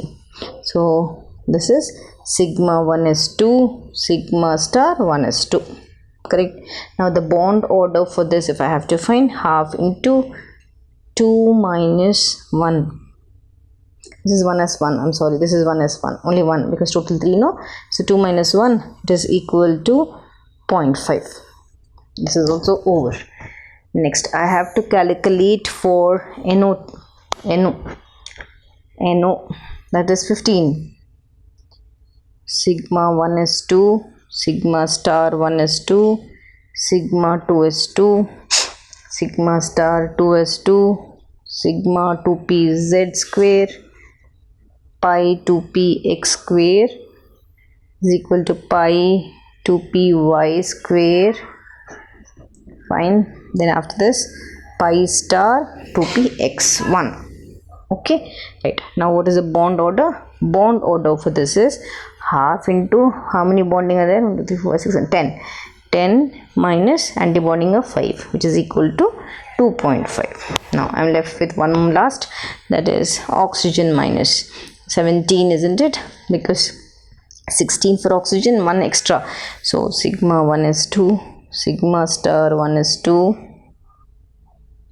So this is sigma 1s2, sigma star 1s2. Correct. Now the bond order for this, if I have to find, half into 2 minus 1. This is 1s1. I'm sorry, this is 1s1. Only 1, because total 3, no? So 2 minus 1, it is equal to 0.5. This is also over. Next, I have to calculate for NO, that is 15. Sigma 1 is 2, sigma star 1 is 2, sigma 2 is 2, sigma star 2 is 2, sigma 2pz square, pi 2px square is equal to pi 2py square. Fine. Then after this, pi star 2px1. Okay, right. Now what is the bond order? Bond order for this is half into, how many bonding are there? 1, 2, 3, 4, 5, 6, and 10. 10 minus antibonding of 5, which is equal to 2.5. Now I am left with one last, that is oxygen minus 17, isn't it? Because 16 for oxygen, 1 extra. So sigma 1 is 2, sigma star 1 is 2,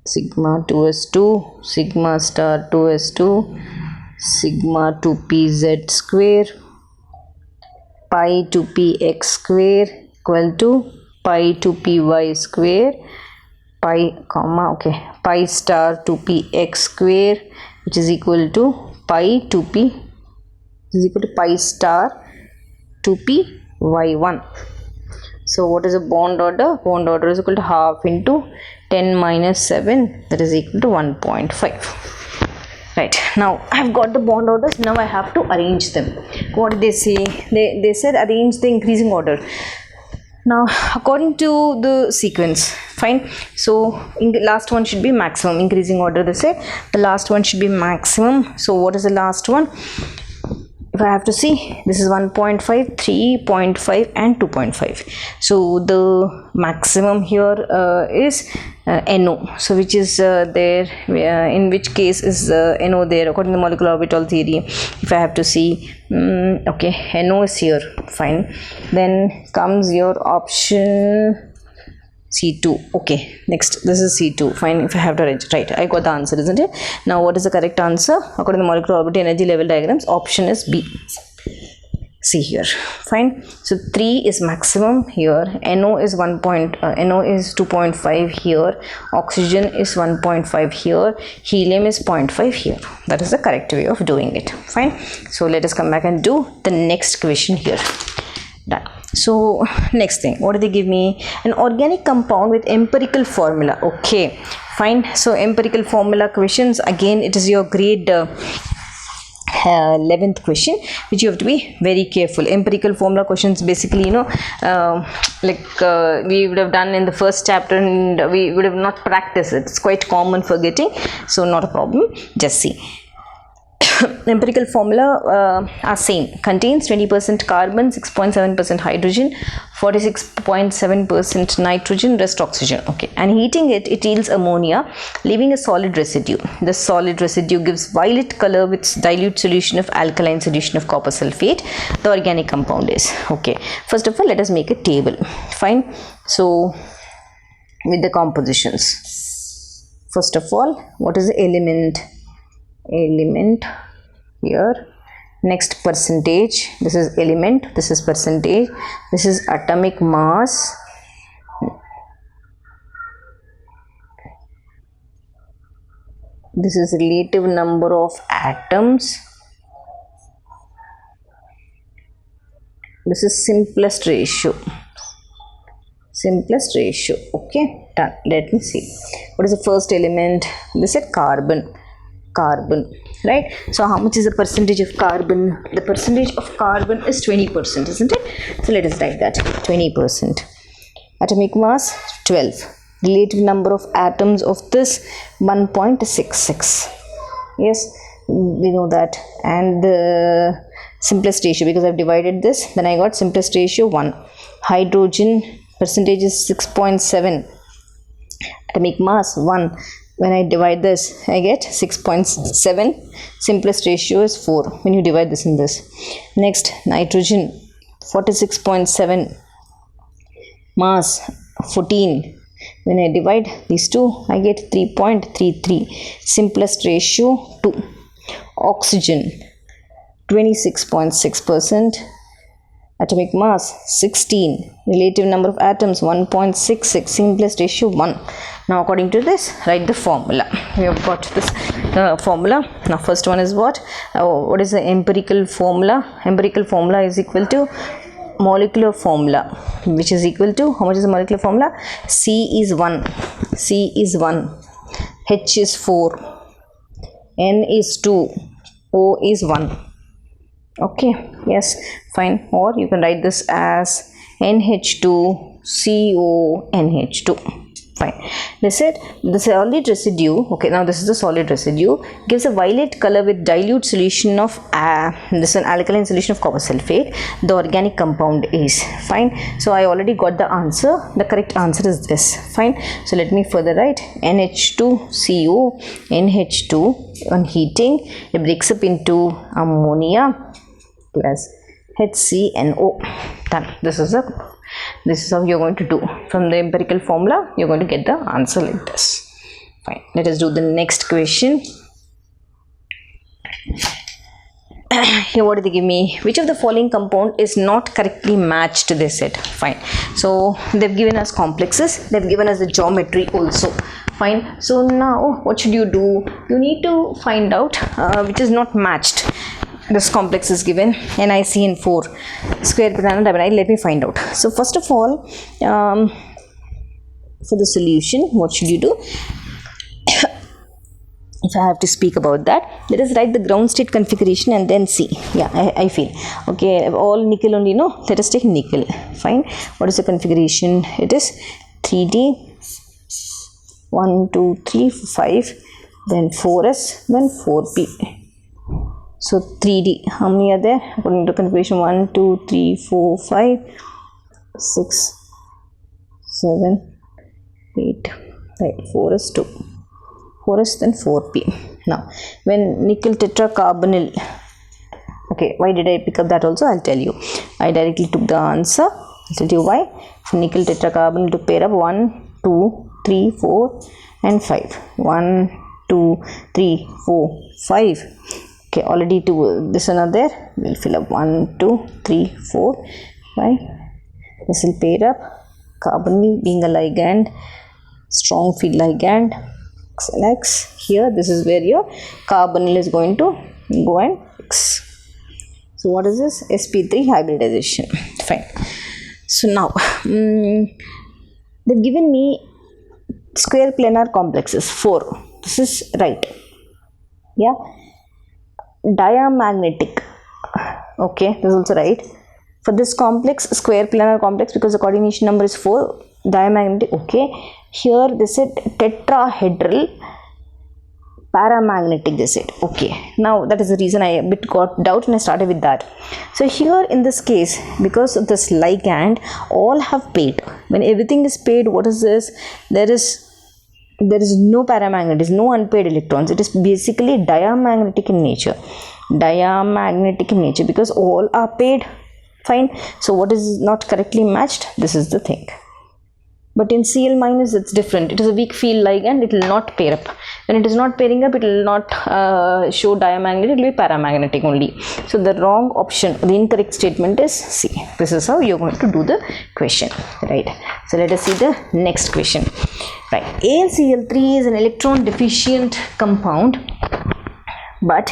sigma 2 is 2, sigma star 2 is 2, sigma 2pz square, pi 2px square equal to pi 2py square, pi star 2px square, which is equal to pi 2p is equal to pi star 2py1. So what is the bond order? Bond order is equal to half into 10 minus 7, that is equal to 1.5. Right, now I have got the bond orders. Now I have to arrange them. What did they say? They said arrange the increasing order. Now according to the sequence, fine. So in the last one should be maximum. Increasing order, they say the last one should be maximum. So what is the last one? If I have to see, this is 1.5, 3.5 and 2.5. So the maximum here is NO. So which is there, in which case is NO there according to molecular orbital theory. If I have to see, okay, NO is here, fine. Then comes your option C2. Okay, next, this is C2, fine. If I have to write, right, I got the answer, isn't it? Now what is the correct answer according to molecular orbital energy level diagrams? Option is B. See here, fine. So 3 is maximum here, NO is 2.5 here, oxygen is 1.5 here, helium is 0.5 here. That is the correct way of doing it, fine. So let us come back and do the next question here. Done. So next thing, what do they give me? An organic compound with empirical formula. Okay, fine. So empirical formula questions, again it is your grade 11th question, which you have to be very careful. Empirical formula questions basically, you know, we would have done in the first chapter and we would have not practiced it. It's quite common forgetting, so not a problem. Just see. Empirical formula are same. Contains 20% carbon, 6.7% hydrogen, 46.7% nitrogen, rest oxygen. Okay, and heating it yields ammonia, leaving a solid residue. The solid residue gives violet color with dilute solution of alkaline solution of copper sulfate. The organic compound is, okay. First of all, let us make a table. Fine. So with the compositions. First of all, what is the element? Element here. Next, percentage. This is element, this is percentage, this is atomic mass, this is relative number of atoms, this is simplest ratio. Simplest ratio. Okay, done. Let me see. What is the first element? This is carbon. Carbon, right? So how much is the percentage of carbon? The percentage of carbon is 20%, isn't it? So let us write that 20%. Atomic mass 12. Relative number of atoms of this 1.66. Yes, we know that. And the simplest ratio, because I've divided this, then I got simplest ratio 1. Hydrogen percentage is 6.7. Atomic mass 1. When I divide this, I get 6.7. Simplest ratio is 4 when you divide this in this. Next, nitrogen 46.7. Mass 14. When I divide these two, I get 3.33. Simplest ratio 2. Oxygen 26.6%. Atomic mass 16, relative number of atoms 1.66, simplest ratio 1. Now according to this, write the formula. We have got this formula. Now first one is what? What is the empirical formula? Empirical formula is equal to molecular formula, which is equal to, how much is the molecular formula? C is 1, C is 1, H is 4, N is 2, O is 1. Okay, yes, fine. Or you can write this as NH2CONH2. Fine. They said the solid residue, okay, now this is the solid residue, gives a violet color with dilute solution of this is an alkaline solution of copper sulfate. The organic compound is, fine. So I already got the answer. The correct answer is this, fine. So let me further write NH2CO, NH2 on heating, it breaks up into ammonia plus HCNO. Done. This is how you're going to do. From the empirical formula, you're going to get the answer like this. Fine. Let us do the next question. Here, what did they give me? Which of the following compound is not correctly matched? They said. Fine. So they've given us complexes. They've given us the geometry also. Fine. So now, what should you do? You need to find out which is not matched. This complex is given NiCN4 square planar diamond. Let me find out. So first of all, for the solution, what should you do? If I have to speak about that, let us write the ground state configuration and then see. Yeah, I feel okay. All nickel only, no. Let us take nickel. Fine. What is the configuration? It is 3D. 1, 2, 3, 5. Then 4s. Then 4p. So 3D, how many are there? According to configuration, 1, 2, 3, 4, 5, 6, 7, 8, right, 4s2, 4s then 4p. Now, when nickel tetracarbonyl, okay, why did I pick up that also? I'll tell you. I directly took the answer. I'll tell you why. For nickel tetracarbonyl to pair up 1, 2, 3, 4 and 5. 1, 2, 3, 4, 5. Okay, already two, this one are there. We'll fill up 1, 2, 3, 4, 5. This will pair up. Carbonyl being a ligand, strong field ligand. XLX. Here, this is where your carbonyl is going to go and fix. So, what is this? sp3 hybridization. Fine. So, now, they've given me square planar complexes, 4. This is right. Yeah. Diamagnetic, okay, this is also right. For this complex, square planar complex, because the coordination number is 4, diamagnetic, okay. Here they said tetrahedral paramagnetic, they said, okay. Now that is the reason I a bit got doubt and I started with that. So here in this case, because of this ligand, all have paired. When everything is paired, what is this? There is no paramagnetism, no unpaired electrons. It is basically diamagnetic in nature. Diamagnetic in nature because all are paired. Fine. So what is not correctly matched? This is the thing. But in Cl minus, it's different. It is a weak field ligand. It will not pair up. When it is not pairing up, it will not show diamagnetic. It will be paramagnetic only. So the wrong option, the incorrect statement is C. This is how you are going to do the question. Right. So let us see the next question. Right. AlCl3 is an electron deficient compound, but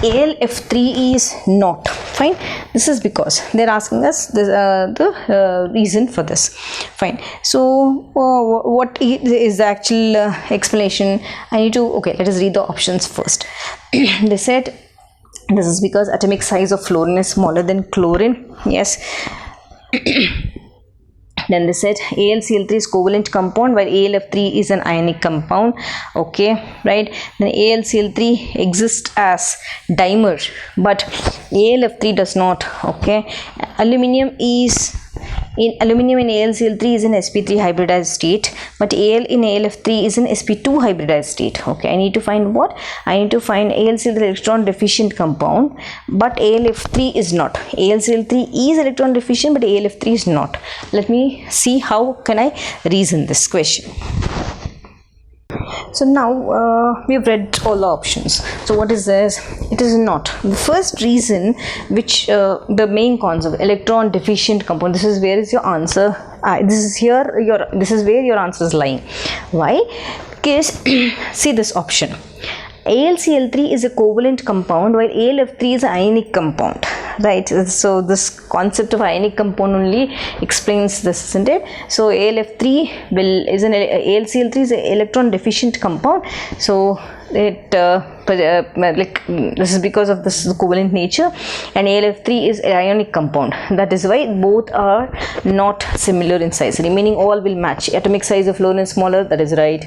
AlF3 is not. Fine. This is because they are asking us this, the reason for this. Fine. So what is the actual explanation? I need to, okay, let us read the options first. They said this is because atomic size of fluorine is smaller than chlorine. Yes. Then they said AlCl3 is covalent compound while AlF3 is an ionic compound. Okay, right. Then AlCl3 exists as dimer, but AlF3 does not. Okay, aluminium in AlCl3 is in sp3 hybridized state, but Al in AlF3 is in sp2 hybridized state. Okay, I need to find what? I need to find AlCl3 electron deficient compound, but AlF3 is not. AlCl3 is electron deficient, but AlF3 is not. Let me see how can I reason this question. So now we've read all the options. So what is this? It is not. The first reason, which the main concept, electron deficient compound, this is where is your answer. This is where your answer is lying. Why? Because see this option. AlCl3 is a covalent compound while AlF3 is an ionic compound, right? So this concept of ionic compound only explains this, isn't it? So AlF3 AlCl3 is an electron deficient compound, so it this is because of this covalent nature, and AlF3 is an ionic compound. That is why both are not similar in size, remaining all will match. Atomic size of fluorine is smaller, that is right.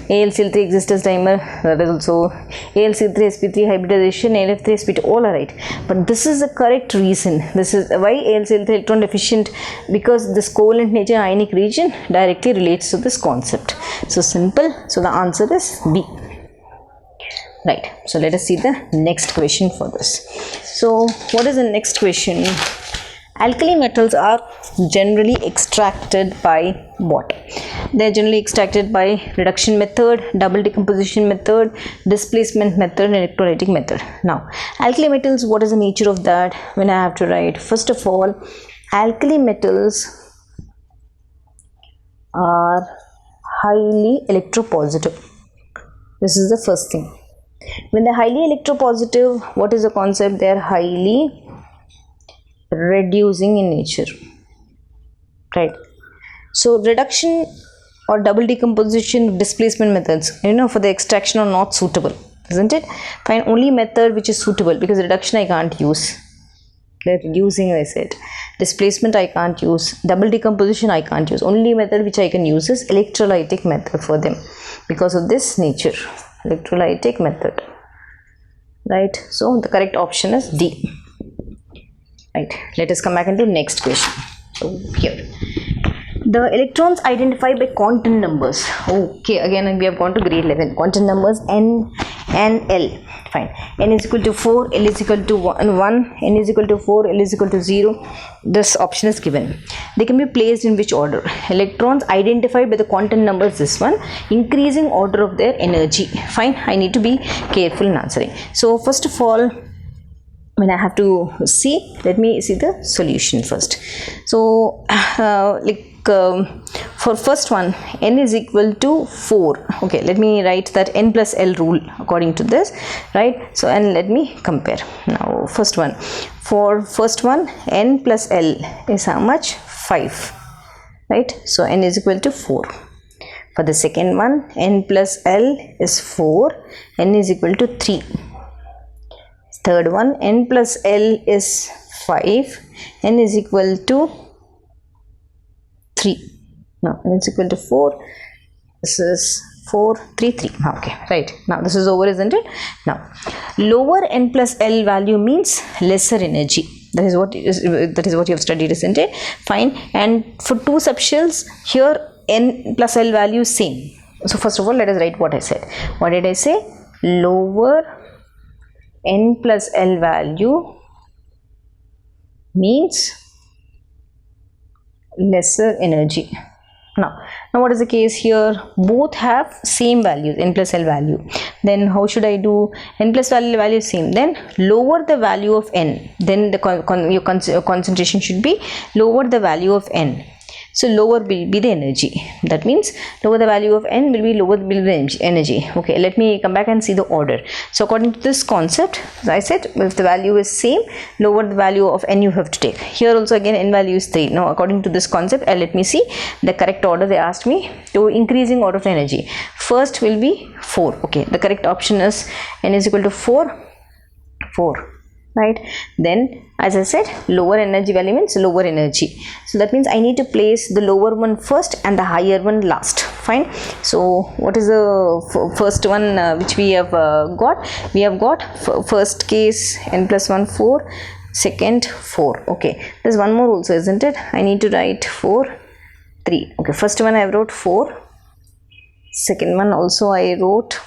AlCl3 exists as dimer, that is also. AlCl3 sp3 hybridization, AlF3 sp2, all are right. But this is the correct reason. This is why AlCl3 electron deficient, because this covalent nature ionic region directly relates to this concept. So simple. So the answer is B. Right, so let us see the next question for this. So what is the next question? Alkali metals are generally extracted by what? They are generally extracted by reduction method, double decomposition method, displacement method, and electrolytic method. Now, alkali metals, what is the nature of that? When I have to write, first of all, alkali metals are highly electropositive. This is the first thing. When they're highly electropositive, what is the concept? They are highly reducing in nature, right? So reduction or double decomposition displacement methods, for the extraction are not suitable, isn't it? Find only method which is suitable, because reduction I can't use. They're reducing, I said. Displacement I can't use. Double decomposition I can't use. Only method which I can use is electrolytic method for them, because of this nature. Electrolytic method, right? So the correct option is D. Right, let us come back into next question. So here, the electrons identified by quantum numbers. Okay, again we have gone to grade 11. Quantum numbers N and L. Fine. N is equal to 4, L is equal to 1, N is equal to 4, L is equal to 0. This option is given. They can be placed in which order? Electrons identified by the quantum numbers, this one, increasing order of their energy. Fine, I need to be careful in answering. So first of all, when I have to see, let me see the solution first. So for first one, N is equal to 4. Okay, let me write that N plus L rule according to this, right? So, and let me compare. Now, first one, for first one, N plus L is how much? 5, right? So, N is equal to 4. For the second one, N plus L is 4, N is equal to 3. Third one, N plus L is 5, N is equal to 3. Now N is equal to 4. This is 4, 3, 3. Okay, right. Now this is over, isn't it? Now, lower N plus L value means lesser energy. That is what you have studied, isn't it? Fine. And for two subshells, here N plus L value is same. So first of all, let us write what I said. What did I say? Lower N plus L value means lesser energy. Now what is the case here? Both have same values, N plus L value. Then how should I do? N plus L value is same. Then lower the value of N. Then your concentration should be lower the value of N. So lower will be the energy. That means lower the value of N will be lower the energy. Okay, let me come back and see the order. So according to this concept, as I said, if the value is same, lower the value of N you have to take. Here also again N value is 3. Now according to this concept, let me see the correct order. They asked me to increasing order of energy. First will be 4. Okay, the correct option is N is equal to 4. Right, then as I said, lower energy value means lower energy. So that means I need to place the lower one first and the higher one last. Fine. So what is the first one which we have got? We have got first case N plus 1 4, second 4. Okay, there's one more also, isn't it? I need to write 4 3. Okay, first one I wrote 4, second one also I wrote,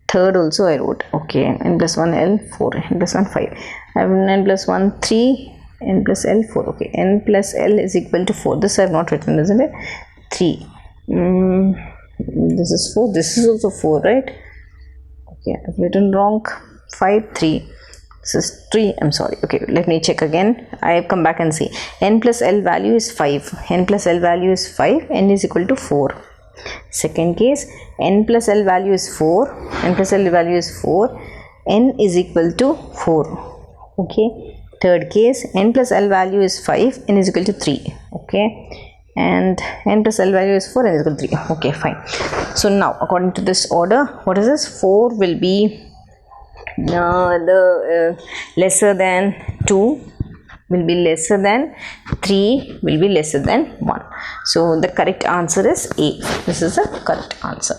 third also I wrote. Okay, N plus 1 L 4, N plus 1 5. I have N plus 1 3, N plus L 4. Okay, N plus L is equal to 4. This I have not written, isn't it? 3. This is 4, this is also 4, right? Okay, I've written wrong. 5, 3. This is 3, I'm sorry. Okay, let me check again. I come back and see. N plus L value is 5. N plus L value is 5. N is equal to 4. Second case, N plus L value is 4. N plus L value is 4. N is equal to 4. Okay. Third case, N plus L value is 5. N is equal to 3. Okay. And N plus L value is 4. N is equal to 3. Okay, fine. So now, according to this order, what is this? 4 will be lesser than 2, will be lesser than 3, will be lesser than 1. So the correct answer is A. This is the correct answer.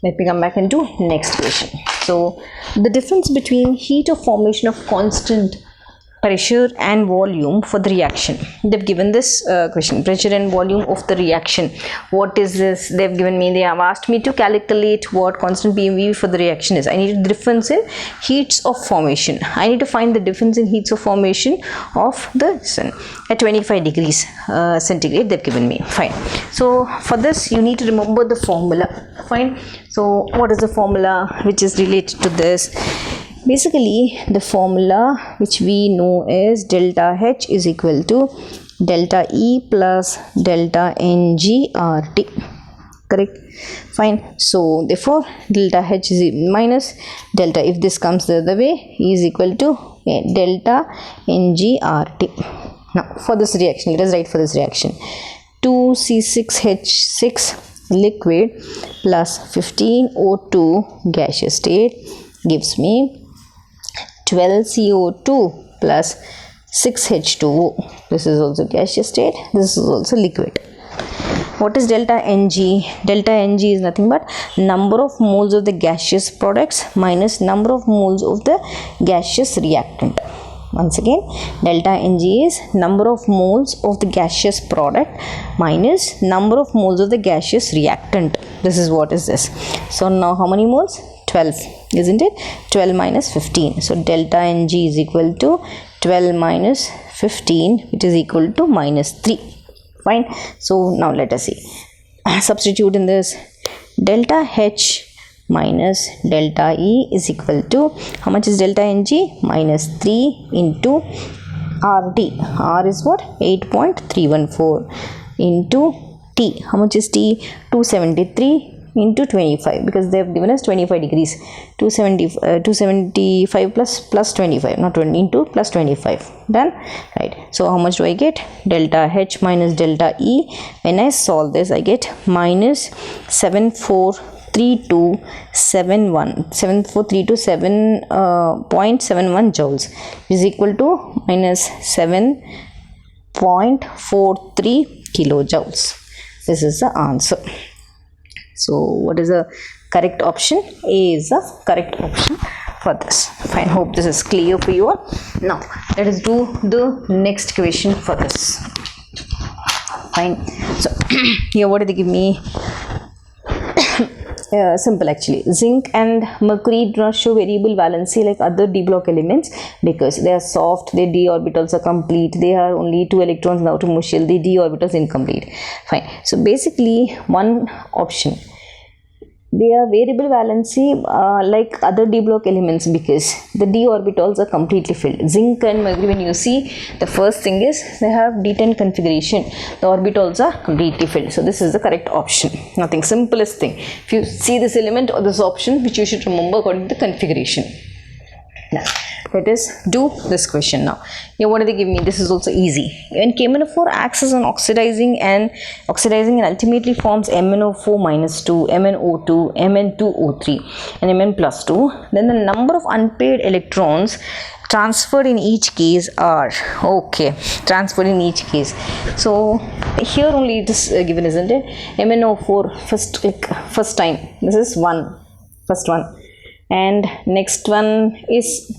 Let me come back into next question. So the difference between heat of formation of constant pressure and volume for the reaction. They've given this question, pressure and volume of the reaction. What is this? They've given me, they have asked me to calculate what constant PMV for the reaction is. I need the difference in heats of formation. I need to find the difference in heats of formation of the sun at 25 degrees centigrade. They've given me. Fine. So for this you need to remember the formula. Fine. So what is the formula which is related to this? Basically, the formula which we know is delta H is equal to delta E plus delta NGRT. Correct? Fine. So, therefore, delta H is minus delta. If this comes the other way, E is equal to delta NGRT. Now, for this reaction, let us write for this reaction. 2C6H6 liquid plus 15O2 gaseous state gives me 12 CO2 plus 6H2O. This is also gaseous state. This is also liquid. What is delta Ng? Delta Ng is nothing but number of moles of the gaseous products minus number of moles of the gaseous reactant. Once again, delta Ng is number of moles of the gaseous product minus number of moles of the gaseous reactant. This is what is this. So now how many moles? 12, isn't it? 12 minus 15. So delta Ng is equal to 12 minus 15, which is equal to minus 3. Fine. So now let us see. Substitute in this. Delta H minus delta E is equal to, how much is delta Ng? Minus 3 into RT. R is what? 8.314 into T. How much is T? 273 into 25, because they have given us 25 degrees. 275 plus 25, not 20, into plus 25. Done? Right. So how much do I get? Delta H minus delta E. When I solve this, I get minus 7.41 joules is equal to minus 7.43 kilojoules. This is the answer. So what is the correct option? A is the correct option for this. Fine. Hope this is clear for you all. Now let us do the next question for this. Fine. So here what did they give me? Simple actually. Zinc and mercury do not show variable valency like other d block elements because they are soft, their d orbitals are complete, they have only 2 electrons now to Muschel, the d orbitals incomplete. Fine. So basically one option, they are variable valency like other d block elements because the d orbitals are completely filled. Zinc and mercury, when you see, the first thing is they have d10 configuration, the orbitals are completely filled. So this is the correct option. Nothing, simplest thing. If you see this element or this option, which you should remember according to the configuration. Now let us do this question now. Here what do they give me? This is also easy. When KMnO4 acts as an oxidizing and ultimately forms MnO4 minus 2, MnO2, Mn2O3 and Mn plus 2, then the number of unpaired electrons transferred in each case are transferred in each case. So here only it is given, isn't it? MnO4 first time, this is first one, and next one is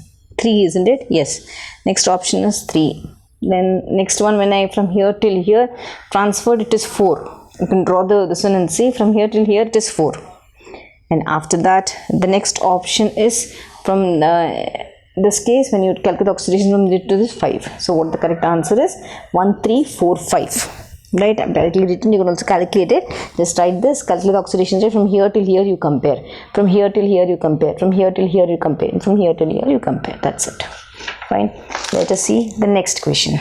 3, isn't it? Yes, next option is 3. Then next one, when I from here till here transferred, it is 4. You can draw this one and see, from here till here it is 4. And after that the next option is from this case, when you calculate oxidation from 0 to this 5. So what the correct answer is? 1, 3, 4, 5. right? I'm directly written. You can also calculate it. Just write this, calculate the oxidation rate from here till here, you compare, from here till here you compare, from here till here you compare, and from here till here you compare. That's it. Fine. Let us see the next question.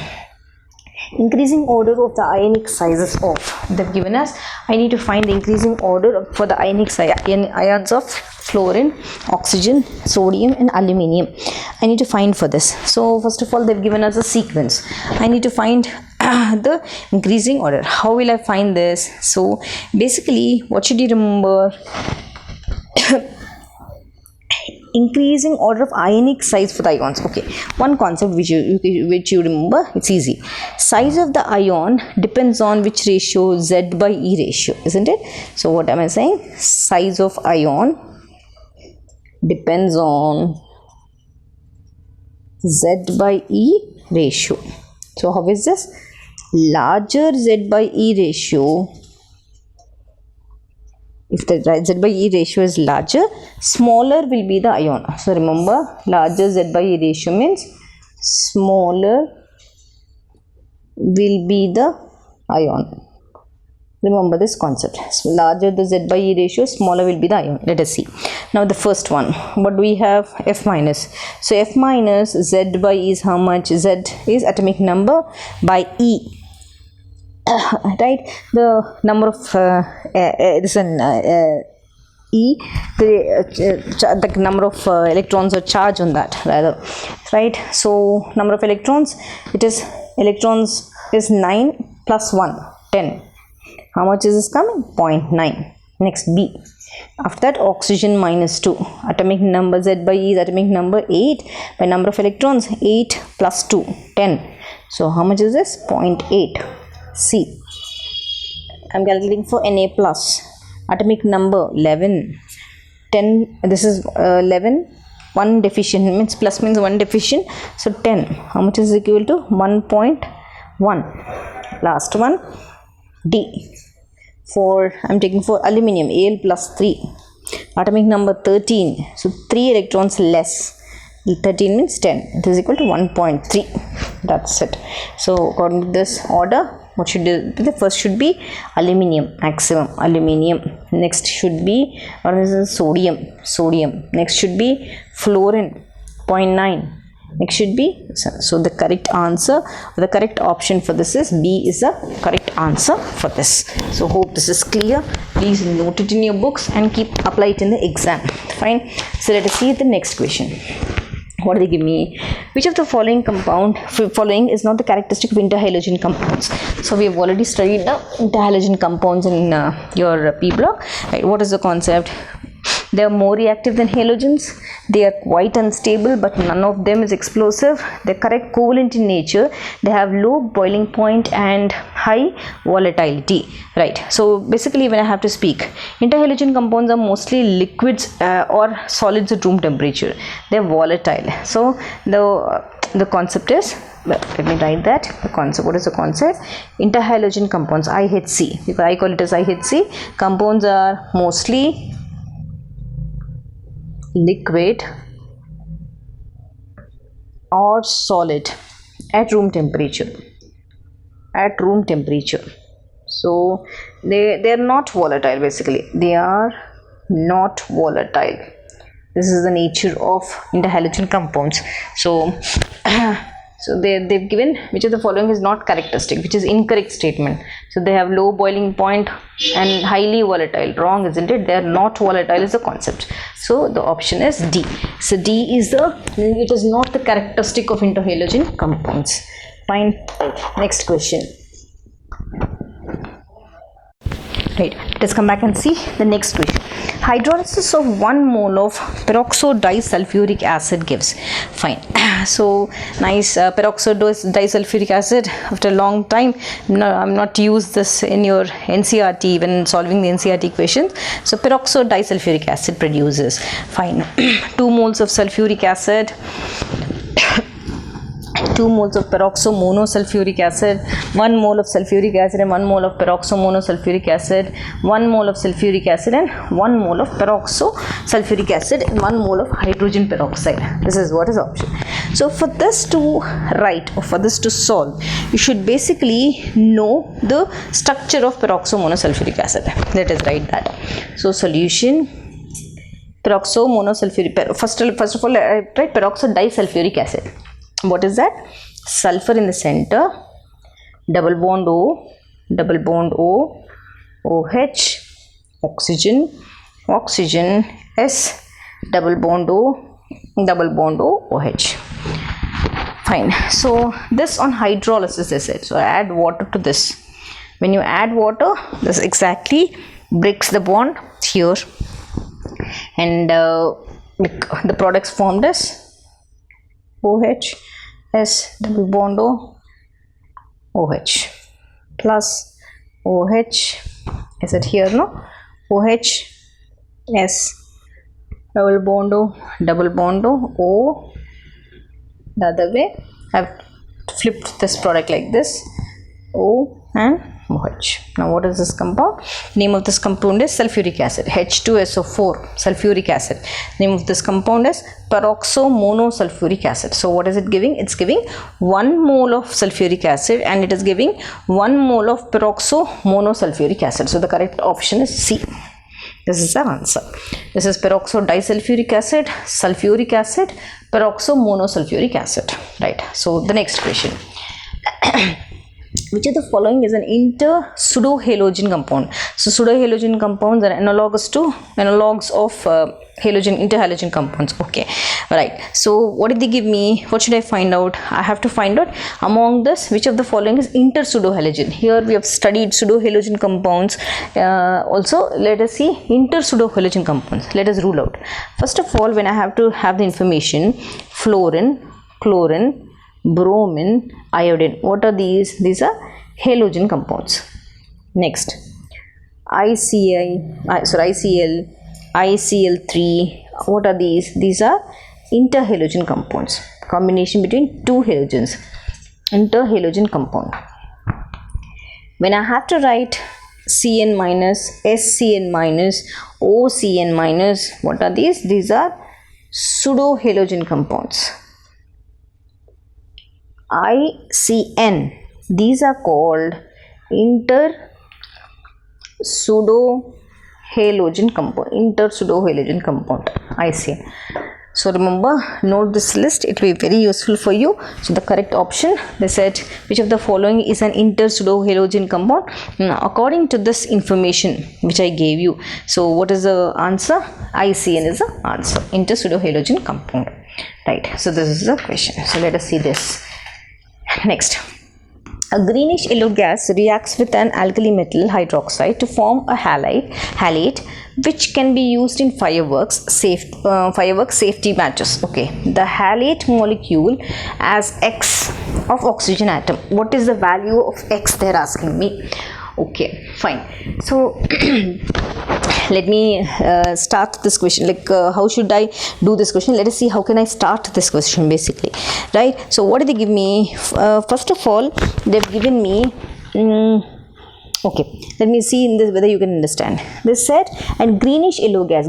Increasing order of the ionic sizes of, they've given us, I need to find the increasing order for the ions of fluorine, oxygen, sodium and aluminium. I need to find for this. So first of all, they've given us a sequence. I need to find the increasing order. How will I find this? So basically, what should you remember? Increasing order of ionic size for the ions. Okay, one concept which you remember, it's easy. Size of the ion depends on which ratio? Z by E ratio, isn't it? So what am I saying? Size of ion depends on Z by E ratio. So how is this? Larger Z by E ratio, if the Z by E ratio is larger, smaller will be the ion. So remember, larger Z by E ratio means smaller will be the ion. Remember this concept. So larger the Z by E ratio, smaller will be the ion. Let us see. Now the first one, what do we have? F minus. So F minus, Z by E is how much? Z is atomic number by E. Right, the number of E, the number of electrons or charge on that rather, right? So number of electrons, it is electrons is 9 plus 1, 10. How much is this coming? 0.9. Next B. After that, oxygen minus 2. Atomic number Z by E is atomic number 8 by number of electrons 8 plus 2, 10. So how much is this? 0.8. C. I'm calculating for Na plus. Atomic number 11. 10. This is 11. 1 deficient means plus means 1 deficient. So 10. How much is equal to? 1.1. Last one. D. For I'm taking for aluminium. Al plus 3. Atomic number 13. So 3 electrons less. 13 means 10. It is equal to 1.3. That's it. So according to this order, what should be? The first should be aluminium, maximum aluminium. Next should be, or this is sodium. Next should be fluorine, 0.9. Next should be, so the correct answer, the correct option for this is B is the correct answer for this. So hope this is clear. Please note it in your books and apply it in the exam. Fine. So let us see the next question. What do they give me? Which of the following is not the characteristic of interhalogen compounds? So we have already studied the interhalogen compounds in your P block. Right? What is the concept? They are more reactive than halogens. They are quite unstable, but none of them is explosive. They are correct covalent in nature. They have low boiling point and high volatility. Right. So basically, when I have to speak, interhalogen compounds are mostly liquids or solids at room temperature. They are volatile. So the concept is, let me write that. The concept. What is the concept? Interhalogen compounds, IHC. Because I call it as IHC. Compounds are mostly liquid or solid at room temperature. So they are not volatile. Basically, they are not volatile. This is the nature of interhalogen compounds. So so they've given which of the following is not characteristic, which is incorrect statement. So they have low boiling point and highly volatile. Wrong, isn't it? They are not volatile is the concept. So the option is D. So D is it is not the characteristic of interhalogen compounds. Fine. Next question. Right, let's come back and see the next question. Hydrolysis of 1 mole of peroxide disulfuric acid gives. Fine. So nice, peroxide disulfuric acid. After a long time, I'm not used this in your NCRT when solving the NCRT questions. So peroxide disulfuric acid produces. Fine. 2 moles of sulfuric acid 2 moles of peroxomonosulfuric acid, 1 mole of sulfuric acid and 1 mole of peroxomonosulfuric acid, 1 mole of sulfuric acid and 1 mole of peroxosulfuric acid and 1 mole of hydrogen peroxide. This is what is option. So for this to write or for this to solve, you should basically know the structure of peroxomonosulfuric acid. Let us write that. So solution peroxomonosulfuric, first of all I write peroxodisulfuric acid. What is that? Sulfur in the center, double bond O, OH, oxygen, S, double bond O, OH. Fine. So this on hydrolysis is it. So I add water to this. When you add water, this exactly breaks the bond here, and the products formed as OH, S, double bond O, OH plus OH. Is it here? No. OH, S, double bond O, O. The other way, I've flipped this product like this, O and OH. Now what is this compound? Name of this compound is sulfuric acid, H2SO4, sulfuric acid. Name of this compound is peroxomonosulfuric acid. So what is it giving? It's giving 1 mole of sulfuric acid and it is giving 1 mole of peroxomonosulfuric acid. So the correct option is C. This is the answer. This is peroxodisulfuric acid, sulfuric acid, peroxomonosulfuric acid. Right. So the next question. Which of the following is an inter-pseudo-halogen compound? So pseudo-halogen compounds are analogs of interhalogen compounds. Okay, right. So what did they give me? What should I find out? I have to find out among this which of the following is inter-pseudo-halogen. Here we have studied pseudo-halogen compounds. Also let us see inter-pseudo-halogen compounds. Let us rule out. First of all, when I have to have the information, fluorine, chlorine, bromine, iodine. What are these? These are halogen compounds. Next, ICl, ICl3. What are these? These are interhalogen compounds. Combination between two halogens. Interhalogen compound. When I have to write Cn minus, SCn minus, OCn minus, what are these? These are pseudo-halogen compounds. ICN, these are called inter-pseudo-halogen compound, ICN. So remember, note this list, it will be very useful for you. So the correct option, they said which of the following is an inter-pseudo-halogen compound. Now, according to this information which I gave you, so what is the answer? ICN is the answer, inter-pseudo-halogen compound. Right, so this is the question. So let us see this. Next, a greenish yellow gas reacts with an alkali metal hydroxide to form a halate, which can be used in fireworks safety matches. Okay, the halate molecule has X of oxygen atom. What is the value of X? They're asking me. Okay, fine. So let me start this question. Like how should I do this question? Let us see how can I start this question basically. Right. So what did they give me? First of all, they've given me okay, let me see in this whether you can understand. They said, and greenish yellow gas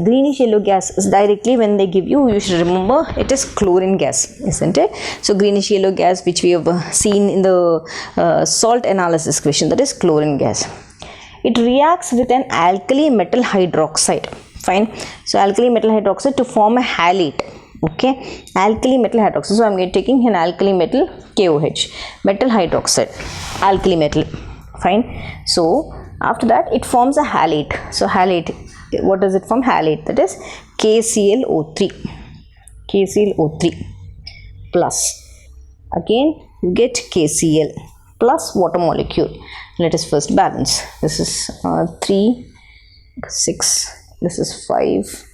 is directly when they give you, you should remember it is chlorine gas, isn't it? So greenish yellow gas, which we have seen in the salt analysis question, that is chlorine gas. It reacts with an alkali metal hydroxide. Fine. So alkali metal hydroxide to form a halate. Okay, alkali metal hydroxide. So I am taking an alkali metal KOH, metal hydroxide, alkali metal. Fine. So after that it forms a halate. So halate, what does it form? Halate, that is KClO3 plus, again you get KCl plus water molecule. Let us first balance. This is 3, 6, this is 5,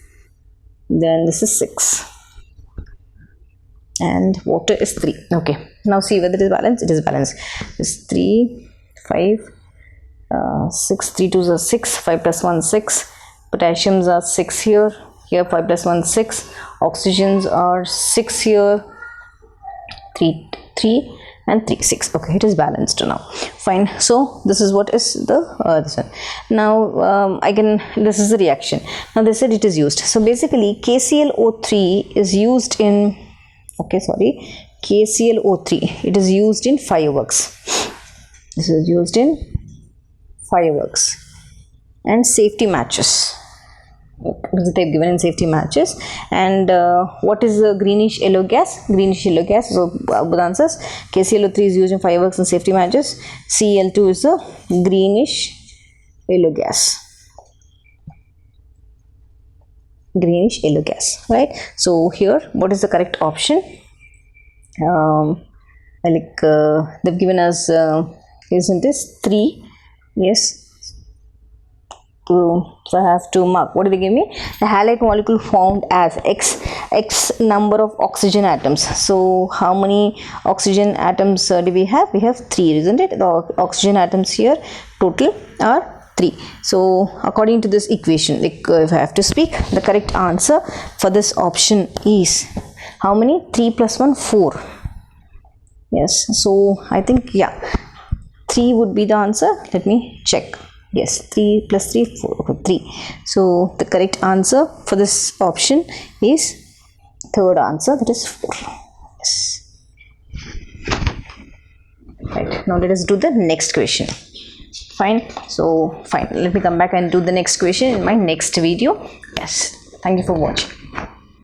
then this is 6 and water is 3. Okay, now see whether it is balanced. It is balanced. This 3, 5, 6, 3 2s are 6, 5 plus 1 6, potassiums are 6 here, 5 plus 1 6, oxygens are 6 here, 3 3 and 3, 6. Okay, it is balanced now. Fine. So this is what is the this one. Now this is the reaction. Now they said it is used. So basically KClO3 is used in, KClO3, it is used in fireworks. This is used in fireworks and safety matches. They've given in safety matches. And what is the greenish yellow gas? Greenish yellow gas. So both answers. KClO3 is used in fireworks and safety matches. Cl2 is the greenish yellow gas. Greenish yellow gas, right? So here, what is the correct option? They've given us, isn't this 3? Yes. So I have to mark. What do they give me? The halide molecule formed as X number of oxygen atoms. So how many oxygen atoms do we have? We have 3, isn't it? The oxygen atoms here total are 3. So according to this equation, if I have to speak, the correct answer for this option is how many? 3 plus 1, 4. Yes. So I think 3 would be the answer. Let me check. Yes, 3 plus 3, 4. Okay, 3. So the correct answer for this option is third answer, that is 4. Yes. Right. Now let us do the next question. Fine. So fine. Let me come back and do the next question in my next video. Yes. Thank you for watching.